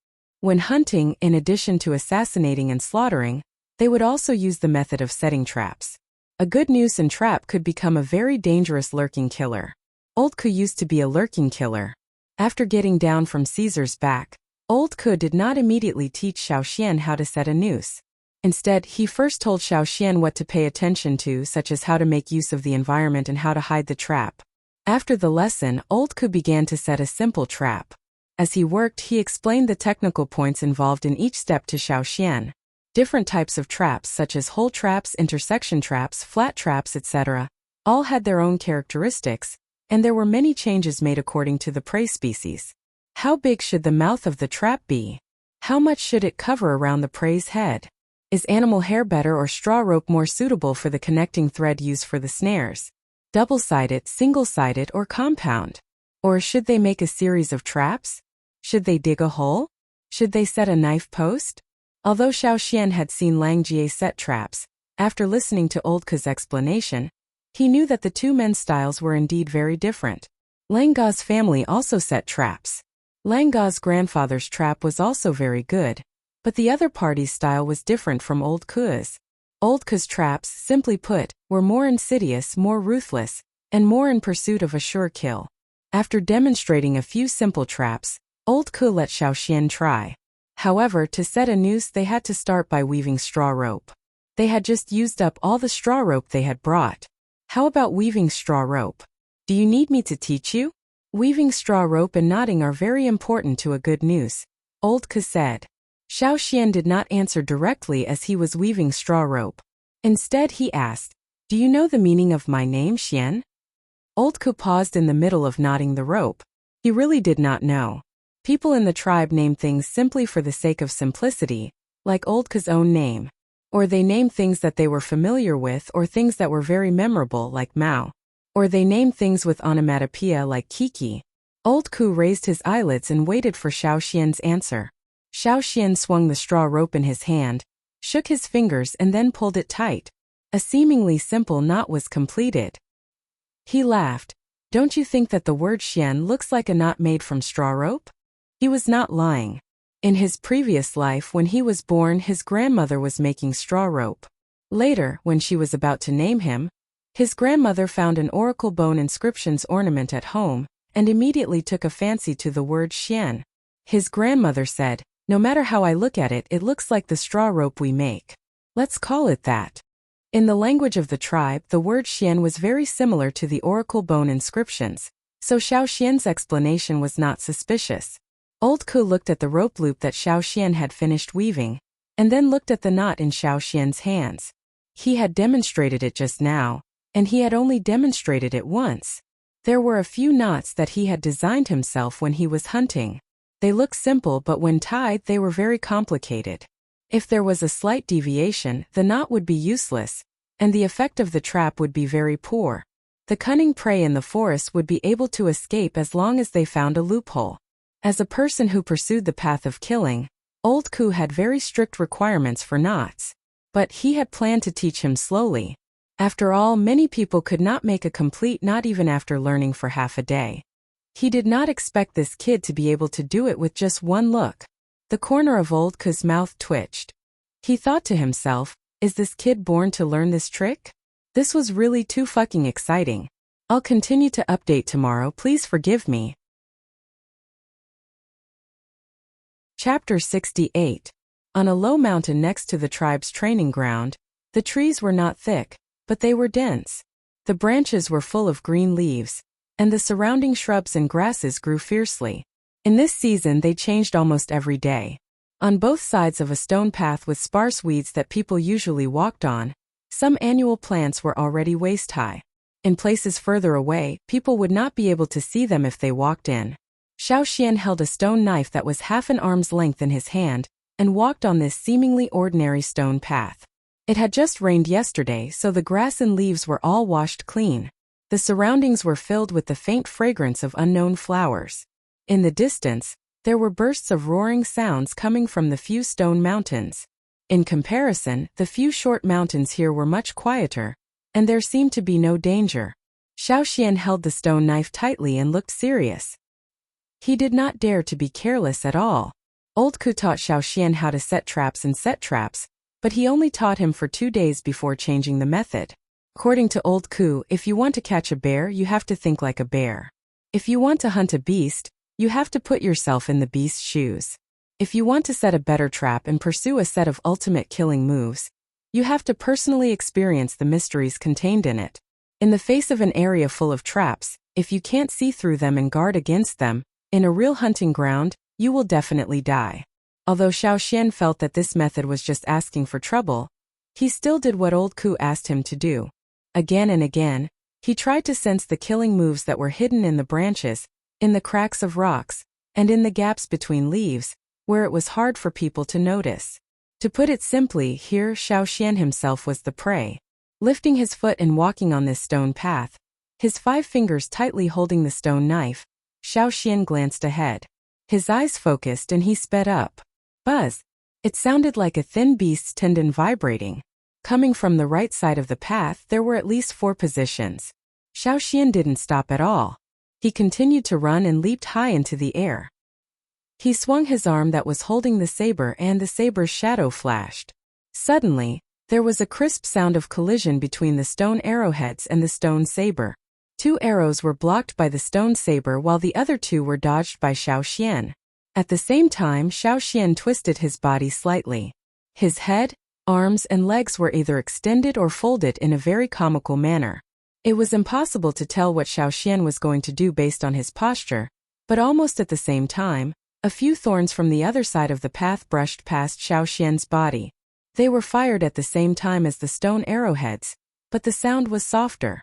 When hunting, in addition to assassinating and slaughtering, they would also use the method of setting traps. A good noose and trap could become a very dangerous lurking killer. Old Ku used to be a lurking killer. After getting down from Caesar's back, Old Ku did not immediately teach Xiaoxian how to set a noose. Instead, he first told Xiaoxian what to pay attention to, such as how to make use of the environment and how to hide the trap. After the lesson, Old Ku began to set a simple trap. As he worked, he explained the technical points involved in each step to Xiaoxian. Different types of traps such as hole traps, intersection traps, flat traps, etc., all had their own characteristics, and there were many changes made according to the prey species. How big should the mouth of the trap be? How much should it cover around the prey's head? Is animal hair better or straw rope more suitable for the connecting thread used for the snares? Double-sided, single-sided, or compound? Or should they make a series of traps? Should they dig a hole? Should they set a knife post? Although Xiaoxian had seen Lang Jie set traps, after listening to Old Ku's explanation, he knew that the two men's styles were indeed very different. Lang Ga's family also set traps. Lang Ga's grandfather's trap was also very good, but the other party's style was different from Old Ku's. Old Ku's traps, simply put, were more insidious, more ruthless, and more in pursuit of a sure kill. After demonstrating a few simple traps, Old Ku let Xiaoxian try. However, to set a noose they had to start by weaving straw rope. They had just used up all the straw rope they had brought. How about weaving straw rope? Do you need me to teach you? Weaving straw rope and knotting are very important to a good noose, Old Ku said. Xiaoxian did not answer directly as he was weaving straw rope. Instead he asked, "Do you know the meaning of my name, Xian?" Old Ku paused in the middle of knotting the rope. He really did not know. People in the tribe named things simply for the sake of simplicity, like Old Ku's own name. Or they named things that they were familiar with or things that were very memorable like Mao. Or they named things with onomatopoeia like Kiki. Old Ku raised his eyelids and waited for Xiaoxian's answer. Xiaoxian swung the straw rope in his hand, shook his fingers and then pulled it tight. A seemingly simple knot was completed. He laughed. Don't you think that the word xian looks like a knot made from straw rope? He was not lying. In his previous life when he was born, his grandmother was making straw rope. Later, when she was about to name him, his grandmother found an oracle bone inscriptions ornament at home, and immediately took a fancy to the word xian. His grandmother said, "No matter how I look at it, it looks like the straw rope we make. Let's call it that." In the language of the tribe, the word xian was very similar to the oracle bone inscriptions, so Xiao Xian's explanation was not suspicious. Old Ku looked at the rope loop that Xiao Xian had finished weaving, and then looked at the knot in Xiao Xian's hands. He had demonstrated it just now, and he had only demonstrated it once. There were a few knots that he had designed himself when he was hunting. They looked simple, but when tied they were very complicated. If there was a slight deviation, the knot would be useless, and the effect of the trap would be very poor. The cunning prey in the forest would be able to escape as long as they found a loophole. As a person who pursued the path of killing, Old Ku had very strict requirements for knots. But he had planned to teach him slowly. After all, many people could not make a complete knot even after learning for half a day. He did not expect this kid to be able to do it with just one look. The corner of Old Ku's mouth twitched. He thought to himself, is this kid born to learn this trick? This was really too fucking exciting. I'll continue to update tomorrow, please forgive me. Chapter 68. On a low mountain next to the tribe's training ground, the trees were not thick, but they were dense. The branches were full of green leaves, and the surrounding shrubs and grasses grew fiercely. In this season they changed almost every day. On both sides of a stone path with sparse weeds that people usually walked on, some annual plants were already waist-high. In places further away, people would not be able to see them if they walked in. Xiao Xian held a stone knife that was half an arm's length in his hand, and walked on this seemingly ordinary stone path. It had just rained yesterday, so the grass and leaves were all washed clean. The surroundings were filled with the faint fragrance of unknown flowers. In the distance, there were bursts of roaring sounds coming from the few stone mountains. In comparison, the few short mountains here were much quieter, and there seemed to be no danger. Xiao Xian held the stone knife tightly and looked serious. He did not dare to be careless at all. Old Ku taught Xiao Xian how to set traps, but he only taught him for 2 days before changing the method. According to Old Ku, if you want to catch a bear, you have to think like a bear. If you want to hunt a beast, you have to put yourself in the beast's shoes. If you want to set a better trap and pursue a set of ultimate killing moves, you have to personally experience the mysteries contained in it. In the face of an area full of traps, if you can't see through them and guard against them, in a real hunting ground, you will definitely die. Although Xiao Xian felt that this method was just asking for trouble, he still did what Old Ku asked him to do. Again and again, he tried to sense the killing moves that were hidden in the branches, in the cracks of rocks, and in the gaps between leaves, where it was hard for people to notice. To put it simply, here Xiao Xian himself was the prey. Lifting his foot and walking on this stone path, his 5 fingers tightly holding the stone knife, Xiao Xian glanced ahead. His eyes focused and he sped up. Buzz! It sounded like a thin beast's tendon vibrating. Coming from the right side of the path, there were at least 4 positions. Xiao Xian didn't stop at all. He continued to run and leaped high into the air. He swung his arm that was holding the saber, and the saber's shadow flashed. Suddenly, there was a crisp sound of collision between the stone arrowheads and the stone saber. 2 arrows were blocked by the stone saber while the other 2 were dodged by Xiao Xian. At the same time, Xiao Xian twisted his body slightly. His head, arms and legs were either extended or folded in a very comical manner. It was impossible to tell what Xiao Xian was going to do based on his posture, but almost at the same time, a few thorns from the other side of the path brushed past Xiao Xian's body. They were fired at the same time as the stone arrowheads, but the sound was softer.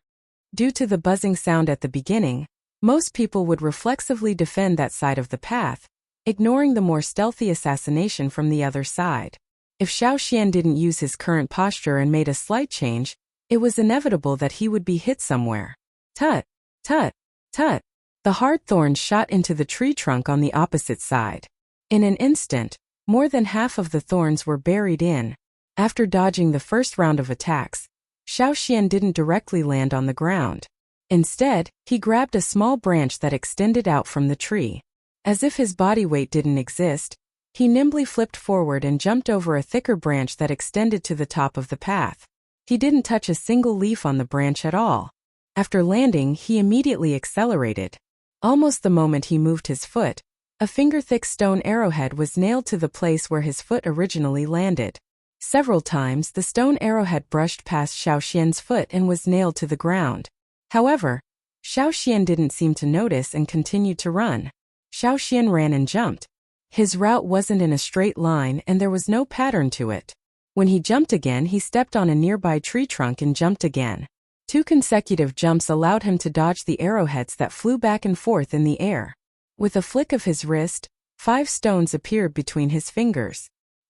Due to the buzzing sound at the beginning, most people would reflexively defend that side of the path, ignoring the more stealthy assassination from the other side. If Xiao Xian didn't use his current posture and made a slight change, it was inevitable that he would be hit somewhere. Tut! Tut! Tut! The hard thorns shot into the tree trunk on the opposite side. In an instant, more than half of the thorns were buried in. After dodging the first round of attacks, Xiao Xian didn't directly land on the ground. Instead, he grabbed a small branch that extended out from the tree. As if his body weight didn't exist, he nimbly flipped forward and jumped over a thicker branch that extended to the top of the path. He didn't touch a single leaf on the branch at all. After landing, he immediately accelerated. Almost the moment he moved his foot, a finger-thick stone arrowhead was nailed to the place where his foot originally landed. Several times, the stone arrowhead brushed past Xiaoxian's foot and was nailed to the ground. However, Xiaoxian didn't seem to notice and continued to run. Xiaoxian ran and jumped. His route wasn't in a straight line and there was no pattern to it. When he jumped again, he stepped on a nearby tree trunk and jumped again. 2 consecutive jumps allowed him to dodge the arrowheads that flew back and forth in the air. With a flick of his wrist, 5 stones appeared between his fingers.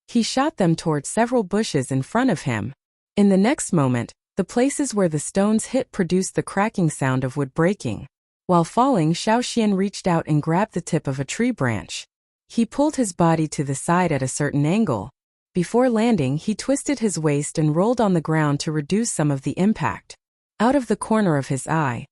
He shot them toward several bushes in front of him. In the next moment, the places where the stones hit produced the cracking sound of wood breaking. While falling, Xiaoxian reached out and grabbed the tip of a tree branch. He pulled his body to the side at a certain angle. Before landing, he twisted his waist and rolled on the ground to reduce some of the impact. Out of the corner of his eye,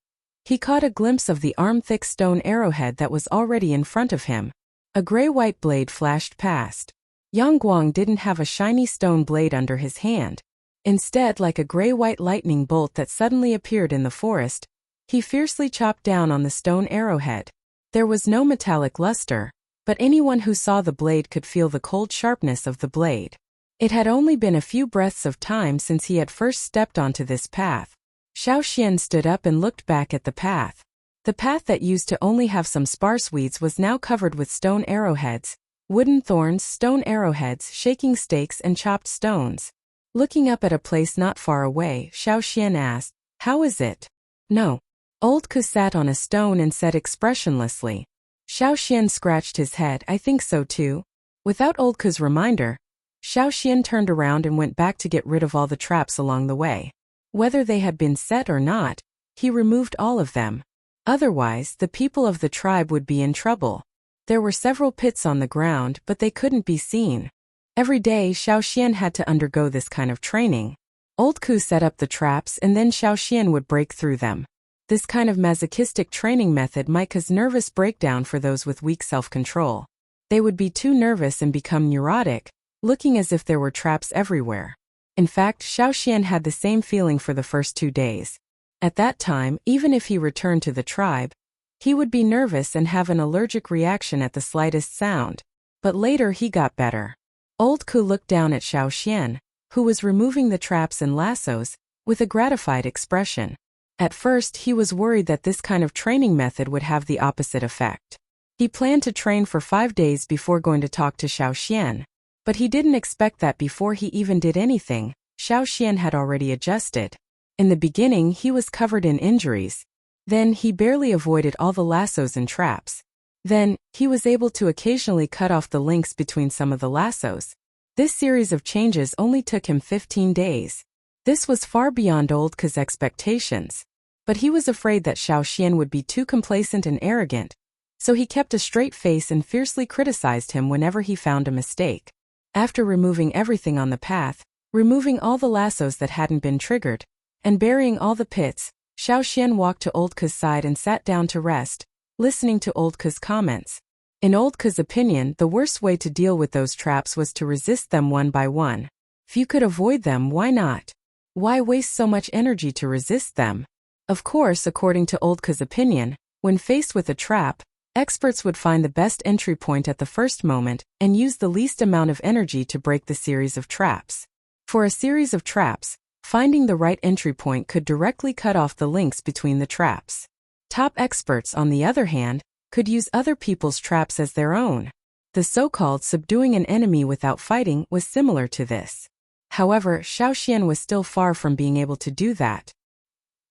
he caught a glimpse of the arm-thick stone arrowhead that was already in front of him. A gray-white blade flashed past. Yang Guang didn't have a shiny stone blade under his hand. Instead, like a gray-white lightning bolt that suddenly appeared in the forest, he fiercely chopped down on the stone arrowhead. There was no metallic luster, but anyone who saw the blade could feel the cold sharpness of the blade. It had only been a few breaths of time since he had first stepped onto this path. Xiaoxian stood up and looked back at the path. The path that used to only have some sparse weeds was now covered with stone arrowheads, wooden thorns, stone arrowheads, shaking stakes, and chopped stones. Looking up at a place not far away, Xiaoxian asked, "How is it?" "No." Old Ku sat on a stone and said expressionlessly. Xiaoxian scratched his head. "I think so too." Without Old Ku's reminder, Xiaoxian turned around and went back to get rid of all the traps along the way. Whether they had been set or not, he removed all of them. Otherwise, the people of the tribe would be in trouble. There were several pits on the ground, but they couldn't be seen. Every day, Xiaoxian had to undergo this kind of training. Old Ku set up the traps and then Xiaoxian would break through them. This kind of masochistic training method might cause nervous breakdown for those with weak self-control. They would be too nervous and become neurotic, looking as if there were traps everywhere. In fact, Xiaoxian had the same feeling for the first 2 days. At that time, even if he returned to the tribe, he would be nervous and have an allergic reaction at the slightest sound. But later he got better. Old Ku looked down at Xiaoxian, who was removing the traps and lassos, with a gratified expression. At first, he was worried that this kind of training method would have the opposite effect. He planned to train for 5 days before going to talk to Xiaoxian. But he didn't expect that before he even did anything, Xiaoxian had already adjusted. In the beginning, he was covered in injuries. Then, he barely avoided all the lassos and traps. Then, he was able to occasionally cut off the links between some of the lassos. This series of changes only took him 15 days. This was far beyond Old Ku's expectations. But he was afraid that Xiaoxian would be too complacent and arrogant, so he kept a straight face and fiercely criticized him whenever he found a mistake. After removing everything on the path, removing all the lassos that hadn't been triggered, and burying all the pits, Xiaoxian walked to Old Ku's side and sat down to rest, listening to Old Ku's comments. In Old Ku's opinion, the worst way to deal with those traps was to resist them one by one. If you could avoid them, why not? Why waste so much energy to resist them? Of course, according to Old Ku's opinion, when faced with a trap, experts would find the best entry point at the first moment and use the least amount of energy to break the series of traps. For a series of traps, finding the right entry point could directly cut off the links between the traps. Top experts, on the other hand, could use other people's traps as their own. The so-called subduing an enemy without fighting was similar to this. However, Xiaoxian was still far from being able to do that.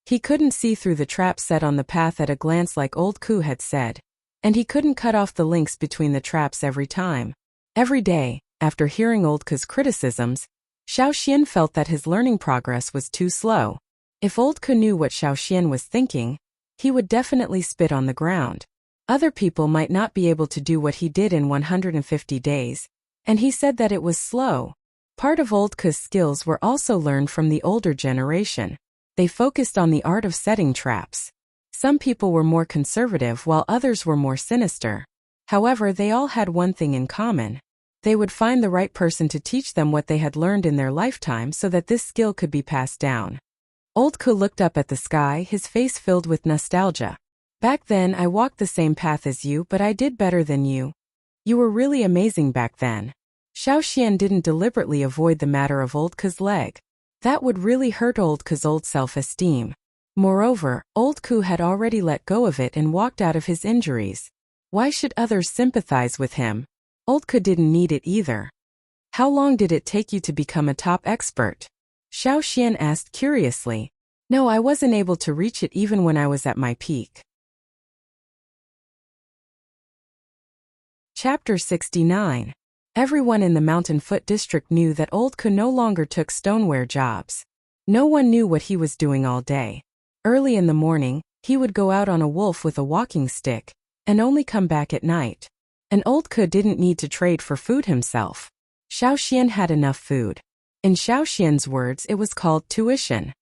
He couldn't see through the trap set on the path at a glance like Old Ku had said. And he couldn't cut off the links between the traps every time. Every day, after hearing Old Ku's criticisms, Xiaoxian felt that his learning progress was too slow. If Old Ku knew what Xiaoxian was thinking, he would definitely spit on the ground. Other people might not be able to do what he did in 150 days, and he said that it was slow. Part of Old Ku's skills were also learned from the older generation. They focused on the art of setting traps. Some people were more conservative while others were more sinister. However, they all had one thing in common. They would find the right person to teach them what they had learned in their lifetime so that this skill could be passed down. Old Ku looked up at the sky, his face filled with nostalgia. Back then, I walked the same path as you, but I did better than you. You were really amazing back then. Xiao Xian didn't deliberately avoid the matter of Old Ku's leg. That would really hurt Old Ku's old self-esteem. Moreover, Old Ku had already let go of it and walked out of his injuries. Why should others sympathize with him? Old Ku didn't need it either. How long did it take you to become a top expert? Xiao Xian asked curiously. No, I wasn't able to reach it even when I was at my peak. Chapter 69. Everyone in the Mountain Foot district knew that Old Ku no longer took stoneware jobs. No one knew what he was doing all day. Early in the morning, he would go out on a wolf with a walking stick, and only come back at night. And Old Ku didn't need to trade for food himself. Xiao Xian had enough food. In Xiao Xian's words, it was called tuition.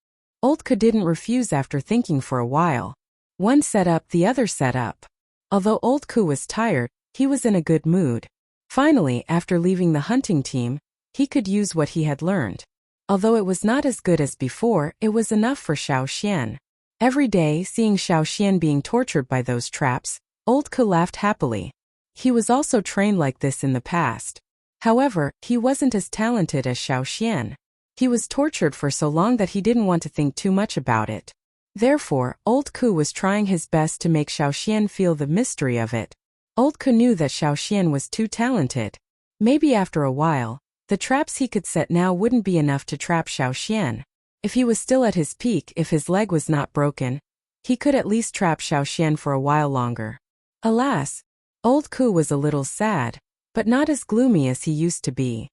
Old Ku didn't refuse after thinking for a while. One set up, the other set up. Although Old Ku was tired, he was in a good mood. Finally, after leaving the hunting team, he could use what he had learned. Although it was not as good as before, it was enough for Xiao Xian. Every day, seeing Xiao Xian being tortured by those traps, Old Ku laughed happily. He was also trained like this in the past. However, he wasn't as talented as Xiao Xian. He was tortured for so long that he didn't want to think too much about it. Therefore, Old Ku was trying his best to make Xiao Xian feel the mystery of it. Old Ku knew that Xiao Xian was too talented. Maybe after a while, the traps he could set now wouldn't be enough to trap Xiao Xian. If he was still at his peak, if his leg was not broken, he could at least trap Xiao Xian for a while longer. Alas, Old Ku was a little sad, but not as gloomy as he used to be.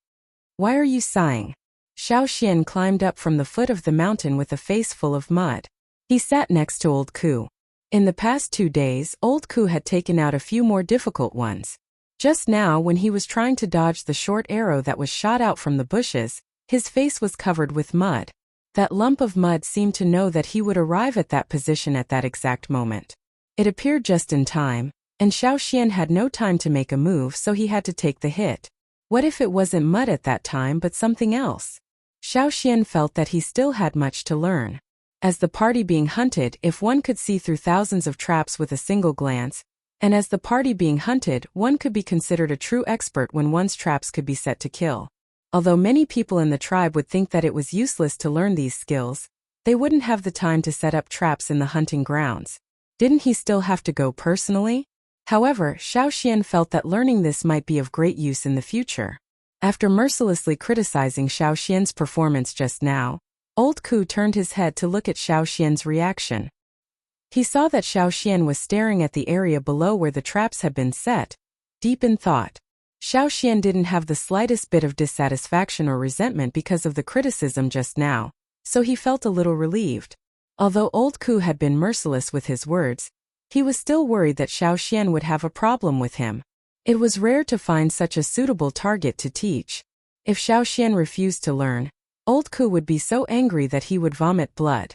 Why are you sighing? Xiao Xian climbed up from the foot of the mountain with a face full of mud. He sat next to Old Ku. In the past 2 days, Old Ku had taken out a few more difficult ones. Just now, when he was trying to dodge the short arrow that was shot out from the bushes, his face was covered with mud. That lump of mud seemed to know that he would arrive at that position at that exact moment. It appeared just in time, and Xiao Xian had no time to make a move, so he had to take the hit. What if it wasn't mud at that time but something else? Xiao Xian felt that he still had much to learn. As the party being hunted, if one could see through thousands of traps with a single glance, and as the party being hunted, one could be considered a true expert when one's traps could be set to kill. Although many people in the tribe would think that it was useless to learn these skills, they wouldn't have the time to set up traps in the hunting grounds. Didn't he still have to go personally? However, Xiao Xian felt that learning this might be of great use in the future. After mercilessly criticizing Xiao Xian's performance just now, Old Ku turned his head to look at Xiao Xian's reaction. He saw that Xiao Xian was staring at the area below where the traps had been set, deep in thought. Xiao Xian didn't have the slightest bit of dissatisfaction or resentment because of the criticism just now, so he felt a little relieved. Although Old Ku had been merciless with his words, he was still worried that Xiao Xian would have a problem with him. It was rare to find such a suitable target to teach. If Xiao Xian refused to learn, Old Ku would be so angry that he would vomit blood.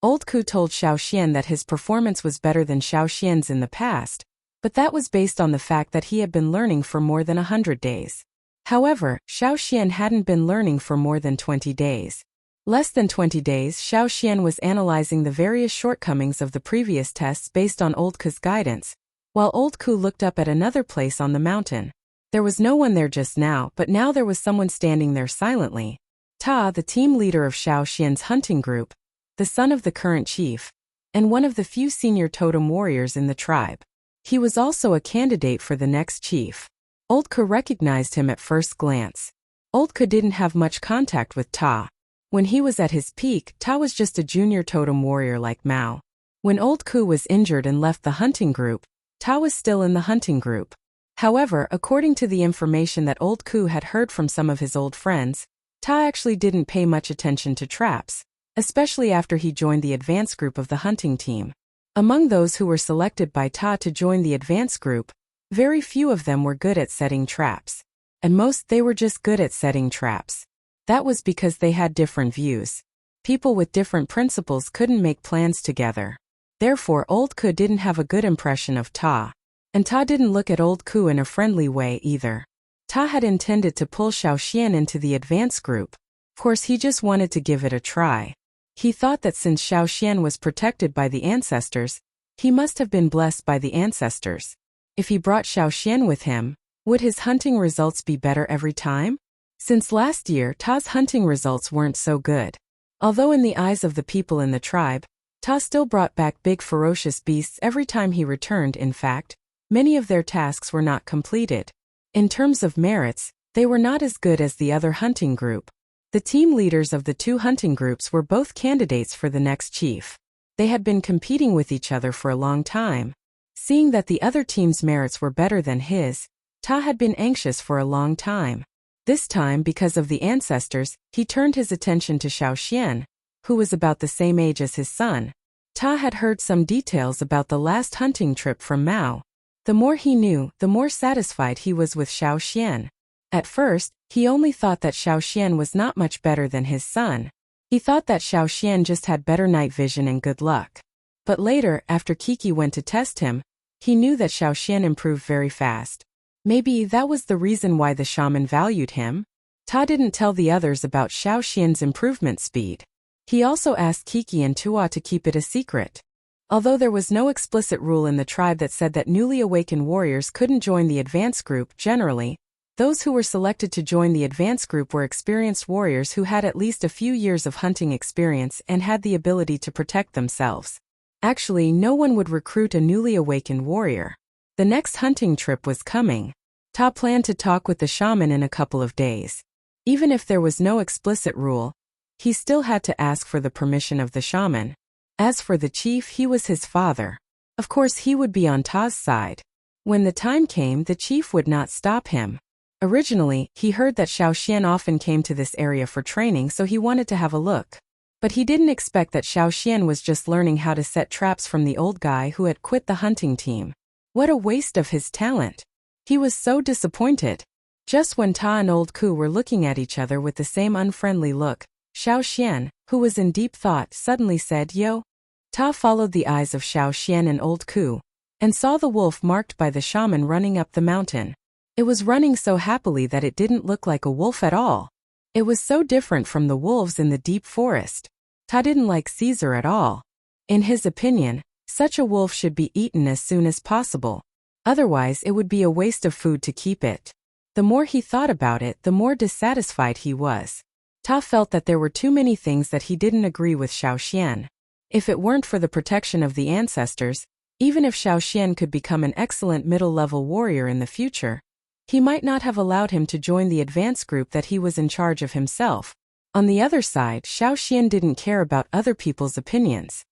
Old Ku told Xiao Xian that his performance was better than Xiao Xian's in the past, but that was based on the fact that he had been learning for more than 100 days. However, Xiao Xian hadn't been learning for more than 20 days. Less than 20 days, Xiao Xian was analyzing the various shortcomings of the previous tests based on Old Ku's guidance, while Old Ku looked up at another place on the mountain. There was no one there just now, but now there was someone standing there silently. Ta, the team leader of Xiao Xian's hunting group, the son of the current chief, and one of the few senior totem warriors in the tribe. He was also a candidate for the next chief. Old Ku recognized him at first glance. Old Ku didn't have much contact with Ta. When he was at his peak, Ta was just a junior totem warrior like Mao. When Old Ku was injured and left the hunting group, Ta was still in the hunting group. However, according to the information that Old Ku had heard from some of his old friends, Ta actually didn't pay much attention to traps, especially after he joined the advance group of the hunting team. Among those who were selected by Ta to join the advance group, very few of them were good at setting traps. At most, they were just good at setting traps. That was because they had different views. People with different principles couldn't make plans together. Therefore Old Ku didn't have a good impression of Ta. And Ta didn't look at Old Ku in a friendly way either. Ta had intended to pull Xiaoxian into the advance group. Of course he just wanted to give it a try. He thought that since Xiaoxian was protected by the ancestors, he must have been blessed by the ancestors. If he brought Xiaoxian with him, would his hunting results be better every time? Since last year, Ta's hunting results weren't so good. Although in the eyes of the people in the tribe, Ta still brought back big ferocious beasts every time he returned. In fact, many of their tasks were not completed. In terms of merits, they were not as good as the other hunting group. The team leaders of the two hunting groups were both candidates for the next chief. They had been competing with each other for a long time. Seeing that the other team's merits were better than his, Ta had been anxious for a long time. This time, because of the ancestors, he turned his attention to Xiaoxian, who was about the same age as his son. Ta had heard some details about the last hunting trip from Mao. The more he knew, the more satisfied he was with Xiaoxian. At first, he only thought that Xiaoxian was not much better than his son. He thought that Xiaoxian just had better night vision and good luck. But later, after Kiki went to test him, he knew that Xiaoxian improved very fast. Maybe that was the reason why the shaman valued him. Ta didn't tell the others about Xiaoxian's improvement speed. He also asked Kiki and Tua to keep it a secret. Although there was no explicit rule in the tribe that said that newly awakened warriors couldn't join the advance group, generally, those who were selected to join the advance group were experienced warriors who had at least a few years of hunting experience and had the ability to protect themselves. Actually, no one would recruit a newly awakened warrior. The next hunting trip was coming. Ta planned to talk with the shaman in a couple of days. Even if there was no explicit rule, he still had to ask for the permission of the shaman. As for the chief, he was his father. Of course he would be on Ta's side. When the time came, the chief would not stop him. Originally, he heard that Xiaoxian often came to this area for training, so he wanted to have a look. But he didn't expect that Xiaoxian was just learning how to set traps from the old guy who had quit the hunting team. What a waste of his talent. He was so disappointed. Just when Ta and Old Ku were looking at each other with the same unfriendly look, Xiaoxian, who was in deep thought, suddenly said, "Yo." Ta followed the eyes of Xiaoxian and Old Ku, and saw the wolf marked by the shaman running up the mountain. It was running so happily that it didn't look like a wolf at all. It was so different from the wolves in the deep forest. Ta didn't like Caesar at all. In his opinion, such a wolf should be eaten as soon as possible. Otherwise, it would be a waste of food to keep it. The more he thought about it, the more dissatisfied he was. Ta felt that there were too many things that he didn't agree with Xiaoxian. If it weren't for the protection of the ancestors, even if Xiaoxian could become an excellent middle-level warrior in the future, he might not have allowed him to join the advance group that he was in charge of himself. On the other side, Xiaoxian didn't care about other people's opinions.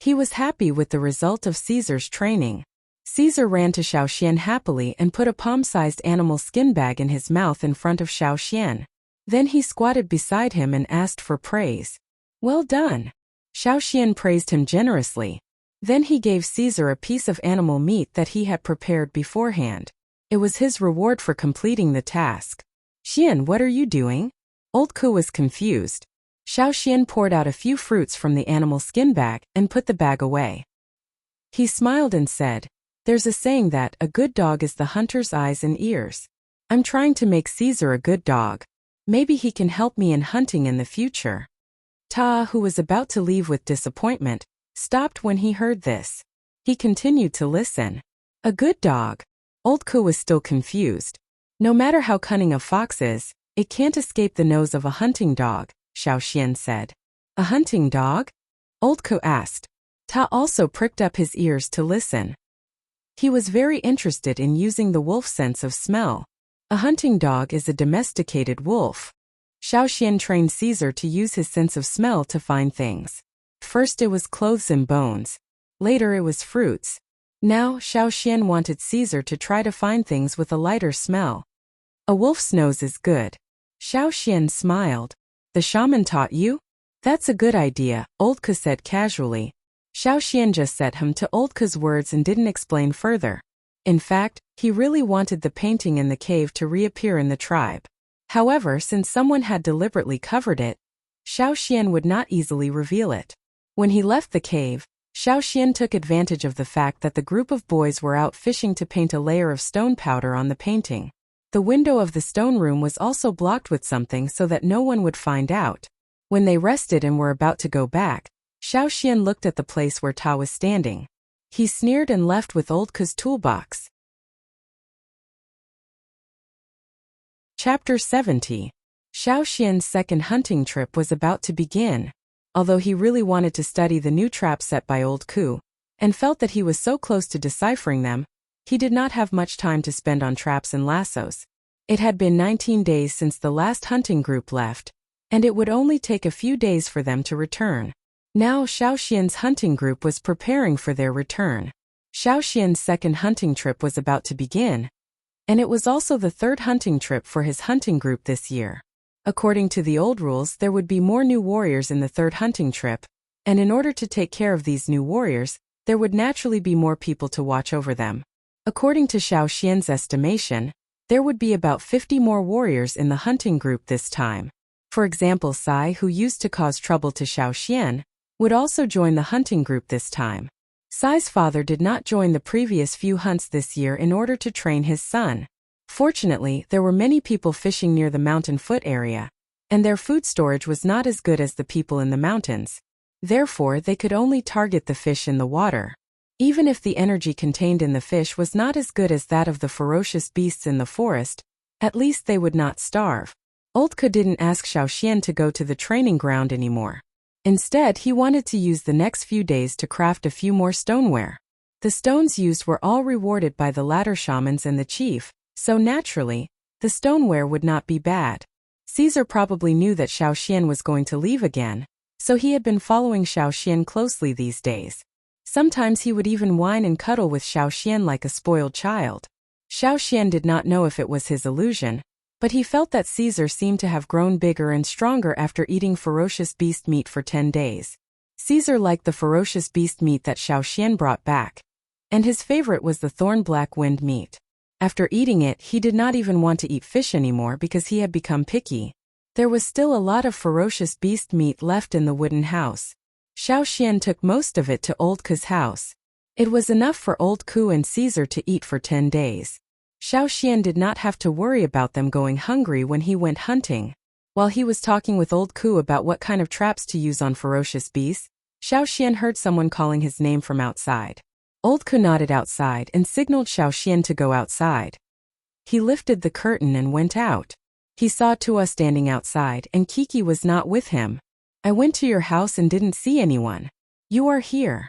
He was happy with the result of Caesar's training. Caesar ran to Xiaoxian happily and put a palm-sized animal skin bag in his mouth in front of Xiaoxian. Then he squatted beside him and asked for praise. "Well done." Xiaoxian praised him generously. Then he gave Caesar a piece of animal meat that he had prepared beforehand. It was his reward for completing the task. "Xian, what are you doing?" Old Ku was confused. Xiaoxian poured out a few fruits from the animal skin bag and put the bag away. He smiled and said, "There's a saying that a good dog is the hunter's eyes and ears. I'm trying to make Caesar a good dog. Maybe he can help me in hunting in the future." Ta, who was about to leave with disappointment, stopped when he heard this. He continued to listen. A good dog. Old Ku was still confused. No matter how cunning a fox is, it can't escape the nose of a hunting dog, Xiaoxian said. A hunting dog? Old Ku asked. Ta also pricked up his ears to listen. He was very interested in using the wolf sense of smell. A hunting dog is a domesticated wolf. Xiaoxian trained Caesar to use his sense of smell to find things. First it was clothes and bones. Later it was fruits. Now, Xiaoxian wanted Caesar to try to find things with a lighter smell. A wolf's nose is good. Xiaoxian smiled. The shaman taught you? That's a good idea, Old Ku said casually. Xiaoxian just set him to Old Ku's words and didn't explain further. In fact, he really wanted the painting in the cave to reappear in the tribe. However, since someone had deliberately covered it, Xiaoxian would not easily reveal it. When he left the cave, Xiao Xian took advantage of the fact that the group of boys were out fishing to paint a layer of stone powder on the painting. The window of the stone room was also blocked with something so that no one would find out. When they rested and were about to go back, Xiao Xian looked at the place where Ta was standing. He sneered and left with Old Ku's toolbox. Chapter 70. Xiao Xian's second hunting trip was about to begin. Although he really wanted to study the new traps set by Old Ku, and felt that he was so close to deciphering them, he did not have much time to spend on traps and lassos. It had been 19 days since the last hunting group left, and it would only take a few days for them to return. Now Xiao Xian's hunting group was preparing for their return. Xiao Xian's second hunting trip was about to begin, and it was also the third hunting trip for his hunting group this year. According to the old rules, there would be more new warriors in the third hunting trip, and in order to take care of these new warriors, there would naturally be more people to watch over them. According to Xiao Xian's estimation, there would be about 50 more warriors in the hunting group this time. For example, Sai, who used to cause trouble to Xiao Xian, would also join the hunting group this time. Sai's father did not join the previous few hunts this year in order to train his son. Fortunately, there were many people fishing near the mountain foot area, and their food storage was not as good as the people in the mountains. Therefore, they could only target the fish in the water. Even if the energy contained in the fish was not as good as that of the ferocious beasts in the forest, at least they would not starve. Old Ku didn't ask Xiao Xian to go to the training ground anymore. Instead, he wanted to use the next few days to craft a few more stoneware. The stones used were all rewarded by the latter shamans and the chief, so naturally, the stoneware would not be bad. Caesar probably knew that Xiao Xian was going to leave again, so he had been following Xiao Xian closely these days. Sometimes he would even whine and cuddle with Xiao Xian like a spoiled child. Xiao Xian did not know if it was his illusion, but he felt that Caesar seemed to have grown bigger and stronger after eating ferocious beast meat for 10 days. Caesar liked the ferocious beast meat that Xiao Xian brought back, and his favorite was the thorn black wind meat. After eating it, he did not even want to eat fish anymore because he had become picky. There was still a lot of ferocious beast meat left in the wooden house. Xiao Xian took most of it to Old Ku's house. It was enough for Old Ku and Caesar to eat for 10 days. Xiao Xian did not have to worry about them going hungry when he went hunting. While he was talking with Old Ku about what kind of traps to use on ferocious beasts, Xiao Xian heard someone calling his name from outside. Old Ku nodded outside and signaled Xiao Xian to go outside. He lifted the curtain and went out. He saw Tua standing outside and Kiki was not with him. "I went to your house and didn't see anyone. You are here."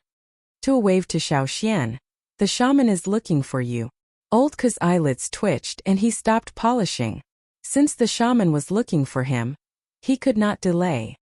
Tua waved to Xiao Xian. "The shaman is looking for you." Old Ku's eyelids twitched and he stopped polishing. Since the shaman was looking for him, he could not delay.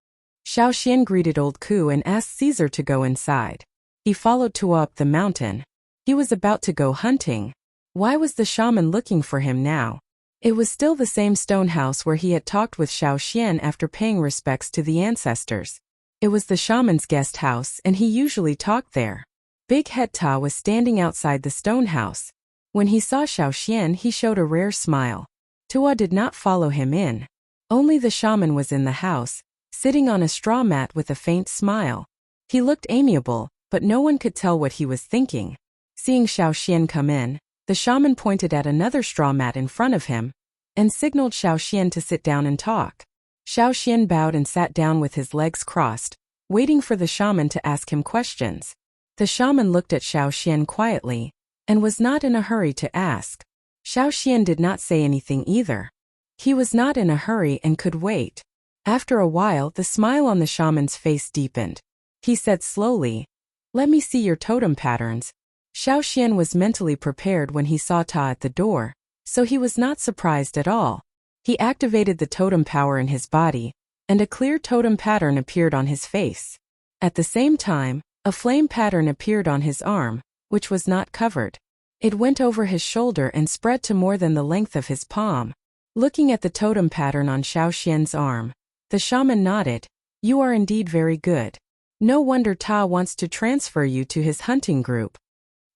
Xiao Xian greeted Old Ku and asked Caesar to go inside. He followed Tua up the mountain. He was about to go hunting. Why was the shaman looking for him now? It was still the same stone house where he had talked with Xiao Xian after paying respects to the ancestors. It was the shaman's guest house and he usually talked there. Big Head Ta was standing outside the stone house. When he saw Xiao Xian, he showed a rare smile. Tua did not follow him in. Only the shaman was in the house, sitting on a straw mat with a faint smile. He looked amiable, but no one could tell what he was thinking. Seeing Xiao Xian come in, the shaman pointed at another straw mat in front of him and signaled Xiao Xian to sit down and talk. Xiao Xian bowed and sat down with his legs crossed, waiting for the shaman to ask him questions. The shaman looked at Xiao Xian quietly and was not in a hurry to ask. Xiao Xian did not say anything either. He was not in a hurry and could wait. After a while, the smile on the shaman's face deepened. He said slowly, "Let me see your totem patterns." Xiao Xian was mentally prepared when he saw Ta at the door, so he was not surprised at all. He activated the totem power in his body, and a clear totem pattern appeared on his face. At the same time, a flame pattern appeared on his arm, which was not covered. It went over his shoulder and spread to more than the length of his palm. Looking at the totem pattern on Xiao Xian's arm, the shaman nodded. "You are indeed very good. No wonder Ta wants to transfer you to his hunting group."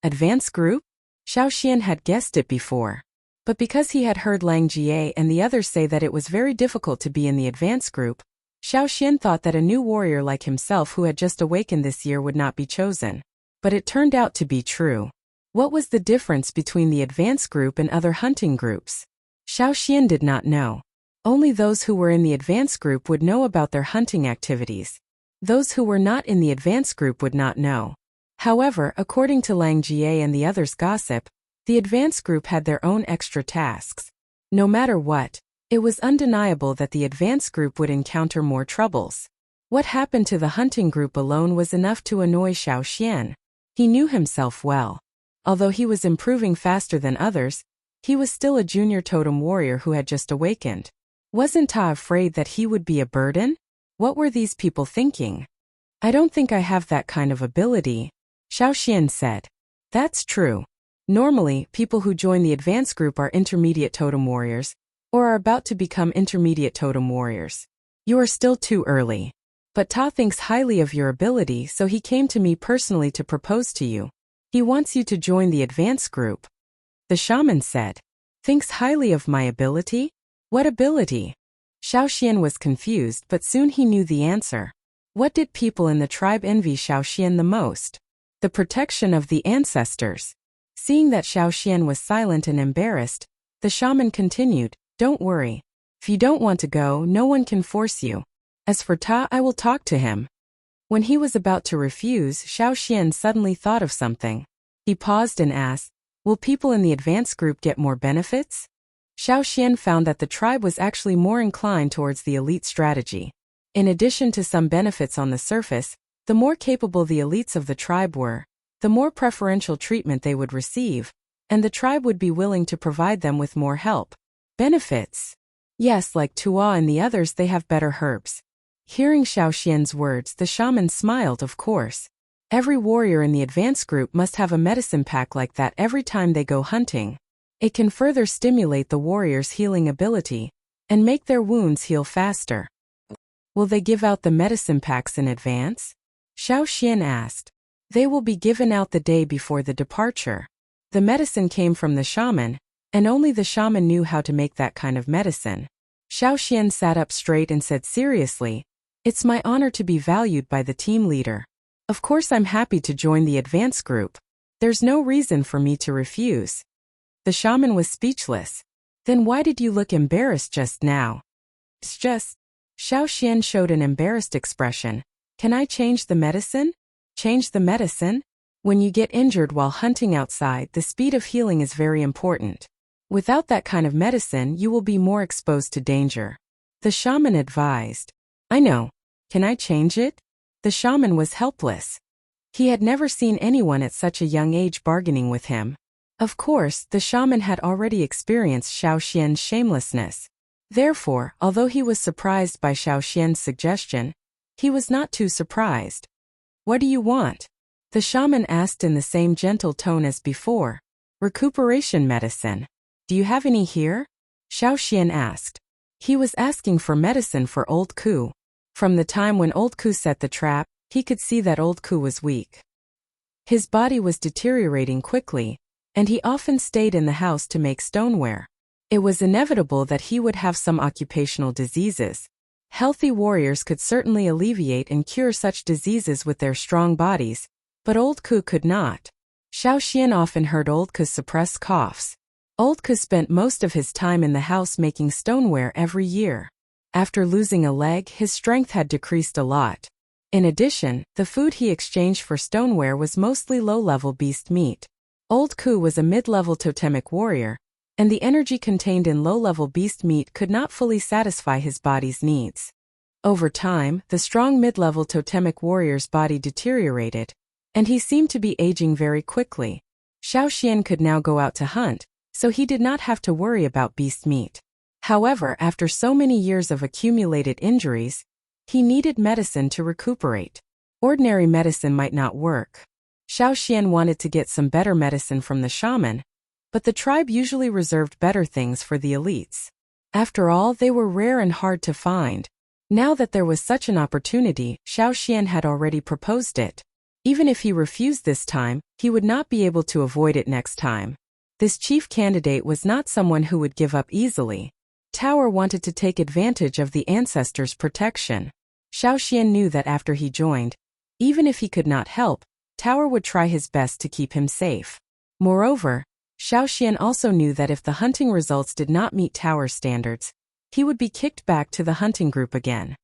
Advanced group? Xiao Xian had guessed it before. But because he had heard Lang Jie and the others say that it was very difficult to be in the advanced group, Xiao Xian thought that a new warrior like himself who had just awakened this year would not be chosen. But it turned out to be true. What was the difference between the advanced group and other hunting groups? Xiao Xian did not know. Only those who were in the advanced group would know about their hunting activities. Those who were not in the advanced group would not know. However, according to Lang Jie and the others' gossip, the advanced group had their own extra tasks. No matter what, it was undeniable that the advanced group would encounter more troubles. What happened to the hunting group alone was enough to annoy Xiao Xian. He knew himself well. Although he was improving faster than others, he was still a junior totem warrior who had just awakened. Wasn't Ta afraid that he would be a burden? What were these people thinking? I don't think I have that kind of ability, Xiao Xian said. That's true. Normally, people who join the advanced group are intermediate totem warriors, or are about to become intermediate totem warriors. You are still too early. But Ta thinks highly of your ability, so he came to me personally to propose to you. He wants you to join the advanced group. The shaman said. Thinks highly of my ability? What ability? Xiao Xian was confused, but soon he knew the answer. What did people in the tribe envy Xiao Xian the most? The protection of the ancestors. Seeing that Xiao Xian was silent and embarrassed, the shaman continued, Don't worry. If you don't want to go, no one can force you. As for Ta, I will talk to him. When he was about to refuse, Xiao Xian suddenly thought of something. He paused and asked, Will people in the advanced group get more benefits? Xiao Xian found that the tribe was actually more inclined towards the elite strategy. In addition to some benefits on the surface, the more capable the elites of the tribe were, the more preferential treatment they would receive, and the tribe would be willing to provide them with more help. Benefits? Yes, like Tua and the others, they have better herbs. Hearing Xiao Xian's words, the shaman smiled, of course. Every warrior in the advanced group must have a medicine pack like that every time they go hunting. It can further stimulate the warrior's healing ability and make their wounds heal faster. Will they give out the medicine packs in advance? Xiao Xian asked. They will be given out the day before the departure. The medicine came from the shaman, and only the shaman knew how to make that kind of medicine. Xiao Xian sat up straight and said seriously, It's my honor to be valued by the team leader. Of course I'm happy to join the advanced group. There's no reason for me to refuse. The shaman was speechless. Then why did you look embarrassed just now? It's just... Xiao Xian showed an embarrassed expression. Can I change the medicine? Change the medicine? When you get injured while hunting outside, the speed of healing is very important. Without that kind of medicine, you will be more exposed to danger. The shaman advised. I know. Can I change it? The shaman was helpless. He had never seen anyone at such a young age bargaining with him. Of course, the shaman had already experienced Xiao Xian's shamelessness. Therefore, although he was surprised by Xiao Xian's suggestion, he was not too surprised. What do you want? The shaman asked in the same gentle tone as before. Recuperation medicine. Do you have any here? Xiao Xian asked. He was asking for medicine for Old Ku. From the time when Old Ku set the trap, he could see that Old Ku was weak. His body was deteriorating quickly, and he often stayed in the house to make stoneware. It was inevitable that he would have some occupational diseases. Healthy warriors could certainly alleviate and cure such diseases with their strong bodies, but Old Ku could not. Xiao Xian often heard Old Ku suppress coughs. Old Ku spent most of his time in the house making stoneware every year. After losing a leg, his strength had decreased a lot. In addition, the food he exchanged for stoneware was mostly low-level beast meat. Old Ku was a mid-level totemic warrior, and the energy contained in low-level beast meat could not fully satisfy his body's needs. Over time, the strong mid-level totemic warrior's body deteriorated, and he seemed to be aging very quickly. Xiao Xian could now go out to hunt, so he did not have to worry about beast meat. However, after so many years of accumulated injuries, he needed medicine to recuperate. Ordinary medicine might not work. Xiao Xian wanted to get some better medicine from the shaman, but the tribe usually reserved better things for the elites. After all, they were rare and hard to find. Now that there was such an opportunity, Xiao Xian had already proposed it. Even if he refused this time, he would not be able to avoid it next time. This chief candidate was not someone who would give up easily. Tower wanted to take advantage of the ancestors' protection. Xiao Xian knew that after he joined, even if he could not help, Tower would try his best to keep him safe. Moreover, Xiao Xian also knew that if the hunting results did not meet Tower's standards, he would be kicked back to the hunting group again.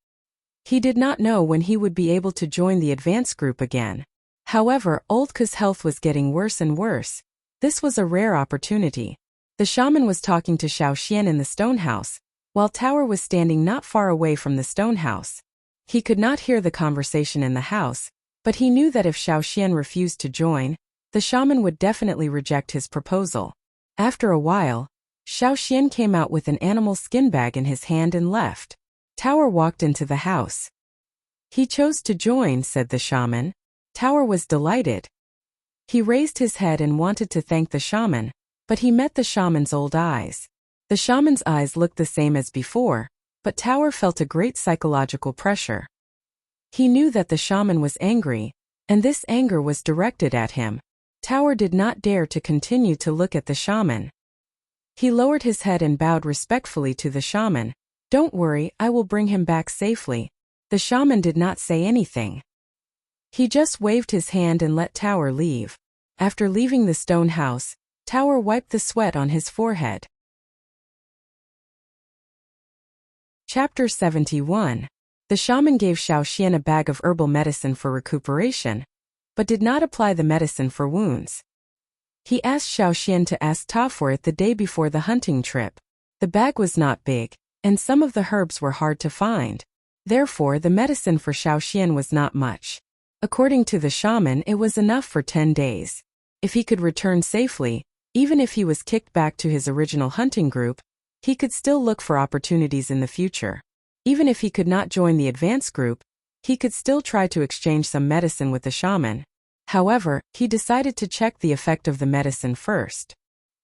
He did not know when he would be able to join the advanced group again. However, Old Ke's health was getting worse and worse. This was a rare opportunity. The shaman was talking to Xiao Xian in the stone house, while Tower was standing not far away from the stone house. He could not hear the conversation in the house, but he knew that if Xiao Xian refused to join, the shaman would definitely reject his proposal. After a while, Xiao Xian came out with an animal skin bag in his hand and left. Tower walked into the house. He chose to join, said the shaman. Tower was delighted. He raised his head and wanted to thank the shaman, but he met the shaman's old eyes. The shaman's eyes looked the same as before, but Tower felt a great psychological pressure. He knew that the shaman was angry, and this anger was directed at him. Tower did not dare to continue to look at the shaman. He lowered his head and bowed respectfully to the shaman. Don't worry, I will bring him back safely. The shaman did not say anything. He just waved his hand and let Tower leave. After leaving the stone house, Tower wiped the sweat on his forehead. Chapter 71. The shaman gave Xiao Xian a bag of herbal medicine for recuperation, but did not apply the medicine for wounds. He asked Xiao Xian to ask Ta for it the day before the hunting trip. The bag was not big, and some of the herbs were hard to find. Therefore, the medicine for Xiao Xian was not much. According to the shaman, it was enough for 10 days. If he could return safely, even if he was kicked back to his original hunting group, he could still look for opportunities in the future. Even if he could not join the advanced group, he could still try to exchange some medicine with the shaman. However, he decided to check the effect of the medicine first.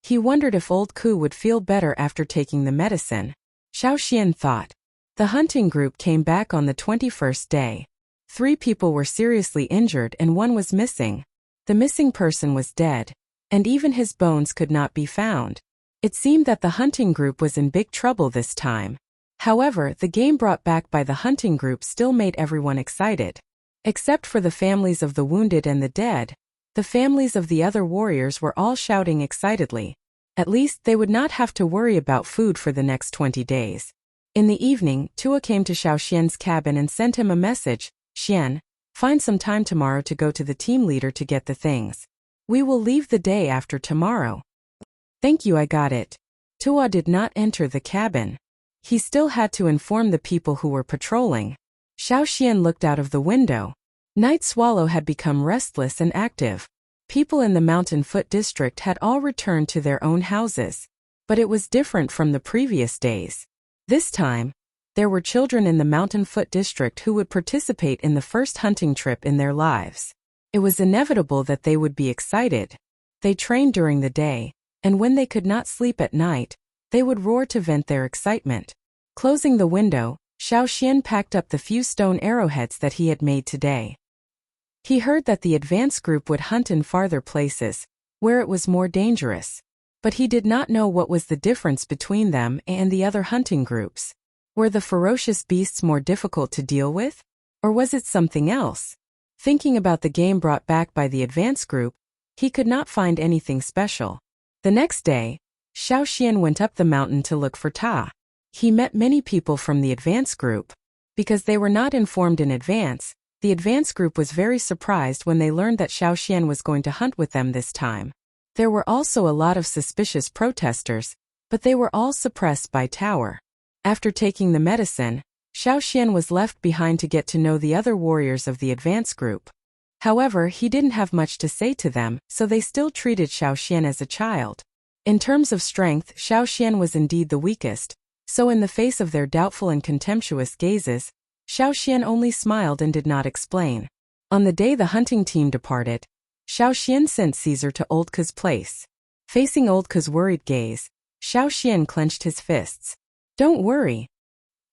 He wondered if Old Ku would feel better after taking the medicine. Xiao Xian thought. The hunting group came back on the 21st day. 3 people were seriously injured and 1 was missing. The missing person was dead, and even his bones could not be found. It seemed that the hunting group was in big trouble this time. However, the game brought back by the hunting group still made everyone excited. Except for the families of the wounded and the dead, the families of the other warriors were all shouting excitedly. At least they would not have to worry about food for the next 20 days. In the evening, Tua came to Xiao Xian's cabin and sent him a message. Xian, find some time tomorrow to go to the team leader to get the things. We will leave the day after tomorrow. Thank you, I got it. Tua did not enter the cabin. He still had to inform the people who were patrolling. Xiao Xian looked out of the window. Night Swallow had become restless and active. People in the Mountain Foot district had all returned to their own houses. But it was different from the previous days. This time, there were children in the Mountain Foot district who would participate in the first hunting trip in their lives. It was inevitable that they would be excited. They trained during the day, and when they could not sleep at night, they would roar to vent their excitement. Closing the window, Xiao Xian packed up the few stone arrowheads that he had made today. He heard that the advance group would hunt in farther places, where it was more dangerous. But he did not know what was the difference between them and the other hunting groups. Were the ferocious beasts more difficult to deal with? Or was it something else? Thinking about the game brought back by the advance group, he could not find anything special. The next day, Xiao Xian went up the mountain to look for Ta. He met many people from the advance group. Because they were not informed in advance, the advance group was very surprised when they learned that Xiao Xian was going to hunt with them this time. There were also a lot of suspicious protesters, but they were all suppressed by Tower. After taking the medicine, Xiao Xian was left behind to get to know the other warriors of the advance group. However, he didn't have much to say to them, so they still treated Xiao Xian as a child. In terms of strength, Xiao Xian was indeed the weakest, so in the face of their doubtful and contemptuous gazes, Xiao Xian only smiled and did not explain. On the day the hunting team departed, Xiao Xian sent Caesar to Old Ke's place. Facing Old Ke's worried gaze, Xiao Xian clenched his fists. Don't worry.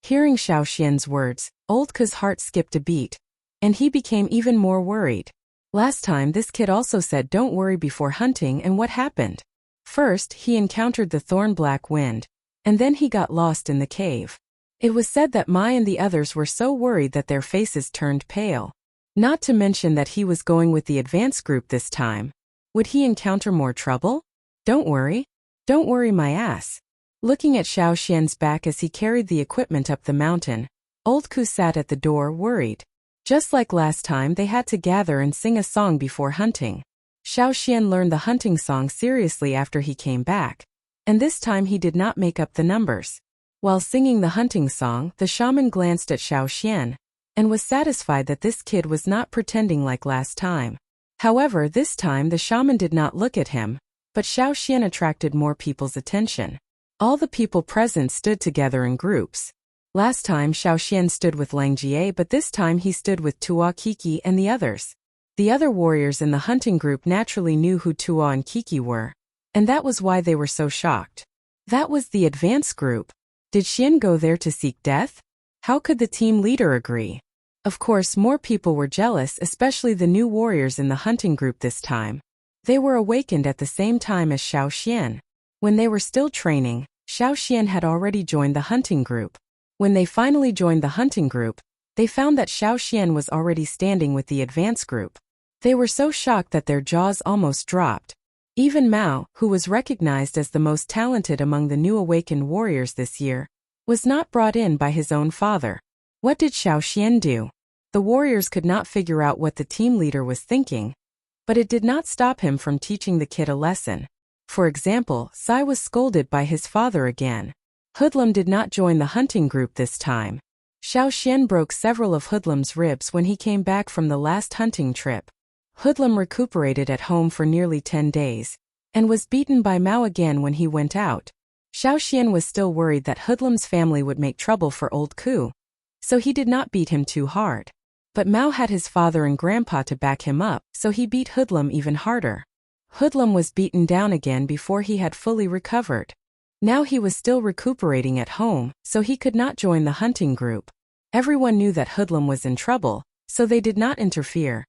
Hearing Xiao Xian's words, Old Ke's heart skipped a beat, and he became even more worried. Last time this kid also said don't worry before hunting, and what happened? First, he encountered the thorn black wind, and then he got lost in the cave. It was said that Mai and the others were so worried that their faces turned pale. Not to mention that he was going with the advanced group this time. Would he encounter more trouble? Don't worry. Don't worry my ass. Looking at Xiao Xian's back as he carried the equipment up the mountain, Old Ku sat at the door worried. Just like last time, they had to gather and sing a song before hunting. Xiao Xian learned the hunting song seriously after he came back, and this time he did not make up the numbers. While singing the hunting song, the shaman glanced at Xiao Xian and was satisfied that this kid was not pretending like last time. However, this time the shaman did not look at him, but Xiao Xian attracted more people's attention. All the people present stood together in groups. Last time Xiao Xian stood with Lang Jie, but this time he stood with Tuo Kiki and the others. The other warriors in the hunting group naturally knew who Tuo and Kiki were, and that was why they were so shocked. That was the advanced group. Did Xian go there to seek death? How could the team leader agree? Of course, more people were jealous, especially the new warriors in the hunting group this time. They were awakened at the same time as Xiao Xian. When they were still training, Xiao Xian had already joined the hunting group. When they finally joined the hunting group, they found that Xiao Xian was already standing with the advanced group. They were so shocked that their jaws almost dropped. Even Mao, who was recognized as the most talented among the new awakened warriors this year, was not brought in by his own father. What did Xiao Xian do? The warriors could not figure out what the team leader was thinking, but it did not stop him from teaching the kid a lesson. For example, Sai was scolded by his father again. Hoodlum did not join the hunting group this time. Xiao Xian broke several of Hoodlum's ribs when he came back from the last hunting trip. Hoodlum recuperated at home for nearly 10 days, and was beaten by Mao again when he went out. Xiao Xian was still worried that Hoodlum's family would make trouble for Old Ku, so he did not beat him too hard. But Mao had his father and grandpa to back him up, so he beat Hoodlum even harder. Hoodlum was beaten down again before he had fully recovered. Now he was still recuperating at home, so he could not join the hunting group. Everyone knew that Hoodlum was in trouble, so they did not interfere,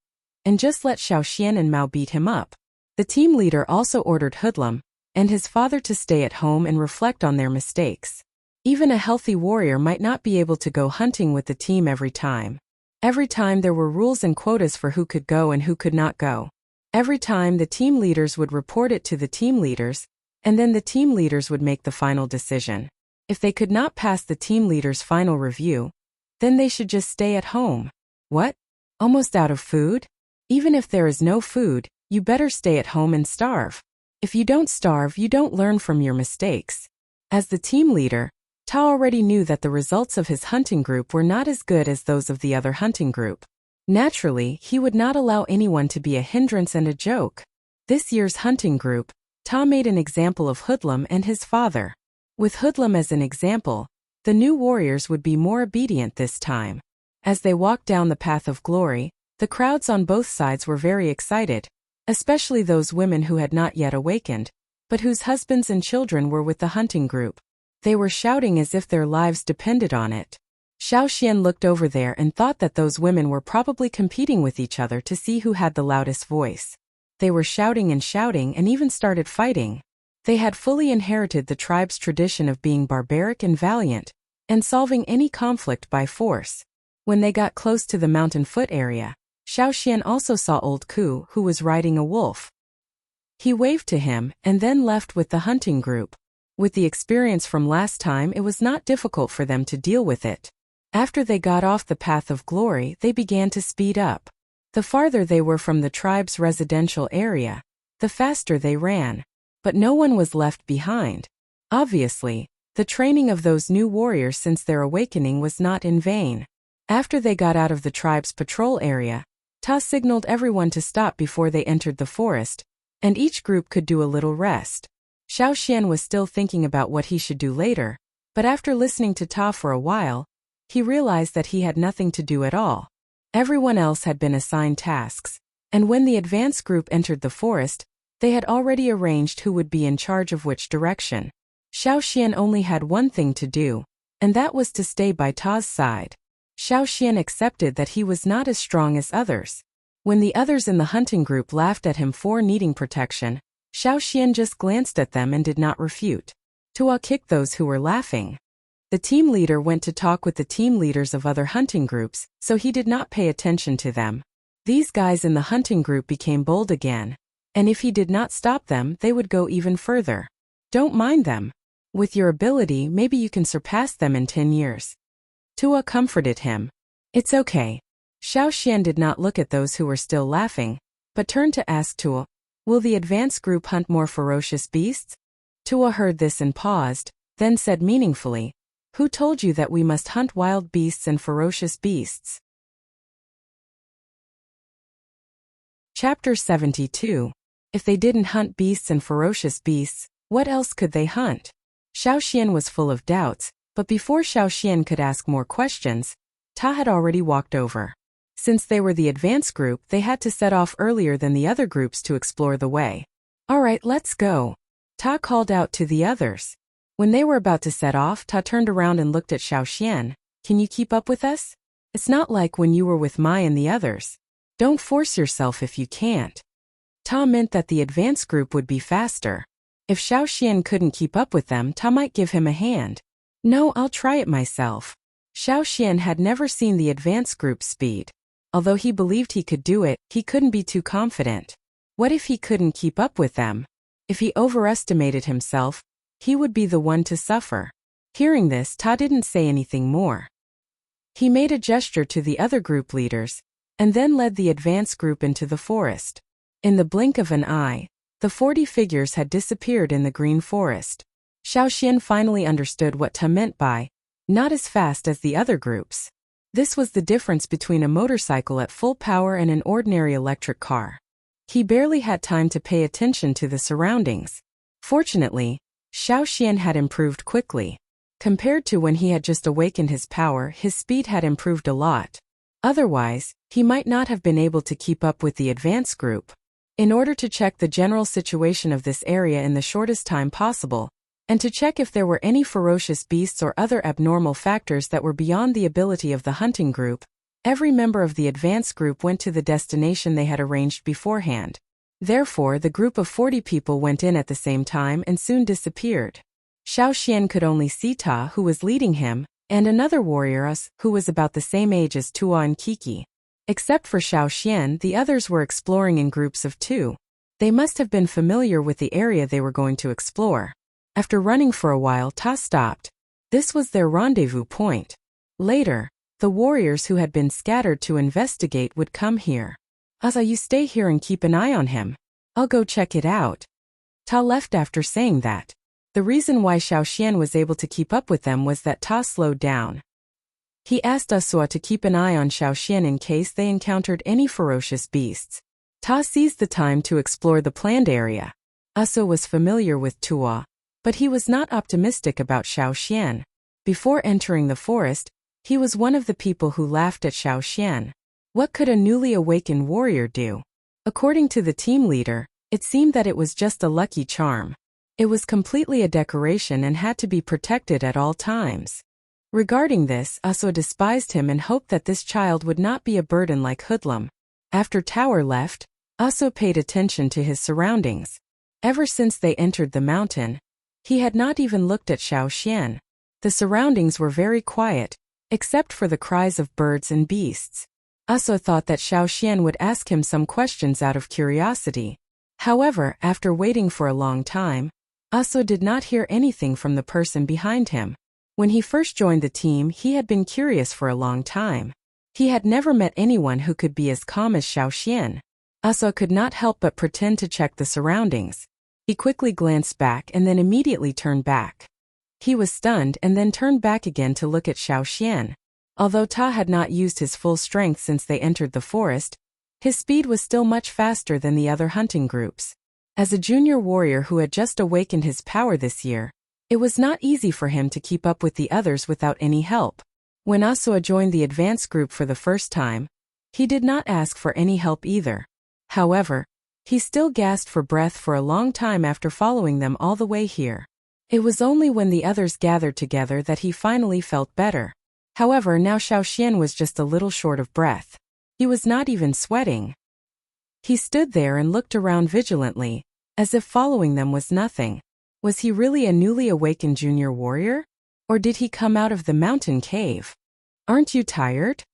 and just let Xiao Xian and Mao beat him up. The team leader also ordered Hoodlum and his father to stay at home and reflect on their mistakes. Even a healthy warrior might not be able to go hunting with the team every time. Every time there were rules and quotas for who could go and who could not go. Every time the team leaders would report it to the team leaders, and then the team leaders would make the final decision. If they could not pass the team leader's final review, then they should just stay at home. What? Almost out of food? Even if there is no food, you better stay at home and starve. If you don't starve, you don't learn from your mistakes. As the team leader, Ta already knew that the results of his hunting group were not as good as those of the other hunting group. Naturally, he would not allow anyone to be a hindrance and a joke. This year's hunting group, Ta made an example of Hoodlum and his father. With Hoodlum as an example, the new warriors would be more obedient this time. As they walked down the path of glory, the crowds on both sides were very excited, especially those women who had not yet awakened, but whose husbands and children were with the hunting group. They were shouting as if their lives depended on it. Xiao Xian looked over there and thought that those women were probably competing with each other to see who had the loudest voice. They were shouting and even started fighting. They had fully inherited the tribe's tradition of being barbaric and valiant, and solving any conflict by force. When they got close to the mountain foot area, Xiao Xian also saw Old Ku, who was riding a wolf. He waved to him and then left with the hunting group. With the experience from last time, it was not difficult for them to deal with it. After they got off the path of glory, they began to speed up. The farther they were from the tribe's residential area, the faster they ran. But no one was left behind. Obviously, the training of those new warriors since their awakening was not in vain. After they got out of the tribe's patrol area, Ta signaled everyone to stop before they entered the forest, and each group could do a little rest. Xiao Xian was still thinking about what he should do later, but after listening to Ta for a while, he realized that he had nothing to do at all. Everyone else had been assigned tasks, and when the advance group entered the forest, they had already arranged who would be in charge of which direction. Xiao Xian only had one thing to do, and that was to stay by Ta's side. Xiao Xian accepted that he was not as strong as others. When the others in the hunting group laughed at him for needing protection, Xiao Xian just glanced at them and did not refute. Tua kicked those who were laughing. The team leader went to talk with the team leaders of other hunting groups, so he did not pay attention to them. These guys in the hunting group became bold again, and if he did not stop them, they would go even further. Don't mind them. With your ability, maybe you can surpass them in 10 years. Tua comforted him. It's okay. Xiao Xian did not look at those who were still laughing, but turned to ask Tua, will the advance group hunt more ferocious beasts? Tua heard this and paused, then said meaningfully, who told you that we must hunt wild beasts and ferocious beasts? Chapter 72. If they didn't hunt beasts and ferocious beasts, what else could they hunt? Xiao Xian was full of doubts, but before Xiao Xian could ask more questions, Ta had already walked over. Since they were the advance group, they had to set off earlier than the other groups to explore the way. All right, let's go. Ta called out to the others. When they were about to set off, Ta turned around and looked at Xiao Xian. Can you keep up with us? It's not like when you were with Mai and the others. Don't force yourself if you can't. Ta meant that the advance group would be faster. If Xiao Xian couldn't keep up with them, Ta might give him a hand. No, I'll try it myself. Xiao Xian had never seen the advance group's speed. Although he believed he could do it, he couldn't be too confident. What if he couldn't keep up with them? If he overestimated himself, he would be the one to suffer. Hearing this, Ta didn't say anything more. He made a gesture to the other group leaders, and then led the advance group into the forest. In the blink of an eye, the 40 figures had disappeared in the green forest. Xiao Xian finally understood what Ta meant by, not as fast as the other groups. This was the difference between a motorcycle at full power and an ordinary electric car. He barely had time to pay attention to the surroundings. Fortunately, Xiao Xian had improved quickly. Compared to when he had just awakened his power, his speed had improved a lot. Otherwise, he might not have been able to keep up with the advance group. In order to check the general situation of this area in the shortest time possible, and to check if there were any ferocious beasts or other abnormal factors that were beyond the ability of the hunting group, every member of the advance group went to the destination they had arranged beforehand. Therefore, the group of 40 people went in at the same time and soon disappeared. Xiao Xian could only see Ta, who was leading him, and another warrior, who was about the same age as Tua and Kiki. Except for Xiao Xian, the others were exploring in groups of 2. They must have been familiar with the area they were going to explore. After running for a while, Ta stopped. This was their rendezvous point. Later, the warriors who had been scattered to investigate would come here. Asa, you stay here and keep an eye on him. I'll go check it out. Ta left after saying that. The reason why Xiao Xian was able to keep up with them was that Ta slowed down. He asked Asua to keep an eye on Xiao Xian in case they encountered any ferocious beasts. Ta seized the time to explore the planned area. Asua was familiar with Tua, but he was not optimistic about Xiao Xian. Before entering the forest, he was one of the people who laughed at Xiao Xian. What could a newly awakened warrior do? According to the team leader, it seemed that it was just a lucky charm. It was completely a decoration and had to be protected at all times. Regarding this, Asua despised him and hoped that this child would not be a burden like Hoodlum. After Tower left, Asua paid attention to his surroundings. Ever since they entered the mountain, he had not even looked at Xiao Xian. The surroundings were very quiet, except for the cries of birds and beasts. Asua thought that Xiao Xian would ask him some questions out of curiosity. However, after waiting for a long time, Asua did not hear anything from the person behind him. When he first joined the team, he had been curious for a long time. He had never met anyone who could be as calm as Xiao Xian. Asua could not help but pretend to check the surroundings. He quickly glanced back and then immediately turned back. He was stunned and then turned back again to look at Xiao Xian. Although Ta had not used his full strength since they entered the forest, his speed was still much faster than the other hunting groups. As a junior warrior who had just awakened his power this year, it was not easy for him to keep up with the others without any help. When Asua joined the advance group for the first time, he did not ask for any help either. However, he still gasped for breath for a long time after following them all the way here. It was only when the others gathered together that he finally felt better. However, now Xiao Xian was just a little short of breath. He was not even sweating. He stood there and looked around vigilantly, as if following them was nothing. Was he really a newly awakened junior warrior? Or did he come out of the mountain cave? Aren't you tired?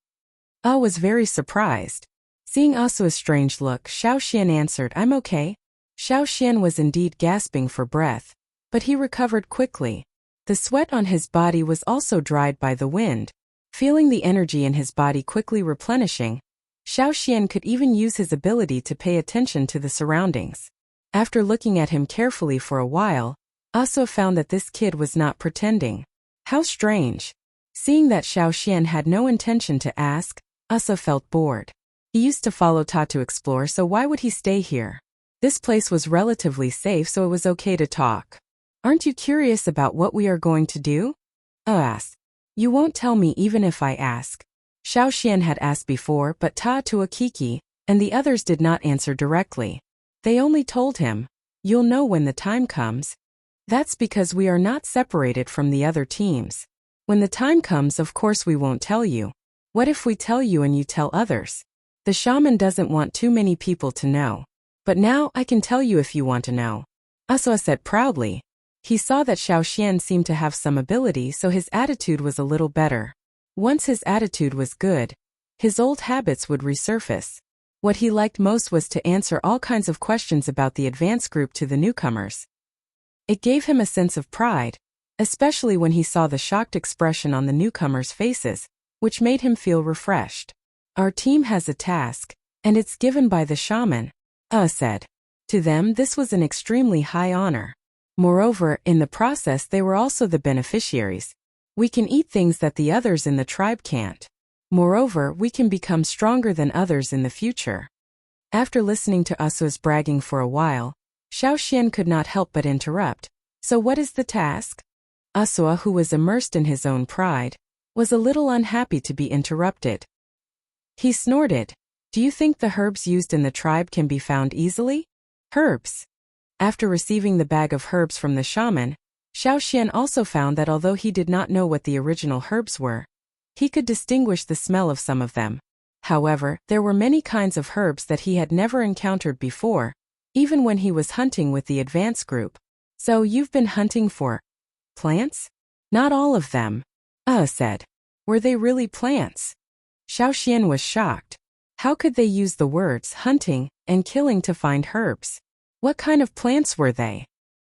Ah was very surprised. Seeing Asua's strange look, Xiaoxian answered, I'm okay. Xiaoxian was indeed gasping for breath, but he recovered quickly. The sweat on his body was also dried by the wind. Feeling the energy in his body quickly replenishing, Xiaoxian could even use his ability to pay attention to the surroundings. After looking at him carefully for a while, Asua found that this kid was not pretending. How strange. Seeing that Xiaoxian had no intention to ask, Asua felt bored. He used to follow Ta to explore, so why would he stay here? This place was relatively safe, so it was okay to talk. Aren't you curious about what we are going to do? Asked. You won't tell me even if I ask. Xiaoxian had asked before, but Ta to Kiki, and the others did not answer directly. They only told him, you'll know when the time comes. That's because we are not separated from the other teams. When the time comes, of course we won't tell you. What if we tell you and you tell others? The shaman doesn't want too many people to know. But now I can tell you if you want to know. Asua said proudly. He saw that Xiaoxian seemed to have some ability, so his attitude was a little better. Once his attitude was good, his old habits would resurface. What he liked most was to answer all kinds of questions about the advanced group to the newcomers. It gave him a sense of pride, especially when he saw the shocked expression on the newcomers' faces, which made him feel refreshed. Our team has a task, and it's given by the shaman, said. To them this was an extremely high honor. Moreover, in the process they were also the beneficiaries. We can eat things that the others in the tribe can't. Moreover, we can become stronger than others in the future. After listening to Asua's bragging for a while, Xiaoxian could not help but interrupt. So what is the task? Asua, who was immersed in his own pride, was a little unhappy to be interrupted. He snorted. Do you think the herbs used in the tribe can be found easily? Herbs. After receiving the bag of herbs from the shaman, Xiaoxian also found that although he did not know what the original herbs were, he could distinguish the smell of some of them. However, there were many kinds of herbs that he had never encountered before, even when he was hunting with the advance group. So you've been hunting for plants? Not all of them, said. Were they really plants? Xiaoxian was shocked. How could they use the words hunting and killing to find herbs? What kind of plants were they?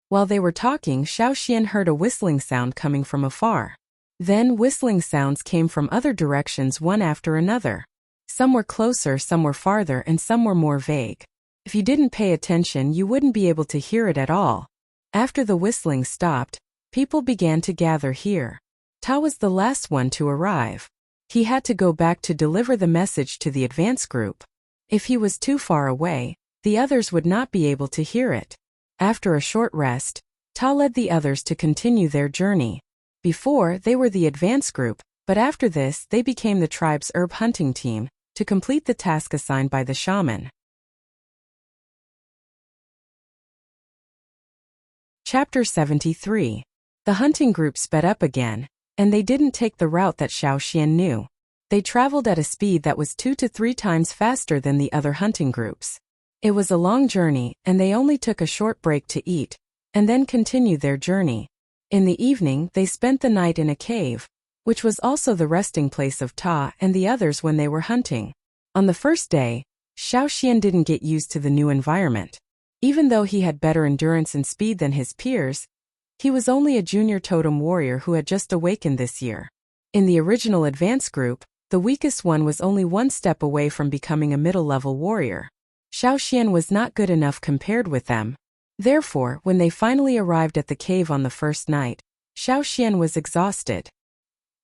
While they were talking, Xiaoxian heard a whistling sound coming from afar. Then whistling sounds came from other directions one after another. Some were closer, some were farther, and some were more vague. If you didn't pay attention, you wouldn't be able to hear it at all. After the whistling stopped, people began to gather here. Ta was the last one to arrive. He had to go back to deliver the message to the advance group. If he was too far away, the others would not be able to hear it. After a short rest, Ta led the others to continue their journey. Before, they were the advance group, but after this, they became the tribe's herb hunting team, to complete the task assigned by the shaman. Chapter 73. The hunting group sped up again, and they didn't take the route that Xiaoxian knew. They traveled at a speed that was 2 to 3 times faster than the other hunting groups. It was a long journey, and they only took a short break to eat, and then continued their journey. In the evening, they spent the night in a cave, which was also the resting place of Ta and the others when they were hunting. On the first day, Xiaoxian didn't get used to the new environment. Even though he had better endurance and speed than his peers, he was only a junior totem warrior who had just awakened this year. In the original advance group, the weakest one was only one step away from becoming a middle-level warrior. Xiaoxian was not good enough compared with them. Therefore, when they finally arrived at the cave on the first night, Xiaoxian was exhausted.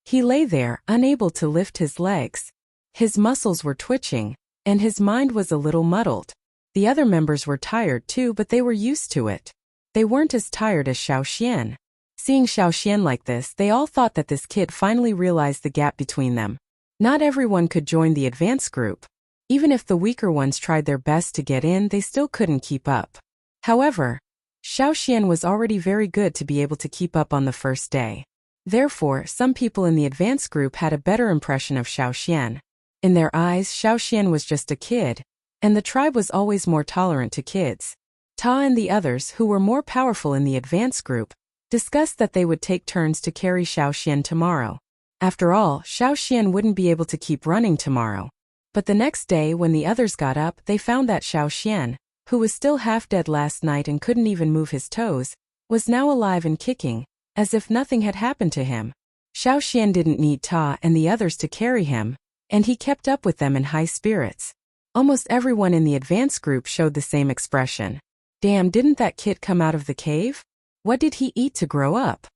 He lay there, unable to lift his legs. His muscles were twitching, and his mind was a little muddled. The other members were tired too, but they were used to it. They weren't as tired as Xiaoxian. Seeing Xiaoxian like this, they all thought that this kid finally realized the gap between them. Not everyone could join the advance group. Even if the weaker ones tried their best to get in, they still couldn't keep up. However, Xiaoxian was already very good to be able to keep up on the first day. Therefore, some people in the advance group had a better impression of Xiaoxian. In their eyes, Xiaoxian was just a kid, and the tribe was always more tolerant to kids. Ta and the others, who were more powerful in the advance group, discussed that they would take turns to carry Xiaoxian tomorrow. After all, Xiaoxian wouldn't be able to keep running tomorrow. But the next day when the others got up, they found that Xiaoxian, who was still half dead last night and couldn't even move his toes, was now alive and kicking, as if nothing had happened to him. Xiaoxian didn't need Ta and the others to carry him, and he kept up with them in high spirits. Almost everyone in the advanced group showed the same expression. Damn, didn't that kid come out of the cave? What did he eat to grow up?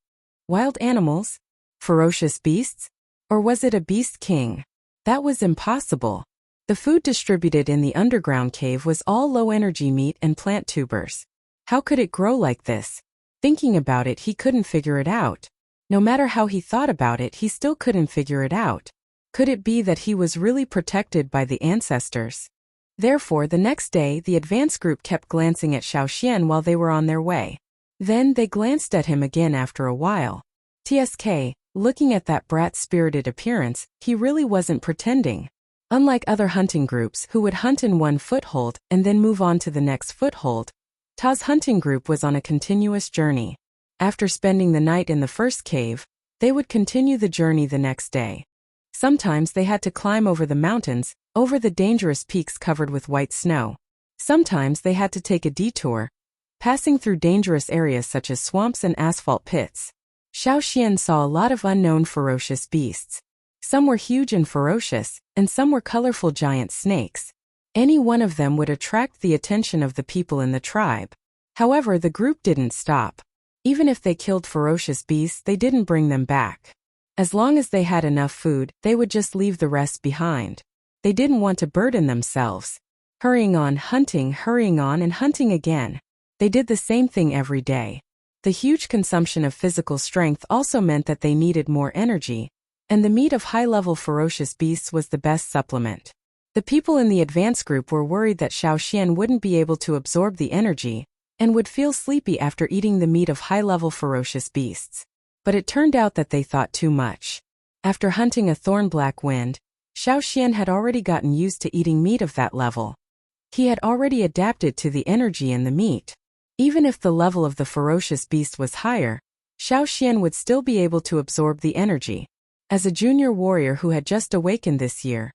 Wild animals? Ferocious beasts? Or was it a beast king? That was impossible. The food distributed in the underground cave was all low-energy meat and plant tubers. How could it grow like this? Thinking about it, he couldn't figure it out. No matter how he thought about it, he still couldn't figure it out. Could it be that he was really protected by the ancestors? Therefore, the next day, the advance group kept glancing at Xiaoxian while they were on their way. Then they glanced at him again after a while. TSK, looking at that brat's spirited appearance, he really wasn't pretending. Unlike other hunting groups who would hunt in one foothold and then move on to the next foothold, Ta's hunting group was on a continuous journey. After spending the night in the first cave, they would continue the journey the next day. Sometimes they had to climb over the mountains, over the dangerous peaks covered with white snow. Sometimes they had to take a detour, passing through dangerous areas such as swamps and asphalt pits. Xiaoxian saw a lot of unknown ferocious beasts. Some were huge and ferocious, and some were colorful giant snakes. Any one of them would attract the attention of the people in the tribe. However, the group didn't stop. Even if they killed ferocious beasts, they didn't bring them back. As long as they had enough food, they would just leave the rest behind. They didn't want to burden themselves. Hurrying on and hunting again. They did the same thing every day. The huge consumption of physical strength also meant that they needed more energy, and the meat of high-level ferocious beasts was the best supplement. The people in the advance group were worried that Xiaoxian wouldn't be able to absorb the energy, and would feel sleepy after eating the meat of high-level ferocious beasts. But it turned out that they thought too much. After hunting a thorn-black wind, Xiaoxian had already gotten used to eating meat of that level. He had already adapted to the energy in the meat. Even if the level of the ferocious beast was higher, Xiaoxian would still be able to absorb the energy. As a junior warrior who had just awakened this year,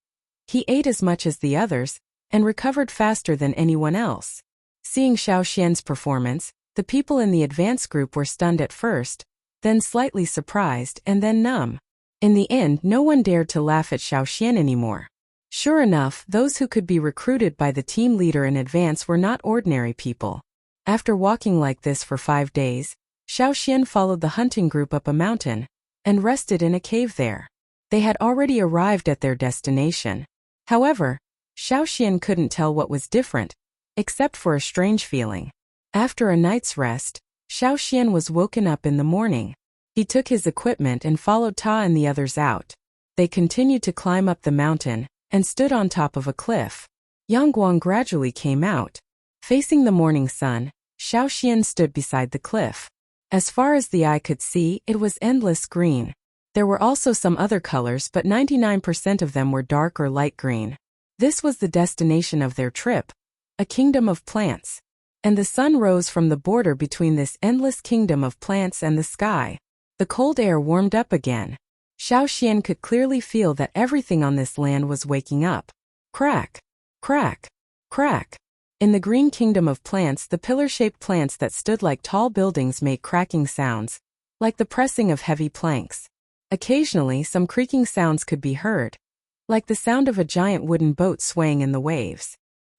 he ate as much as the others, and recovered faster than anyone else. Seeing Xiaoxian's performance, the people in the advance group were stunned at first, then slightly surprised and then numb. In the end, no one dared to laugh at Xiaoxian anymore. Sure enough, those who could be recruited by the team leader in advance were not ordinary people. After walking like this for 5 days, Xiaoxian followed the hunting group up a mountain, and rested in a cave there. They had already arrived at their destination. However, Xiaoxian couldn't tell what was different, except for a strange feeling. After a night's rest, Xiaoxian was woken up in the morning. He took his equipment and followed Ta and the others out. They continued to climb up the mountain, and stood on top of a cliff. Yangguang gradually came out. Facing the morning sun, Xiaoxian stood beside the cliff. As far as the eye could see, it was endless green. There were also some other colors, but 99% of them were dark or light green. This was the destination of their trip, a kingdom of plants. And the sun rose from the border between this endless kingdom of plants and the sky. The cold air warmed up again. Xiaoxian could clearly feel that everything on this land was waking up. Crack, crack, crack. In the green kingdom of plants, the pillar-shaped plants that stood like tall buildings made cracking sounds, like the pressing of heavy planks. Occasionally, some creaking sounds could be heard, like the sound of a giant wooden boat swaying in the waves.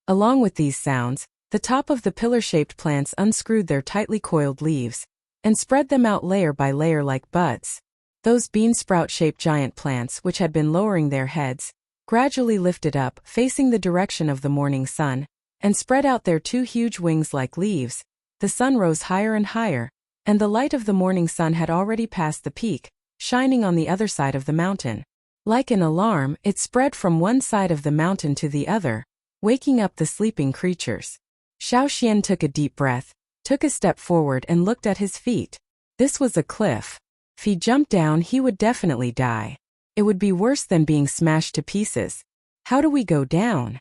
Along with these sounds, the top of the pillar-shaped plants unscrewed their tightly coiled leaves, and spread them out layer by layer like buds. Those bean sprout-shaped giant plants, which had been lowering their heads, gradually lifted up, facing the direction of the morning sun, and spread out their 2 huge wings like leaves. The sun rose higher and higher, and the light of the morning sun had already passed the peak, shining on the other side of the mountain. Like an alarm, it spread from one side of the mountain to the other, waking up the sleeping creatures. Xiaoxian took a deep breath, took a step forward and looked at his feet. This was a cliff. If he jumped down, he would definitely die. It would be worse than being smashed to pieces. How do we go down?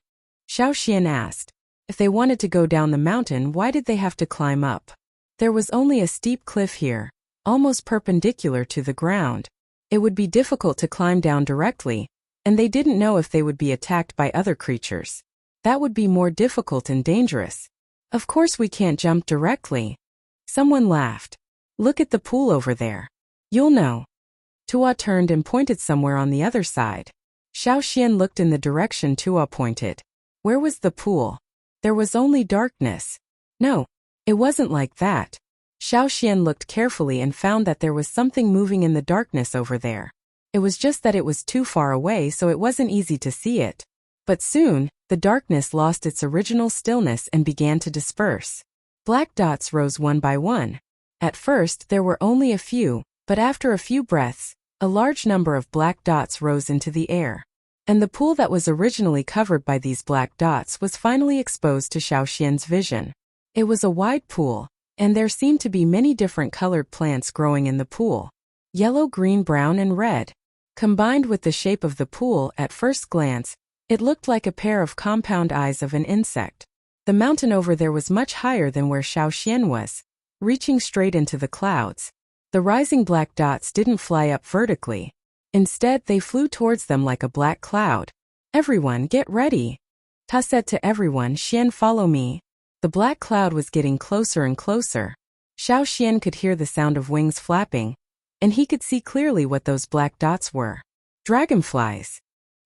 Xiaoxian asked. If they wanted to go down the mountain, why did they have to climb up? There was only a steep cliff here. almost perpendicular to the ground. It would be difficult to climb down directly, and they didn't know if they would be attacked by other creatures. That would be more difficult and dangerous. Of course we can't jump directly. Someone laughed. Look at the pool over there. You'll know. Tua turned and pointed somewhere on the other side. Xiao Xian looked in the direction Tua pointed. Where was the pool? There was only darkness. No, it wasn't like that. Xiao Xian looked carefully and found that there was something moving in the darkness over there. It was just that it was too far away, so it wasn't easy to see it. But soon, the darkness lost its original stillness and began to disperse. Black dots rose one by one. At first there were only a few, but after a few breaths, a large number of black dots rose into the air. And the pool that was originally covered by these black dots was finally exposed to Xiao Xian's vision. It was a wide pool, and there seemed to be many different colored plants growing in the pool. Yellow, green, brown, and red. Combined with the shape of the pool, at first glance, it looked like a pair of compound eyes of an insect. The mountain over there was much higher than where Xiao Xian was, reaching straight into the clouds. The rising black dots didn't fly up vertically. Instead, they flew towards them like a black cloud. Everyone, get ready. Ta said to everyone, Xian, follow me. The black cloud was getting closer and closer. Xiao Xian could hear the sound of wings flapping, and he could see clearly what those black dots were. Dragonflies.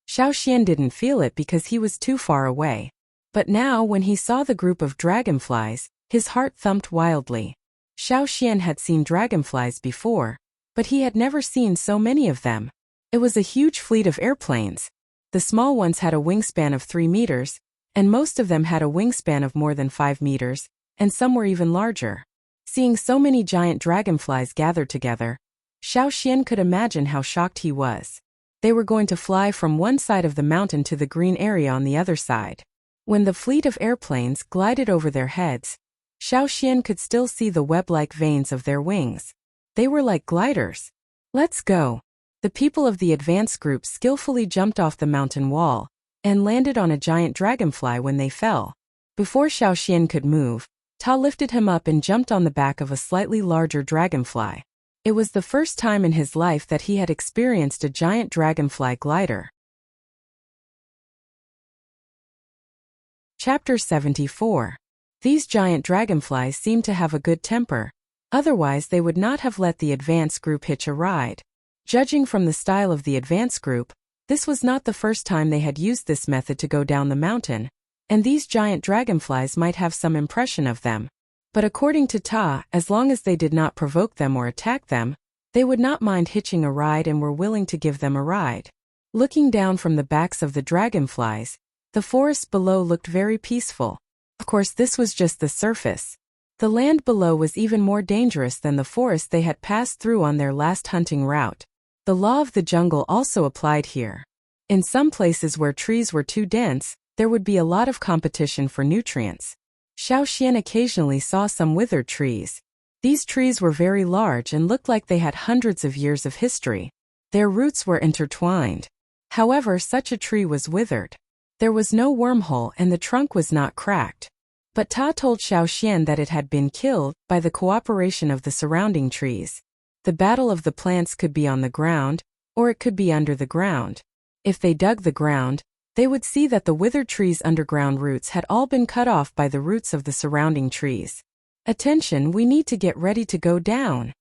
Xiao Xian didn't feel it because he was too far away. But now, when he saw the group of dragonflies, his heart thumped wildly. Xiao Xian had seen dragonflies before, but he had never seen so many of them. It was a huge fleet of airplanes. The small ones had a wingspan of 3 meters, and most of them had a wingspan of more than 5 meters, and some were even larger. Seeing so many giant dragonflies gathered together, Xiao Xian could imagine how shocked he was. They were going to fly from one side of the mountain to the green area on the other side. When the fleet of airplanes glided over their heads, Xiao Xian could still see the web-like veins of their wings. They were like gliders. Let's go. The people of the advance group skillfully jumped off the mountain wall and landed on a giant dragonfly when they fell. Before Xiao Xian could move, Ta lifted him up and jumped on the back of a slightly larger dragonfly. It was the first time in his life that he had experienced a giant dragonfly glider. Chapter 74. These giant dragonflies seemed to have a good temper. Otherwise they would not have let the advance group hitch a ride. Judging from the style of the advance group, this was not the first time they had used this method to go down the mountain, and these giant dragonflies might have some impression of them. But according to Ta, as long as they did not provoke them or attack them, they would not mind hitching a ride and were willing to give them a ride. Looking down from the backs of the dragonflies, the forest below looked very peaceful. Of course, this was just the surface. The land below was even more dangerous than the forest they had passed through on their last hunting route. The law of the jungle also applied here. In some places where trees were too dense, there would be a lot of competition for nutrients. Xiao Xian occasionally saw some withered trees. These trees were very large and looked like they had hundreds of years of history. Their roots were intertwined. However, such a tree was withered. There was no wormhole and the trunk was not cracked. But Ta told Xiao Xian that it had been killed by the cooperation of the surrounding trees. The battle of the plants could be on the ground, or it could be under the ground. If they dug the ground, they would see that the withered trees' underground roots had all been cut off by the roots of the surrounding trees. Attention, we need to get ready to go down.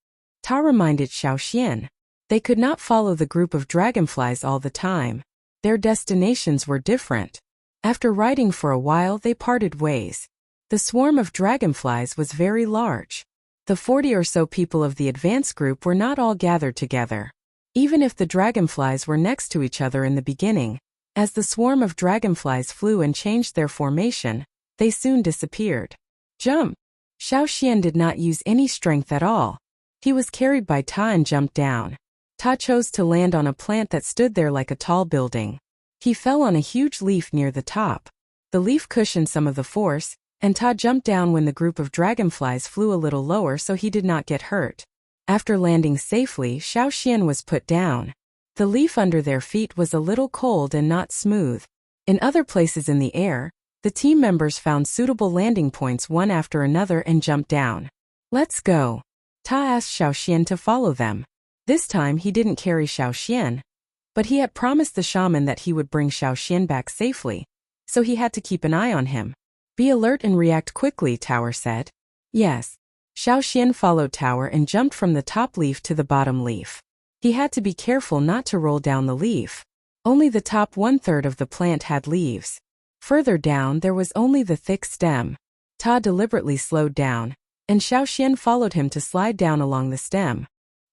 Ta reminded Xiao Xian. They could not follow the group of dragonflies all the time. Their destinations were different. After riding for a while, they parted ways. The swarm of dragonflies was very large. The 40 or so people of the advance group were not all gathered together. Even if the dragonflies were next to each other in the beginning, as the swarm of dragonflies flew and changed their formation, they soon disappeared. Jump! Xiao Xian did not use any strength at all. He was carried by Ta and jumped down. Ta chose to land on a plant that stood there like a tall building. He fell on a huge leaf near the top. The leaf cushioned some of the force, and Ta jumped down when the group of dragonflies flew a little lower so he did not get hurt. After landing safely, Xiao Xian was put down. The leaf under their feet was a little cold and not smooth. In other places in the air, the team members found suitable landing points one after another and jumped down. Let's go. Ta asked Xiaoxian to follow them. This time he didn't carry Xiaoxian, but he had promised the shaman that he would bring Xiaoxian back safely, so he had to keep an eye on him. Be alert and react quickly, Tower said. Yes. Xiaoxian followed Tower and jumped from the top leaf to the bottom leaf. He had to be careful not to roll down the leaf. Only the top 1/3 of the plant had leaves. Further down there was only the thick stem. Ta deliberately slowed down, and Xiaoxian followed him to slide down along the stem.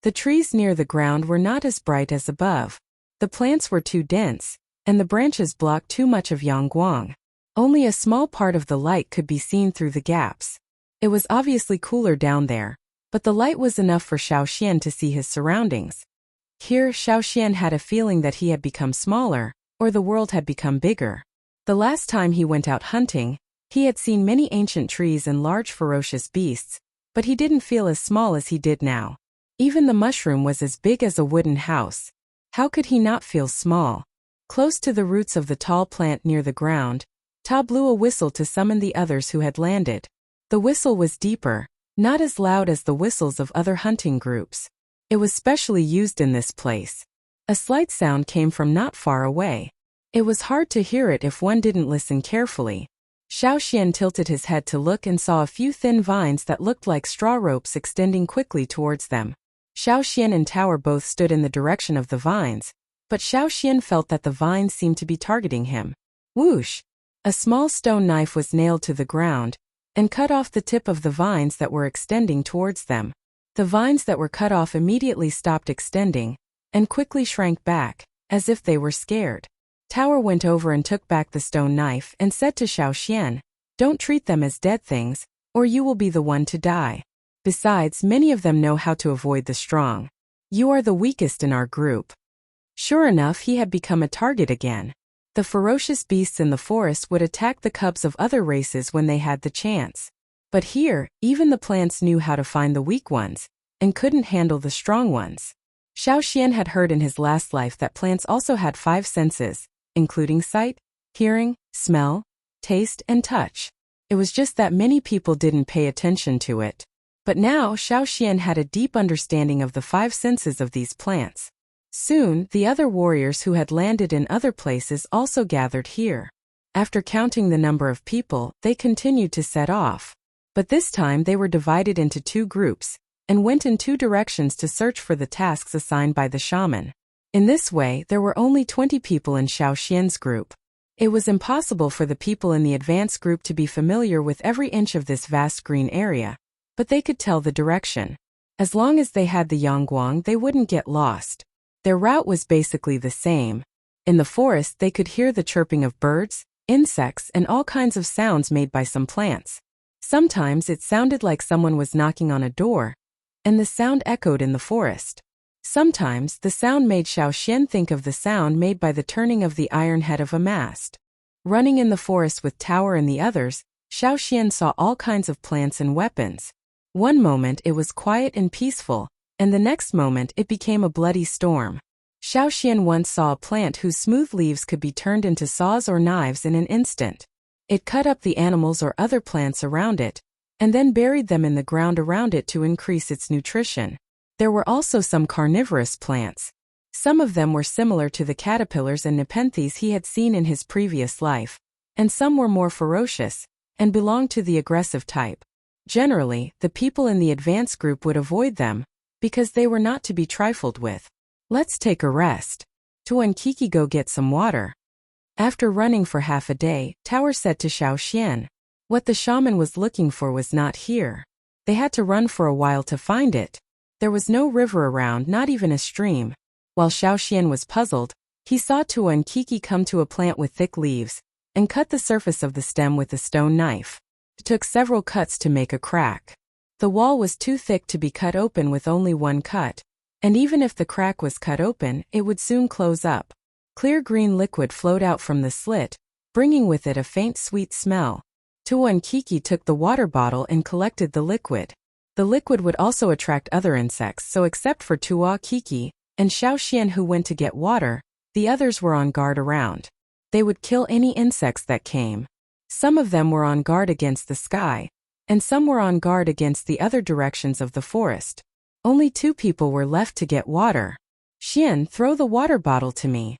The trees near the ground were not as bright as above. The plants were too dense, and the branches blocked too much of Yangguang. Only a small part of the light could be seen through the gaps. It was obviously cooler down there, but the light was enough for Xiaoxian to see his surroundings. Here, Xiaoxian had a feeling that he had become smaller, or the world had become bigger. The last time he went out hunting, he had seen many ancient trees and large ferocious beasts, but he didn't feel as small as he did now. Even the mushroom was as big as a wooden house. How could he not feel small? Close to the roots of the tall plant near the ground, Ta blew a whistle to summon the others who had landed. The whistle was deeper, not as loud as the whistles of other hunting groups. It was specially used in this place. A slight sound came from not far away. It was hard to hear it if one didn't listen carefully. Xiaoxian tilted his head to look and saw a few thin vines that looked like straw ropes extending quickly towards them. Xiaoxian and Tower both stood in the direction of the vines, but Xiaoxian felt that the vines seemed to be targeting him. Whoosh! A small stone knife was nailed to the ground and cut off the tip of the vines that were extending towards them. The vines that were cut off immediately stopped extending and quickly shrank back, as if they were scared. Tower went over and took back the stone knife and said to Xiaoxian, "Don't treat them as dead things, or you will be the one to die. Besides, many of them know how to avoid the strong. You are the weakest in our group." Sure enough, he had become a target again. The ferocious beasts in the forest would attack the cubs of other races when they had the chance. But here, even the plants knew how to find the weak ones, and couldn't handle the strong ones. Xiaoxian had heard in his last life that plants also had 5 senses, including sight, hearing, smell, taste, and touch. It was just that many people didn't pay attention to it. But now Xiaoxian had a deep understanding of the 5 senses of these plants. Soon, the other warriors who had landed in other places also gathered here. After counting the number of people, they continued to set off. But this time they were divided into 2 groups, and went in 2 directions to search for the tasks assigned by the shaman. In this way, there were only 20 people in Xiaoxian's group. It was impossible for the people in the advanced group to be familiar with every inch of this vast green area, but they could tell the direction. As long as they had the Yangguang, they wouldn't get lost. Their route was basically the same. In the forest, they could hear the chirping of birds, insects, and all kinds of sounds made by some plants. Sometimes it sounded like someone was knocking on a door, and the sound echoed in the forest. Sometimes the sound made Xiaoxian think of the sound made by the turning of the iron head of a mast. Running in the forest with Tower and the others, Xiaoxian saw all kinds of plants and weapons. One moment it was quiet and peaceful, and the next moment it became a bloody storm. Xiaoxian once saw a plant whose smooth leaves could be turned into saws or knives in an instant. It cut up the animals or other plants around it, and then buried them in the ground around it to increase its nutrition. There were also some carnivorous plants. Some of them were similar to the caterpillars and nepenthes he had seen in his previous life, and some were more ferocious, and belonged to the aggressive type. Generally, the people in the advanced group would avoid them, because they were not to be trifled with. "Let's take a rest. Tu and Kiki go get some water." After running for half a day, Tower said to Xiaoxian, "What the shaman was looking for was not here. They had to run for a while to find it. There was no river around, not even a stream." While Xiaoxian was puzzled, he saw Tu and Kiki come to a plant with thick leaves, and cut the surface of the stem with a stone knife. It took several cuts to make a crack. The wall was too thick to be cut open with only one cut, and even if the crack was cut open, it would soon close up. Clear green liquid flowed out from the slit, bringing with it a faint sweet smell. Tu and Kiki took the water bottle and collected the liquid. The liquid would also attract other insects, so except for Tua, Kiki, and Xiaoxian who went to get water, the others were on guard around. They would kill any insects that came. Some of them were on guard against the sky, and some were on guard against the other directions of the forest. Only 2 people were left to get water. Xian, throw the water bottle to me.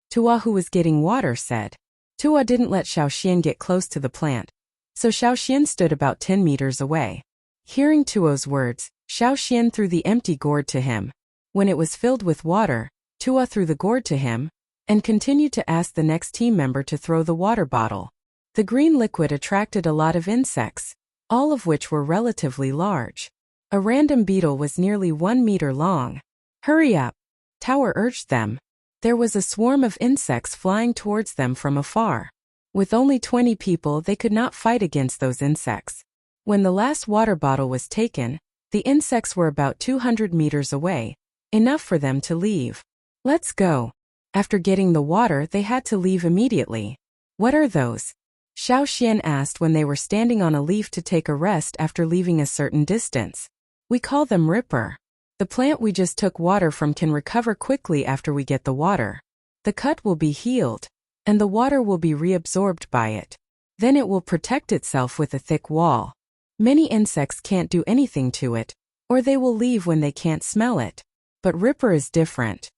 Tua, who was getting water, said. Tua didn't let Xiao Xian get close to the plant, so Xiao Xian stood about 10 meters away. Hearing Tuo's words, Xiao Xian threw the empty gourd to him. When it was filled with water, Tua threw the gourd to him, and continued to ask the next team member to throw the water bottle. The green liquid attracted a lot of insects, all of which were relatively large. A random beetle was nearly 1 meter long. Hurry up! Tower urged them. There was a swarm of insects flying towards them from afar. With only 20 people, they could not fight against those insects. When the last water bottle was taken, the insects were about 200 meters away, enough for them to leave. Let's go. After getting the water, they had to leave immediately. What are those? Xiao Xian asked when they were standing on a leaf to take a rest after leaving a certain distance. We call them ripper. The plant we just took water from can recover quickly after we get the water. The cut will be healed, and the water will be reabsorbed by it. Then it will protect itself with a thick wall. Many insects can't do anything to it, or they will leave when they can't smell it. But ripper is different.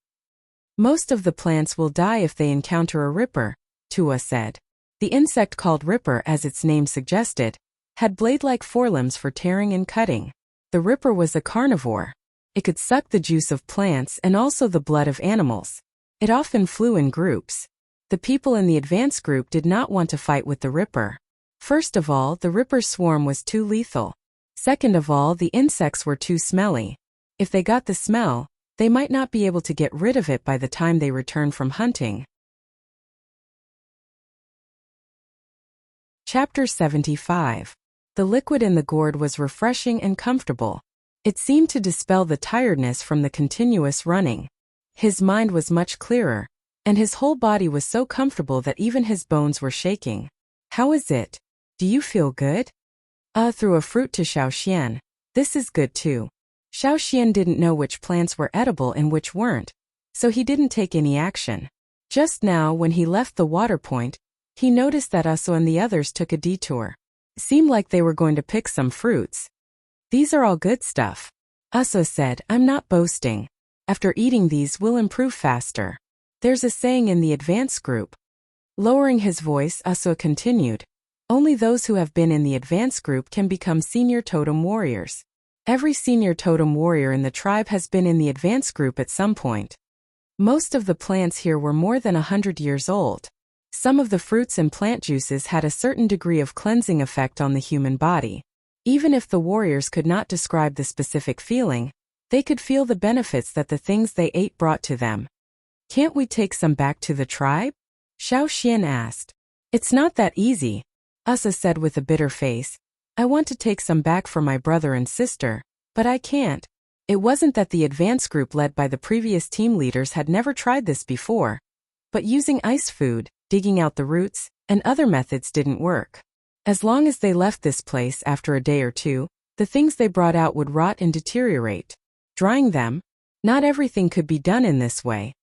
Most of the plants will die if they encounter a ripper, Tua said. The insect called ripper, as its name suggested, had blade-like forelimbs for tearing and cutting. The ripper was a carnivore. It could suck the juice of plants and also the blood of animals. It often flew in groups. The people in the advanced group did not want to fight with the ripper. First of all, the ripper's swarm was too lethal. Second of all, the insects were too smelly. If they got the smell, they might not be able to get rid of it by the time they return from hunting. Chapter 75. The liquid in the gourd was refreshing and comfortable. It seemed to dispel the tiredness from the continuous running. His mind was much clearer, and his whole body was so comfortable that even his bones were shaking. How is it? Do you feel good? Threw a fruit to Xiao Xian. This is good too. Xiao Xian didn't know which plants were edible and which weren't, so he didn't take any action. Just now, when he left the water point, he noticed that Uso and the others took a detour. It seemed like they were going to pick some fruits. These are all good stuff. Uso said, I'm not boasting. After eating these, we'll improve faster. There's a saying in the advanced group. Lowering his voice, Uso continued. Only those who have been in the advanced group can become senior totem warriors. Every senior totem warrior in the tribe has been in the advanced group at some point. Most of the plants here were more than 100 years old. Some of the fruits and plant juices had a certain degree of cleansing effect on the human body. Even if the warriors could not describe the specific feeling, they could feel the benefits that the things they ate brought to them. Can't we take some back to the tribe? Xiao Xian asked. It's not that easy, Uso said with a bitter face. I want to take some back for my brother and sister, but I can't. It wasn't that the advanced group led by the previous team leaders had never tried this before, but using ice food, digging out the roots, and other methods didn't work. As long as they left this place after a day or two, the things they brought out would rot and deteriorate. Drying them, not everything could be done in this way.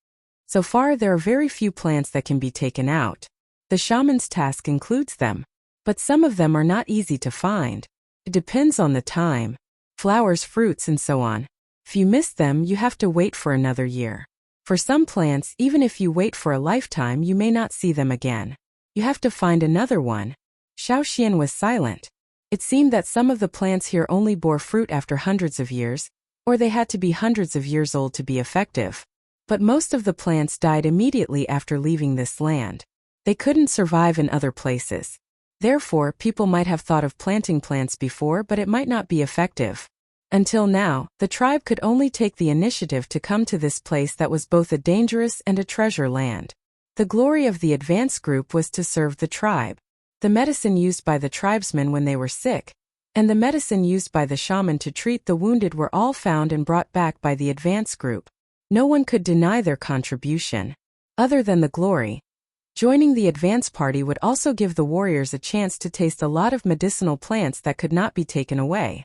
So far, there are very few plants that can be taken out. The shaman's task includes them, but some of them are not easy to find. It depends on the time, flowers, fruits, and so on. If you miss them, you have to wait for another year. For some plants, even if you wait for a lifetime, you may not see them again. You have to find another one. Xiao Xian was silent. It seemed that some of the plants here only bore fruit after hundreds of years, or they had to be hundreds of years old to be effective. But most of the plants died immediately after leaving this land. They couldn't survive in other places. Therefore, people might have thought of planting plants before, but it might not be effective. Until now, the tribe could only take the initiative to come to this place that was both a dangerous and a treasure land. The glory of the advanced group was to serve the tribe. The medicine used by the tribesmen when they were sick, and the medicine used by the shaman to treat the wounded were all found and brought back by the advanced group. No one could deny their contribution. Other than the glory, joining the advance party would also give the warriors a chance to taste a lot of medicinal plants that could not be taken away.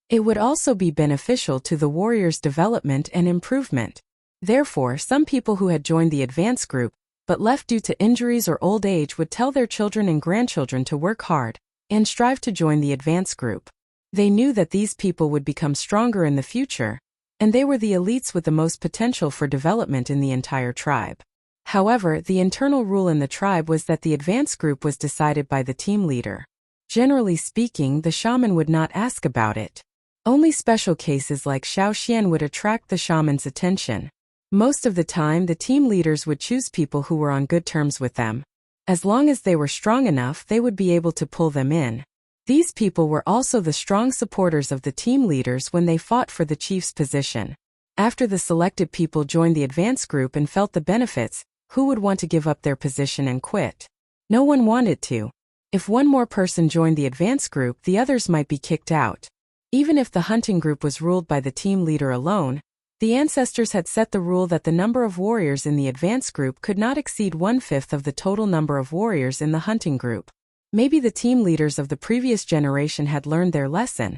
It would also be beneficial to the warriors' development and improvement. Therefore, some people who had joined the advance group, but left due to injuries or old age would tell their children and grandchildren to work hard, and strive to join the advance group. They knew that these people would become stronger in the future, and they were the elites with the most potential for development in the entire tribe. However, the internal rule in the tribe was that the advance group was decided by the team leader. Generally speaking, the shaman would not ask about it. Only special cases like Xiao Xian would attract the shaman's attention. Most of the time, the team leaders would choose people who were on good terms with them. As long as they were strong enough, they would be able to pull them in. These people were also the strong supporters of the team leaders when they fought for the chief's position. After the selected people joined the advance group and felt the benefits, who would want to give up their position and quit? No one wanted to. If one more person joined the advance group, the others might be kicked out. Even if the hunting group was ruled by the team leader alone, the ancestors had set the rule that the number of warriors in the advance group could not exceed 1/5 of the total number of warriors in the hunting group. Maybe the team leaders of the previous generation had learned their lesson,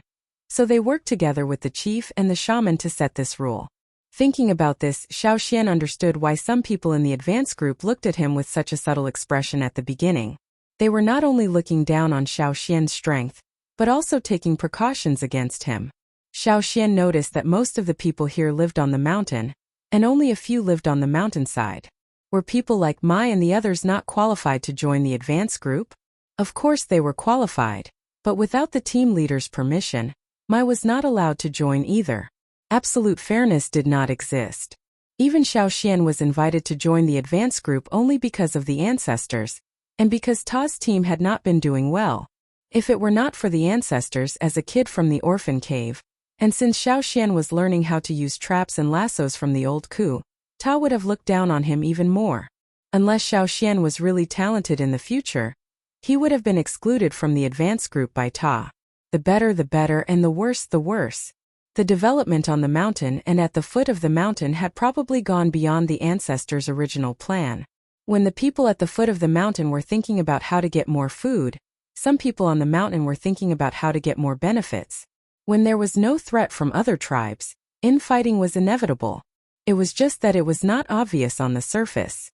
so they worked together with the chief and the shaman to set this rule. Thinking about this, Xiao Xian understood why some people in the advance group looked at him with such a subtle expression at the beginning. They were not only looking down on Xiao Xian's strength, but also taking precautions against him. Xiao Xian noticed that most of the people here lived on the mountain, and only a few lived on the mountainside. Were people like Mai and the others not qualified to join the advance group? Of course they were qualified, but without the team leader's permission, Mai was not allowed to join either. Absolute fairness did not exist. Even Xiao Xian was invited to join the advance group only because of the ancestors, and because Ta's team had not been doing well. If it were not for the ancestors as a kid from the orphan cave, and since Xiao Xian was learning how to use traps and lassos from the old coup, Ta would have looked down on him even more. Unless Xiao Xian was really talented in the future, he would have been excluded from the advance group by Ta. The better, and the worse, the worse. The development on the mountain and at the foot of the mountain had probably gone beyond the ancestors' original plan. When the people at the foot of the mountain were thinking about how to get more food, some people on the mountain were thinking about how to get more benefits. When there was no threat from other tribes, infighting was inevitable. It was just that it was not obvious on the surface.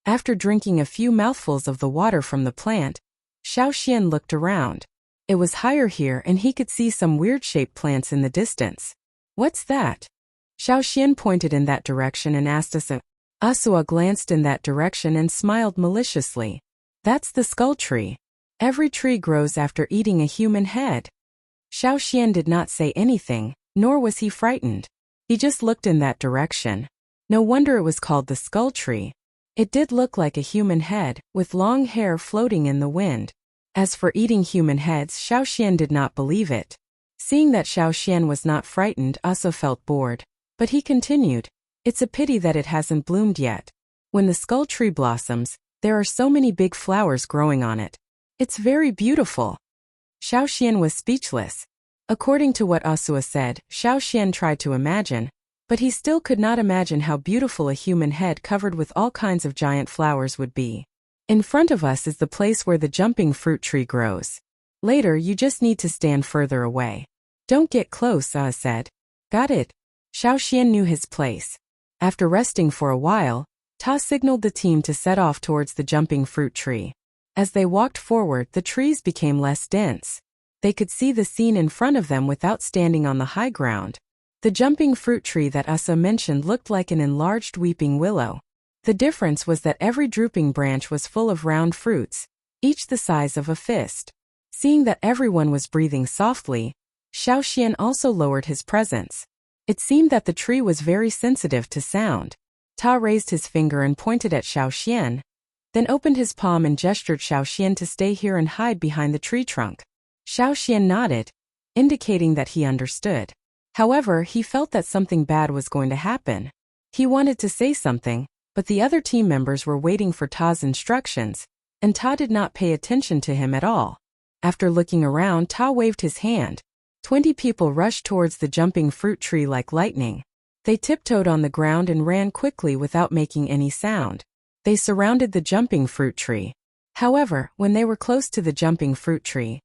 After drinking a few mouthfuls of the water from the plant, Xiao Xian looked around. It was higher here and he could see some weird-shaped plants in the distance. What's that? Xiao Xian pointed in that direction and asked Asa. Asua glanced in that direction and smiled maliciously. That's the skull tree. Every tree grows after eating a human head. Xiao Xian did not say anything, nor was he frightened. He just looked in that direction. No wonder it was called the skull tree. It did look like a human head, with long hair floating in the wind. As for eating human heads, Xiao Xian did not believe it. Seeing that Xiao Xian was not frightened, Asa felt bored. But he continued, "It's a pity that it hasn't bloomed yet. When the skull tree blossoms, there are so many big flowers growing on it. It's very beautiful." Xiao Xian was speechless. According to what Asua said, Xiao Xian tried to imagine, but he still could not imagine how beautiful a human head covered with all kinds of giant flowers would be. In front of us is the place where the jumping fruit tree grows. Later you just need to stand further away. Don't get close, said. Got it. Xiao Xian knew his place. After resting for a while, Ta signaled the team to set off towards the jumping fruit tree. As they walked forward, the trees became less dense. They could see the scene in front of them without standing on the high ground. The jumping fruit tree that Asa mentioned looked like an enlarged weeping willow. The difference was that every drooping branch was full of round fruits, each the size of a fist. Seeing that everyone was breathing softly, Xiao Xian also lowered his presence. It seemed that the tree was very sensitive to sound. Ta raised his finger and pointed at Xiao Xian, then opened his palm and gestured Xiao Xian to stay here and hide behind the tree trunk. Xiao Xian nodded, indicating that he understood. However, he felt that something bad was going to happen. He wanted to say something, but the other team members were waiting for Ta's instructions, and Ta did not pay attention to him at all. After looking around, Ta waved his hand. 20 people rushed towards the jumping fruit tree like lightning. They tiptoed on the ground and ran quickly without making any sound. They surrounded the jumping fruit tree. However, when they were close to the jumping fruit tree,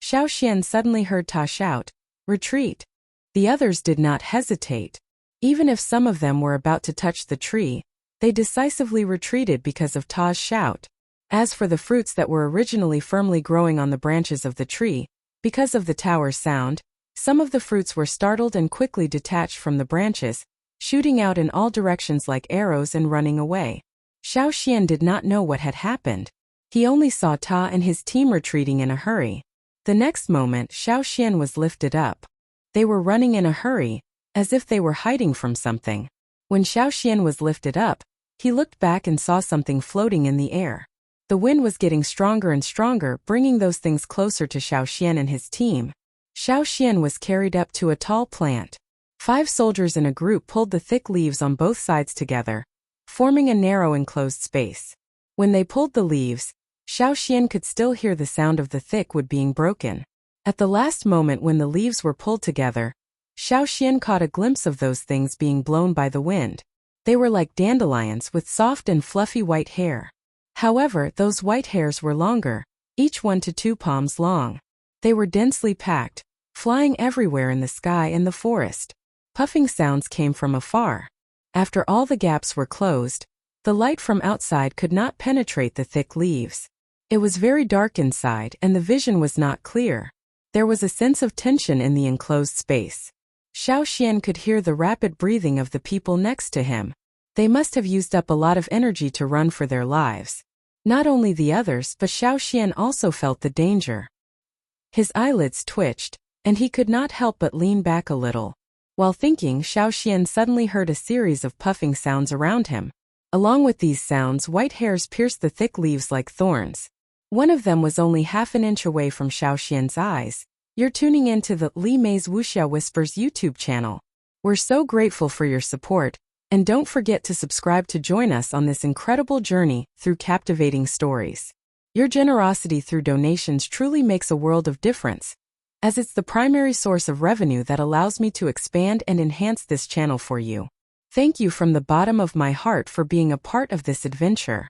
Xiao Xian suddenly heard Ta shout, "Retreat!" The others did not hesitate. Even if some of them were about to touch the tree, they decisively retreated because of Ta's shout. As for the fruits that were originally firmly growing on the branches of the tree, because of the tower's sound, some of the fruits were startled and quickly detached from the branches, shooting out in all directions like arrows and running away. Xiao Xian did not know what had happened. He only saw Ta and his team retreating in a hurry. The next moment, Xiao Xian was lifted up. They were running in a hurry, as if they were hiding from something. When Xiao Xian was lifted up, he looked back and saw something floating in the air. The wind was getting stronger and stronger, bringing those things closer to Xiao Xian and his team. Xiao Xian was carried up to a tall plant. 5 soldiers in a group pulled the thick leaves on both sides together, forming a narrow enclosed space. When they pulled the leaves, Xiao Xian could still hear the sound of the thick wood being broken. At the last moment when the leaves were pulled together, Xiao Xian caught a glimpse of those things being blown by the wind. They were like dandelions with soft and fluffy white hair. However, those white hairs were longer, each 1 to 2 palms long. They were densely packed, flying everywhere in the sky and the forest. Puffing sounds came from afar. After all the gaps were closed, the light from outside could not penetrate the thick leaves. It was very dark inside and the vision was not clear. There was a sense of tension in the enclosed space. Xiao Xian could hear the rapid breathing of the people next to him. They must have used up a lot of energy to run for their lives. Not only the others, but Xiao Xian also felt the danger. His eyelids twitched, and he could not help but lean back a little. While thinking, Xiao Xian suddenly heard a series of puffing sounds around him. Along with these sounds, white hairs pierced the thick leaves like thorns. One of them was only half an inch away from Xiao Xian's eyes. You're tuning into the Li Mei's Wuxia Whispers YouTube channel. We're so grateful for your support, and don't forget to subscribe to join us on this incredible journey through captivating stories. Your generosity through donations truly makes a world of difference, as it's the primary source of revenue that allows me to expand and enhance this channel for you. Thank you from the bottom of my heart for being a part of this adventure.